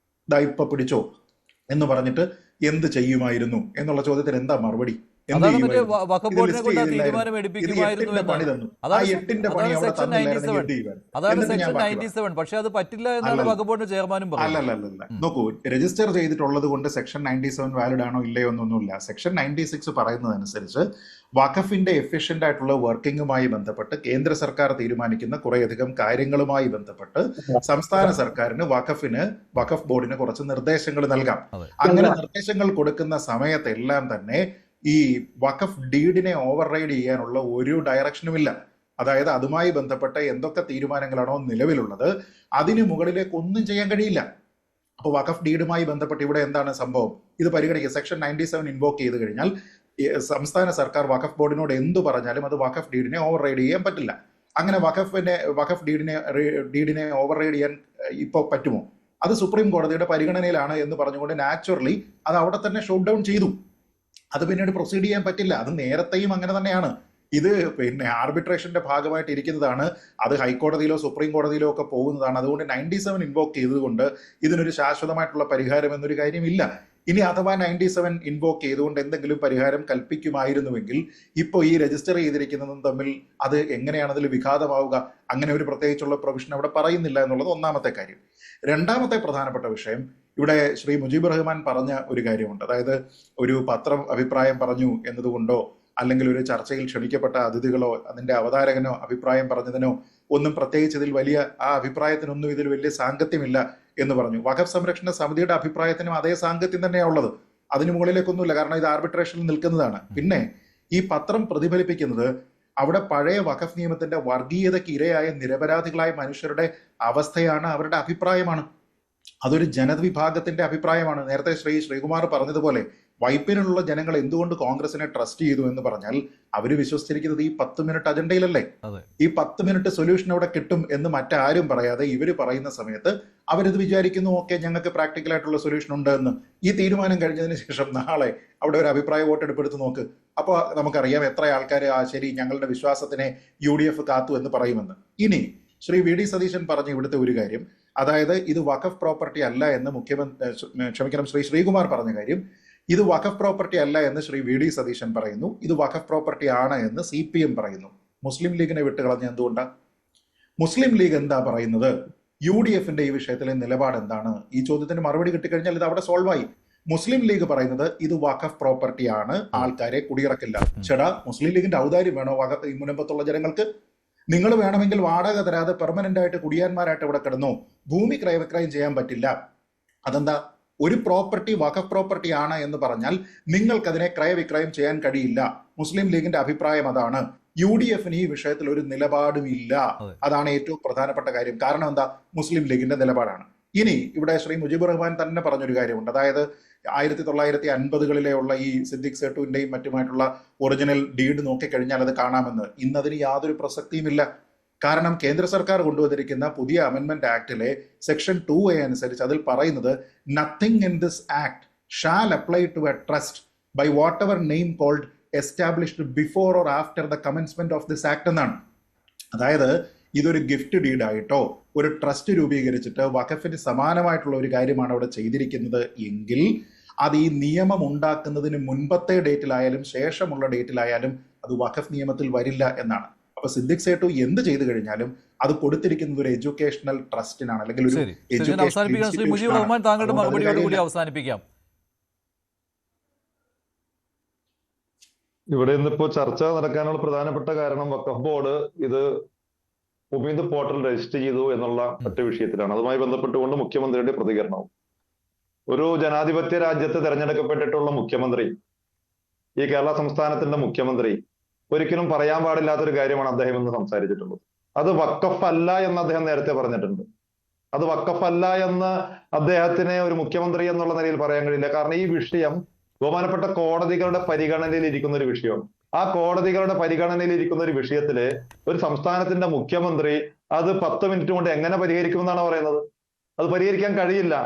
ഇതാ ഇപ്പൊ പിടിച്ചോ എന്ന് പറഞ്ഞിട്ട് എന്ത് ചെയ്യുമായിരുന്നു എന്നുള്ള ചോദ്യത്തിന് എന്താ മറുപടി? വഖഫ് ബോർഡിനെ കൊണ്ട് തീരുമാനം എടുപ്പിക്കുമായിരുന്നു എന്നാണ്. അതാണ് സെക്ഷൻ 97. പക്ഷെ അത് പറ്റില്ല എന്നാണ് വഖഫ് ബോർഡിന്റെ ചെയർമാനും പറഞ്ഞത്. അല്ലല്ല, നോക്കൂ, രജിസ്റ്റർ ചെയ്തിട്ടുള്ളത് കൊണ്ട് സെക്ഷൻ 97 വാലിഡ് ആണോ ഇല്ലയോ എന്നൊന്നുമില്ല. സെക്ഷൻ 96 പറയുന്നതനുസരിച്ച് വഖഫിന്റെ എഫിഷ്യന്റ് ആയിട്ടുള്ള വർക്കിംഗുമായി ബന്ധപ്പെട്ട് കേന്ദ്ര സർക്കാർ തീരുമാനിക്കുന്ന കുറേയധികം കാര്യങ്ങളുമായി ബന്ധപ്പെട്ട് സംസ്ഥാന സർക്കാരിന് വഖഫ് ബോർഡിന് കുറച്ച് നിർദ്ദേശങ്ങൾ നൽകാം. അങ്ങനെ നിർദ്ദേശങ്ങൾ കൊടുക്കുന്ന സമയത്തെല്ലാം തന്നെ ഈ വഖഫ് ഡീഡിനെ ഓവർ റൈഡ് ചെയ്യാനുള്ള ഒരു ഡയറക്ഷനുമില്ല. അതായത് അതുമായി ബന്ധപ്പെട്ട എന്തൊക്കെ തീരുമാനങ്ങളാണോ നിലവിലുള്ളത് അതിന് മുകളിലേക്ക് ഒന്നും ചെയ്യാൻ കഴിയില്ല. അപ്പോൾ വഖഫ് ഡീഡുമായി ബന്ധപ്പെട്ട് ഇവിടെ എന്താണ് സംഭവം? ഇത് പരിഗണിക്കുക. സെക്ഷൻ 97 ഇൻവോക്ക് ചെയ്ത് കഴിഞ്ഞാൽ സംസ്ഥാന സർക്കാർ വഖഫ് ബോർഡിനോട് എന്തു പറഞ്ഞാലും അത് വഖഫ് ഡീഡിനെ ഓവർ റൈഡ് ചെയ്യാൻ പറ്റില്ല. അങ്ങനെ വഖഫ് ഡീഡിനെ ഓവർ റൈഡ് ചെയ്യാൻ ഇപ്പോൾ പറ്റുമോ? അത് സുപ്രീം കോടതിയുടെ പരിഗണനയിലാണ് എന്ന് പറഞ്ഞുകൊണ്ട് നാച്ചുറലി അത് അവിടെ തന്നെ ഷോട്ട് ഡൗൺ ചെയ്തു. അത് പിന്നീട് പ്രൊസീഡ് ചെയ്യാൻ പറ്റില്ല. അത് നേരത്തെയും അങ്ങനെ തന്നെയാണ്. ഇത് ആർബിട്രേഷന്റെ ഭാഗമായിട്ട് ഇരിക്കുന്നതാണ്. അത് ഹൈക്കോടതിയിലോ സുപ്രീം കോടതിയിലോ ഒക്കെ പോകുന്നതാണ്. അതുകൊണ്ട് 97 ഇൻവോക്ക് ചെയ്തുകൊണ്ട് ഇതിനൊരു ശാശ്വതമായിട്ടുള്ള പരിഹാരം എന്നൊരു കാര്യമില്ല. ഇനി അഥവാ 97 ഇൻവോക്ക് ചെയ്തുകൊണ്ട് എന്തെങ്കിലും പരിഹാരം കൽപ്പിക്കുമായിരുന്നുവെങ്കിൽ ഇപ്പോൾ ഈ രജിസ്റ്റർ ചെയ്തിരിക്കുന്നതും തമ്മിൽ അത് എങ്ങനെയാണ് അതിൽ വിഘാതമാവുക? അങ്ങനെ ഒരു പ്രത്യേകിച്ചുള്ള പ്രൊവിഷൻ അവിടെ പറയുന്നില്ല എന്നുള്ളത് ഒന്നാമത്തെ കാര്യം. രണ്ടാമത്തെ പ്രധാനപ്പെട്ട വിഷയം, ഇവിടെ ശ്രീ മുജീബ് റഹ്മാൻ പറഞ്ഞ ഒരു കാര്യമുണ്ട്. അതായത് ഒരു പത്രം അഭിപ്രായം പറഞ്ഞു എന്നതുകൊണ്ടോ അല്ലെങ്കിൽ ഒരു ചർച്ചയിൽ ക്ഷണിക്കപ്പെട്ട അതിഥികളോ അതിന്റെ അവതാരകനോ അഭിപ്രായം പറഞ്ഞതിനോ ഒന്നും പ്രത്യേകിച്ച് ഇതിൽ വലിയ ആ അഭിപ്രായത്തിനൊന്നും ഇതിൽ വലിയ സാങ്കത്യമില്ല എന്ന് പറഞ്ഞു. വഖഫ് സംരക്ഷണ സമിതിയുടെ അഭിപ്രായത്തിനും അതേ സാങ്കത്യം തന്നെയാണ് ഉള്ളത്. അതിന് മുകളിലേക്കൊന്നുമില്ല. കാരണം ഇത് ആർബിട്രേഷനിൽ നിൽക്കുന്നതാണ്. പിന്നെ ഈ പത്രം പ്രതിഫലിപ്പിക്കുന്നത് അവിടെ പഴയ വഖഫ് നിയമത്തിന്റെ വർഗീയതയ്ക്ക് ഇരയായ നിരപരാധികളായ മനുഷ്യരുടെ അവസ്ഥയാണ്, അവരുടെ അഭിപ്രായമാണ്. അതൊരു ജനവിഭാഗത്തിന്റെ അഭിപ്രായമാണ്. നേരത്തെ ശ്രീകുമാർ പറഞ്ഞതുപോലെ വൈപ്പിനുള്ള ജനങ്ങൾ എന്തുകൊണ്ട് കോൺഗ്രസിനെ ട്രസ്റ്റ് ചെയ്തു എന്ന് പറഞ്ഞാൽ അവർ വിശ്വസിച്ചിരിക്കുന്നത് ഈ 10 മിനിറ്റ് അജണ്ടയിലല്ലേ. ഈ 10 മിനിറ്റ് സൊല്യൂഷൻ അവിടെ കിട്ടും എന്ന് മറ്റാരും പറയാതെ ഇവർ പറയുന്ന സമയത്ത് അവരിത് വിചാരിക്കുന്നു, ഓക്കെ ഞങ്ങൾക്ക് പ്രാക്ടിക്കൽ ആയിട്ടുള്ള സൊല്യൂഷൻ ഉണ്ട് എന്ന്. ഈ തീരുമാനം കഴിഞ്ഞതിന് ശേഷം നാളെ അവിടെ ഒരു അഭിപ്രായ വോട്ടെടുപ്പെടുത്ത് നോക്ക്. അപ്പോൾ നമുക്കറിയാം എത്ര ആൾക്കാർ ശരി ഞങ്ങളുടെ വിശ്വാസത്തിനെ UDF കാത്തു എന്ന് പറയുമെന്ന്. ഇനി ശ്രീ VD സതീശൻ പറഞ്ഞ ഇവിടുത്തെ ഒരു കാര്യം, അതായത് ഇത് വഖഫ് പ്രോപ്പർട്ടി അല്ല എന്ന് ശ്രീ ശ്രീകുമാർ പറഞ്ഞ കാര്യം, ഇത് വഖഫ് പ്രോപ്പർട്ടി അല്ല എന്ന് ശ്രീ വി ഡി സതീശൻ പറയുന്നു, ഇത് വഖഫ് പ്രോപ്പർട്ടി ആണ് എന്ന് CPM പറയുന്നു. മുസ്ലിം ലീഗിനെ വിട്ടുകളഞ്ഞ എന്തുകൊണ്ടാണ്? മുസ്ലിം ലീഗ് എന്താ പറയുന്നത്? UDFന്റെ ഈ വിഷയത്തിലെ നിലപാട് എന്താണ്? ഈ ചോദ്യത്തിന് മറുപടി കിട്ടിക്കഴിഞ്ഞാൽ ഇത് അവിടെ സോൾവ് ആയി. മുസ്ലിം ലീഗ് പറയുന്നത് ഇത് വഖഫ് പ്രോപ്പർട്ടി ആണ്, ആൾക്കാരെ കുടിയിറക്കില്ല. ചേടാ, മുസ്ലിം ലീഗിന്റെ ഔദാര്യം വേണോ ഈ മുനമ്പത്തുള്ള ജനങ്ങൾക്ക്? നിങ്ങൾ വേണമെങ്കിൽ വാടക തരാതെ പെർമനന്റ് ആയിട്ട് കുടിയാന്മാരായിട്ട് ഇവിടെ കിടന്നു, ഭൂമി ക്രയവിക്രയം ചെയ്യാൻ പറ്റില്ല. അതെന്താ? ഒരു പ്രോപ്പർട്ടി വഖഫ് പ്രോപ്പർട്ടി ആണ് എന്ന് പറഞ്ഞാൽ നിങ്ങൾക്കതിനെ ക്രയവിക്രയം ചെയ്യാൻ കഴിയില്ല. മുസ്ലിം ലീഗിന്റെ അഭിപ്രായം അതാണ്. UDFന് ഈ വിഷയത്തിൽ ഒരു നിലപാടും ഇല്ല. അതാണ് ഏറ്റവും പ്രധാനപ്പെട്ട കാര്യം. കാരണം എന്താ? മുസ്ലിം ലീഗിന്റെ നിലപാടാണ്. ഇനി ഇവിടെ ശ്രീ മുജീബുർ റഹ്മാൻ തന്നെ പറഞ്ഞൊരു കാര്യമുണ്ട്. അതായത് 1950-കളിലെ ഉള്ള ഈ സിദ്ദിഖ് സേട്ടുവിന്റെയും മറ്റുമായിട്ടുള്ള ഒറിജിനൽ ഡീഡ് നോക്കിക്കഴിഞ്ഞാൽ അത് കാണാമെന്ന്. ഇന്നതിന് യാതൊരു പ്രസക്തിയുമില്ല. കാരണം കേന്ദ്ര സർക്കാർ കൊണ്ടുവന്നിരിക്കുന്ന പുതിയ അമെൻമെന്റ് ആക്ടിലെ സെക്ഷൻ 2A അനുസരിച്ച് അതിൽ പറയുന്നത് nothing in this act shall apply to a trust by whatever name called established before or after the commencement of this act എന്നാണ്. അതായത് ഇതൊരു ഗിഫ്റ്റ് ഡീഡായിട്ടോ ഒരു ട്രസ്റ്റ് രൂപീകരിച്ചിട്ട് വഖഫിന് സമാനമായിട്ടുള്ള ഒരു കാര്യമാണ് അവിടെ ചെയ്തിരിക്കുന്നത് എങ്കിൽ അത് ഈ നിയമം ഉണ്ടാക്കുന്നതിന് മുൻപത്തെ ഡേറ്റിലായാലും ശേഷമുള്ള ഡേറ്റിലായാലും അത് വഖഫ് നിയമത്തിൽ വരില്ല എന്നാണ്. അപ്പൊ സിദ്ദിഖ് സേട്ടു എന്ത് ചെയ്തു കഴിഞ്ഞാലും അത് കൊടുത്തിരിക്കുന്നത് ഒരു എഡ്യൂക്കേഷണൽ ട്രസ്റ്റിനാണ്, അല്ലെങ്കിൽ ഒരു ശ്രീ മുജീബ് റഹ്മാൻ, താങ്കളുടെ മറുപടിയോട് കൂടി അവസാനിപ്പിക്കാം. ഇവിടെ ഇന്നിപ്പോ ചർച്ച നടക്കാനുള്ള പ്രധാനപ്പെട്ട കാരണം വഖഫ് ബോർഡ് ഇത് ഉമീദ് പോർട്ടൽ രജിസ്റ്റർ ചെയ്തു എന്നുള്ള ഒറ്റ വിഷയത്തിലാണ്. അതുമായി ബന്ധപ്പെട്ടുകൊണ്ട് മുഖ്യമന്ത്രിയുടെ പ്രതികരണവും. ഒരു ജനാധിപത്യ രാജ്യത്ത് തെരഞ്ഞെടുക്കപ്പെട്ടിട്ടുള്ള മുഖ്യമന്ത്രി, ഈ കേരള സംസ്ഥാനത്തിന്റെ മുഖ്യമന്ത്രി, ഒരിക്കലും പറയാൻ പാടില്ലാത്തൊരു കാര്യമാണ് അദ്ദേഹം ഇന്ന് സംസാരിച്ചിട്ടുള്ളത്. അത് വഖഫ് അല്ല എന്ന് അദ്ദേഹം നേരത്തെ പറഞ്ഞിട്ടുണ്ട്. അത് വഖഫ് അല്ല എന്ന് അദ്ദേഹത്തിന് ഒരു മുഖ്യമന്ത്രി എന്നുള്ള നിലയിൽ പറയാൻ കഴിയില്ല. കാരണം ഈ വിഷയം ബഹുമാനപ്പെട്ട കോടതികളുടെ പരിഗണനയിൽ ഇരിക്കുന്ന ഒരു വിഷയമാണ്. ആ കോടതികളുടെ പരിഗണനയിൽ ഇരിക്കുന്ന ഒരു വിഷയത്തില് ഒരു സംസ്ഥാനത്തിന്റെ മുഖ്യമന്ത്രി അത് 10 മിനിറ്റ് കൊണ്ട് എങ്ങനെ പരിഹരിക്കുമെന്നാണ് പറയുന്നത്? അത് പരിഹരിക്കാൻ കഴിയില്ല.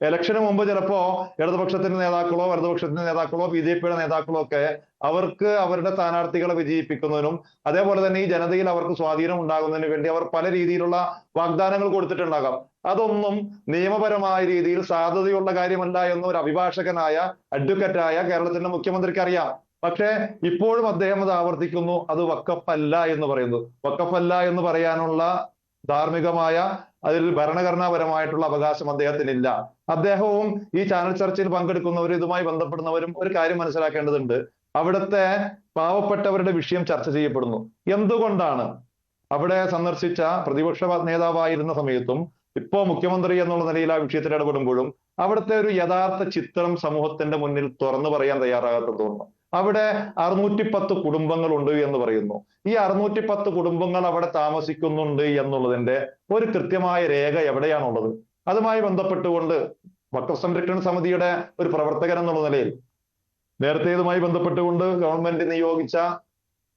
ഇലക്ഷന് മുമ്പ് ചിലപ്പോ ഇടതുപക്ഷത്തിന്റെ നേതാക്കളോ വലതുപക്ഷത്തിന്റെ നേതാക്കളോ BJPയുടെ നേതാക്കളോ ഒക്കെ അവർക്ക് അവരുടെ സ്ഥാനാർത്ഥികളെ വിജയിപ്പിക്കുന്നതിനും അതേപോലെ തന്നെ ഈ ജനതയിൽ അവർക്ക് സ്വാധീനം ഉണ്ടാകുന്നതിന് വേണ്ടി അവർ പല രീതിയിലുള്ള വാഗ്ദാനങ്ങൾ കൊടുത്തിട്ടുണ്ടാകാം. അതൊന്നും നിയമപരമായ രീതിയിൽ സാധ്യതയുള്ള കാര്യമല്ല എന്ന് ഒരു അഭിഭാഷകനായ അഡ്വക്കറ്റായ കേരളത്തിന്റെ മുഖ്യമന്ത്രിക്ക് അറിയാം. പക്ഷേ ഇപ്പോഴും അദ്ദേഹം അത് ആവർത്തിക്കുന്നു, അത് വഖഫ് അല്ല എന്ന് പറയുന്നു. വഖഫ് അല്ല എന്ന് പറയാനുള്ള ധാർമ്മികമായ അതിൽ ഭരണഘടനാപരമായിട്ടുള്ള അവകാശം അദ്ദേഹത്തിനില്ല. അദ്ദേഹവും ഈ ചാനൽ ചർച്ചയിൽ പങ്കെടുക്കുന്നവരും ഇതുമായി ബന്ധപ്പെടുന്നവരും ഒരു കാര്യം മനസ്സിലാക്കേണ്ടതുണ്ട്. അവിടുത്തെ പാവപ്പെട്ടവരുടെ വിഷയം ചർച്ച ചെയ്യപ്പെടുന്നു. എന്തുകൊണ്ടാണ് അവിടെ സന്ദർശിച്ച പ്രതിപക്ഷ നേതാവായിരുന്ന സമയത്തും ഇപ്പോ മുഖ്യമന്ത്രി എന്നുള്ള നിലയിൽ ആ വിഷയത്തിൽ ഇടപെടുമ്പോഴും അവിടുത്തെ ഒരു യഥാർത്ഥ ചിത്രം സമൂഹത്തിന്റെ മുന്നിൽ തുറന്നു പറയാൻ തയ്യാറാകാത്തത് തോന്നുന്നു. അവിടെ 610 കുടുംബങ്ങളുണ്ട് എന്ന് പറയുന്നു. ഈ 610 കുടുംബങ്ങൾ അവിടെ താമസിക്കുന്നുണ്ട് എന്നുള്ളതിന്റെ ഒരു കൃത്യമായ രേഖ എവിടെയാണുള്ളത്? അതുമായി ബന്ധപ്പെട്ടുകൊണ്ട് വഖഫ് സംരക്ഷണ സമിതിയുടെ ഒരു പ്രവർത്തകൻ എന്നുള്ള നിലയിൽ നേരത്തെ ഇതുമായി ബന്ധപ്പെട്ടുകൊണ്ട് ഗവൺമെന്റ് നിയോഗിച്ച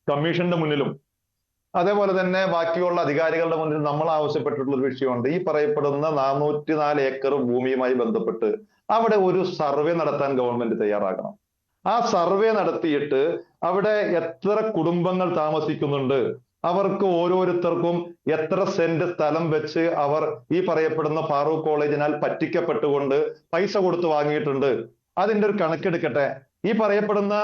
കമ്മീഷന്റെ മുന്നിലും അതേപോലെ തന്നെ ബാക്കിയുള്ള അധികാരികളുടെ മുന്നിൽ നമ്മൾ ആവശ്യപ്പെട്ടിട്ടുള്ള ഒരു വിഷയമുണ്ട്. ഈ പറയപ്പെടുന്ന 404 ഏക്കർ ഭൂമിയുമായി ബന്ധപ്പെട്ട് അവിടെ ഒരു സർവേ നടത്താൻ ഗവൺമെന്റ് തയ്യാറാകണം. ആ സർവേ നടത്തിയിട്ട് അവിടെ എത്ര കുടുംബങ്ങൾ താമസിക്കുന്നുണ്ട്, അവർക്ക് ഓരോരുത്തർക്കും എത്ര സെന്റ് സ്ഥലം വെച്ച് അവർ ഈ പറയപ്പെടുന്ന ഫാറൂഖ് കോളേജിനാൽ പറ്റിക്കപ്പെട്ടുകൊണ്ട് പൈസ കൊടുത്ത് വാങ്ങിയിട്ടുണ്ട്, അതിന്റെ ഒരു കണക്കെടുക്കട്ടെ. ഈ പറയപ്പെടുന്ന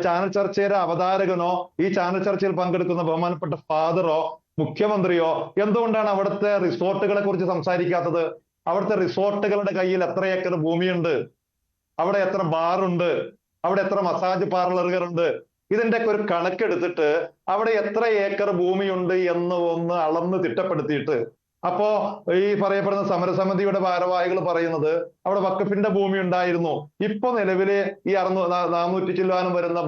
ചാനൽ ചർച്ചയുടെ അവതാരകനോ ഈ ചാനൽ ചർച്ചയിൽ പങ്കെടുക്കുന്ന ബഹുമാനപ്പെട്ട ഫാദറോ മുഖ്യമന്ത്രിയോ എന്തുകൊണ്ടാണ് അവിടുത്തെ റിസോർട്ടുകളെ കുറിച്ച് സംസാരിക്കാത്തത്? അവിടുത്തെ റിസോർട്ടുകളുടെ കയ്യിൽ എത്ര ഏക്കർ ഭൂമിയുണ്ട്, അവിടെ എത്ര ബാറുണ്ട്, അവിടെ എത്ര മസാജ് പാർലറുകളുണ്ട്, ഇതിന്റെയൊക്കെ ഒരു കണക്കെടുത്തിട്ട് അവിടെ എത്ര ഏക്കർ ഭൂമിയുണ്ട് എന്ന് ഒന്ന് അളന്ന് തിട്ടപ്പെടുത്തിയിട്ട് അപ്പോ ഈ പറയപ്പെടുന്ന സമരസമിതിയുടെ ഭാരവാഹികൾ പറയുന്നത് അവിടെ വഖഫിന്റെ ഭൂമി ഉണ്ടായിരുന്നു. ഇപ്പൊ നിലവില് ഈ 400 ചില്ലാനും വരുന്ന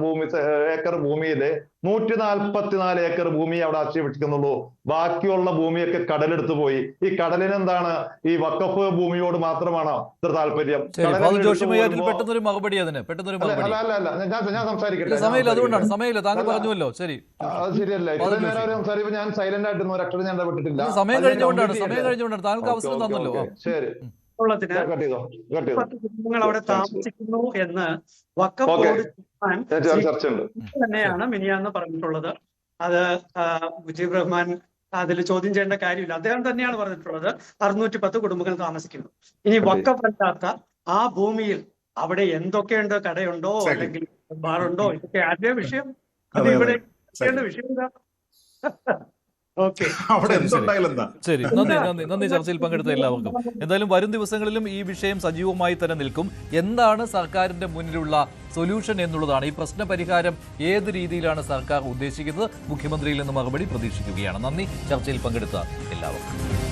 ഏക്കർ ഭൂമിയില് 144 ഏക്കർ ഭൂമി അവിടെ ആക്ഷേപിക്കുന്നുള്ളൂ. ബാക്കിയുള്ള ഭൂമിയൊക്കെ കടലെടുത്തു പോയി. ഈ കടലിനെന്താണ് ഈ വഖഫ് ഭൂമിയോട് മാത്രമാണോ ഇത്ര താല്പര്യം? പെട്ടെന്നൊരു മറുപടി ഞാൻ സംസാരിക്കട്ടെ. സമയമില്ല, താങ്കൾ പറഞ്ഞുവല്ലോ. ശരി, അത് ശരിയല്ല. ഇത്രയും നേരം സംസാരിക്കുമ്പോൾ ഞാൻ സൈലന്റ് ആയിട്ടിരുന്നു, ഒരു അക്ഷരം ഞാൻ ഇടപെട്ടിട്ടില്ല. സമയം കഴിഞ്ഞുകൊണ്ടാണ് താങ്കൾക്ക് അവസരം തന്നല്ലോ. ശരി, കുടുംബങ്ങൾ അവിടെ താമസിക്കുന്നു എന്ന് വഖഫ് ബോർഡ് തന്നെയാണ് മിനിയാന്ന് പറഞ്ഞിട്ടുള്ളത്. അത് മുജീബ് റഹ്മാൻ അതിൽ ചോദ്യം ചെയ്യേണ്ട കാര്യമില്ല. അദ്ദേഹം തന്നെയാണ് പറഞ്ഞിട്ടുള്ളത് 610 കുടുംബങ്ങൾ താമസിക്കുന്നു. ഇനി വഖഫ് അല്ലാത്ത ആ ഭൂമിയിൽ അവിടെ എന്തൊക്കെയുണ്ട്, കടയുണ്ടോ Exactly. അല്ലെങ്കിൽ ബാറുണ്ടോ, ഇതൊക്കെ ആരുടെ വിഷയം? അത് അതെ, ഇവിടെ അതെ. Exactly. വിഷയം എന്താ? ഓക്കെ, അവിടെ എന്തുണ്ടായാലും എന്താ? ശരി, നന്ദി ചർച്ചയിൽ പങ്കെടുത്ത എല്ലാവർക്കും. എന്തായാലും വരും ദിവസങ്ങളിലും ഈ വിഷയം സജീവമായി തന്നെ നിൽക്കും. എന്താണ് സർക്കാരിന്റെ മുന്നിലുള്ള സൊല്യൂഷൻ എന്നുള്ളതാണ്. ഈ പ്രശ്ന പരിഹാരം ഏത് രീതിയിലാണ് സർക്കാർ ഉദ്ദേശിക്കുന്നത്? മുഖ്യമന്ത്രിയിൽ നിന്ന് മറുപടി പ്രതീക്ഷിക്കുകയാണ്. നന്ദി ചർച്ചയിൽ പങ്കെടുത്ത എല്ലാവർക്കും.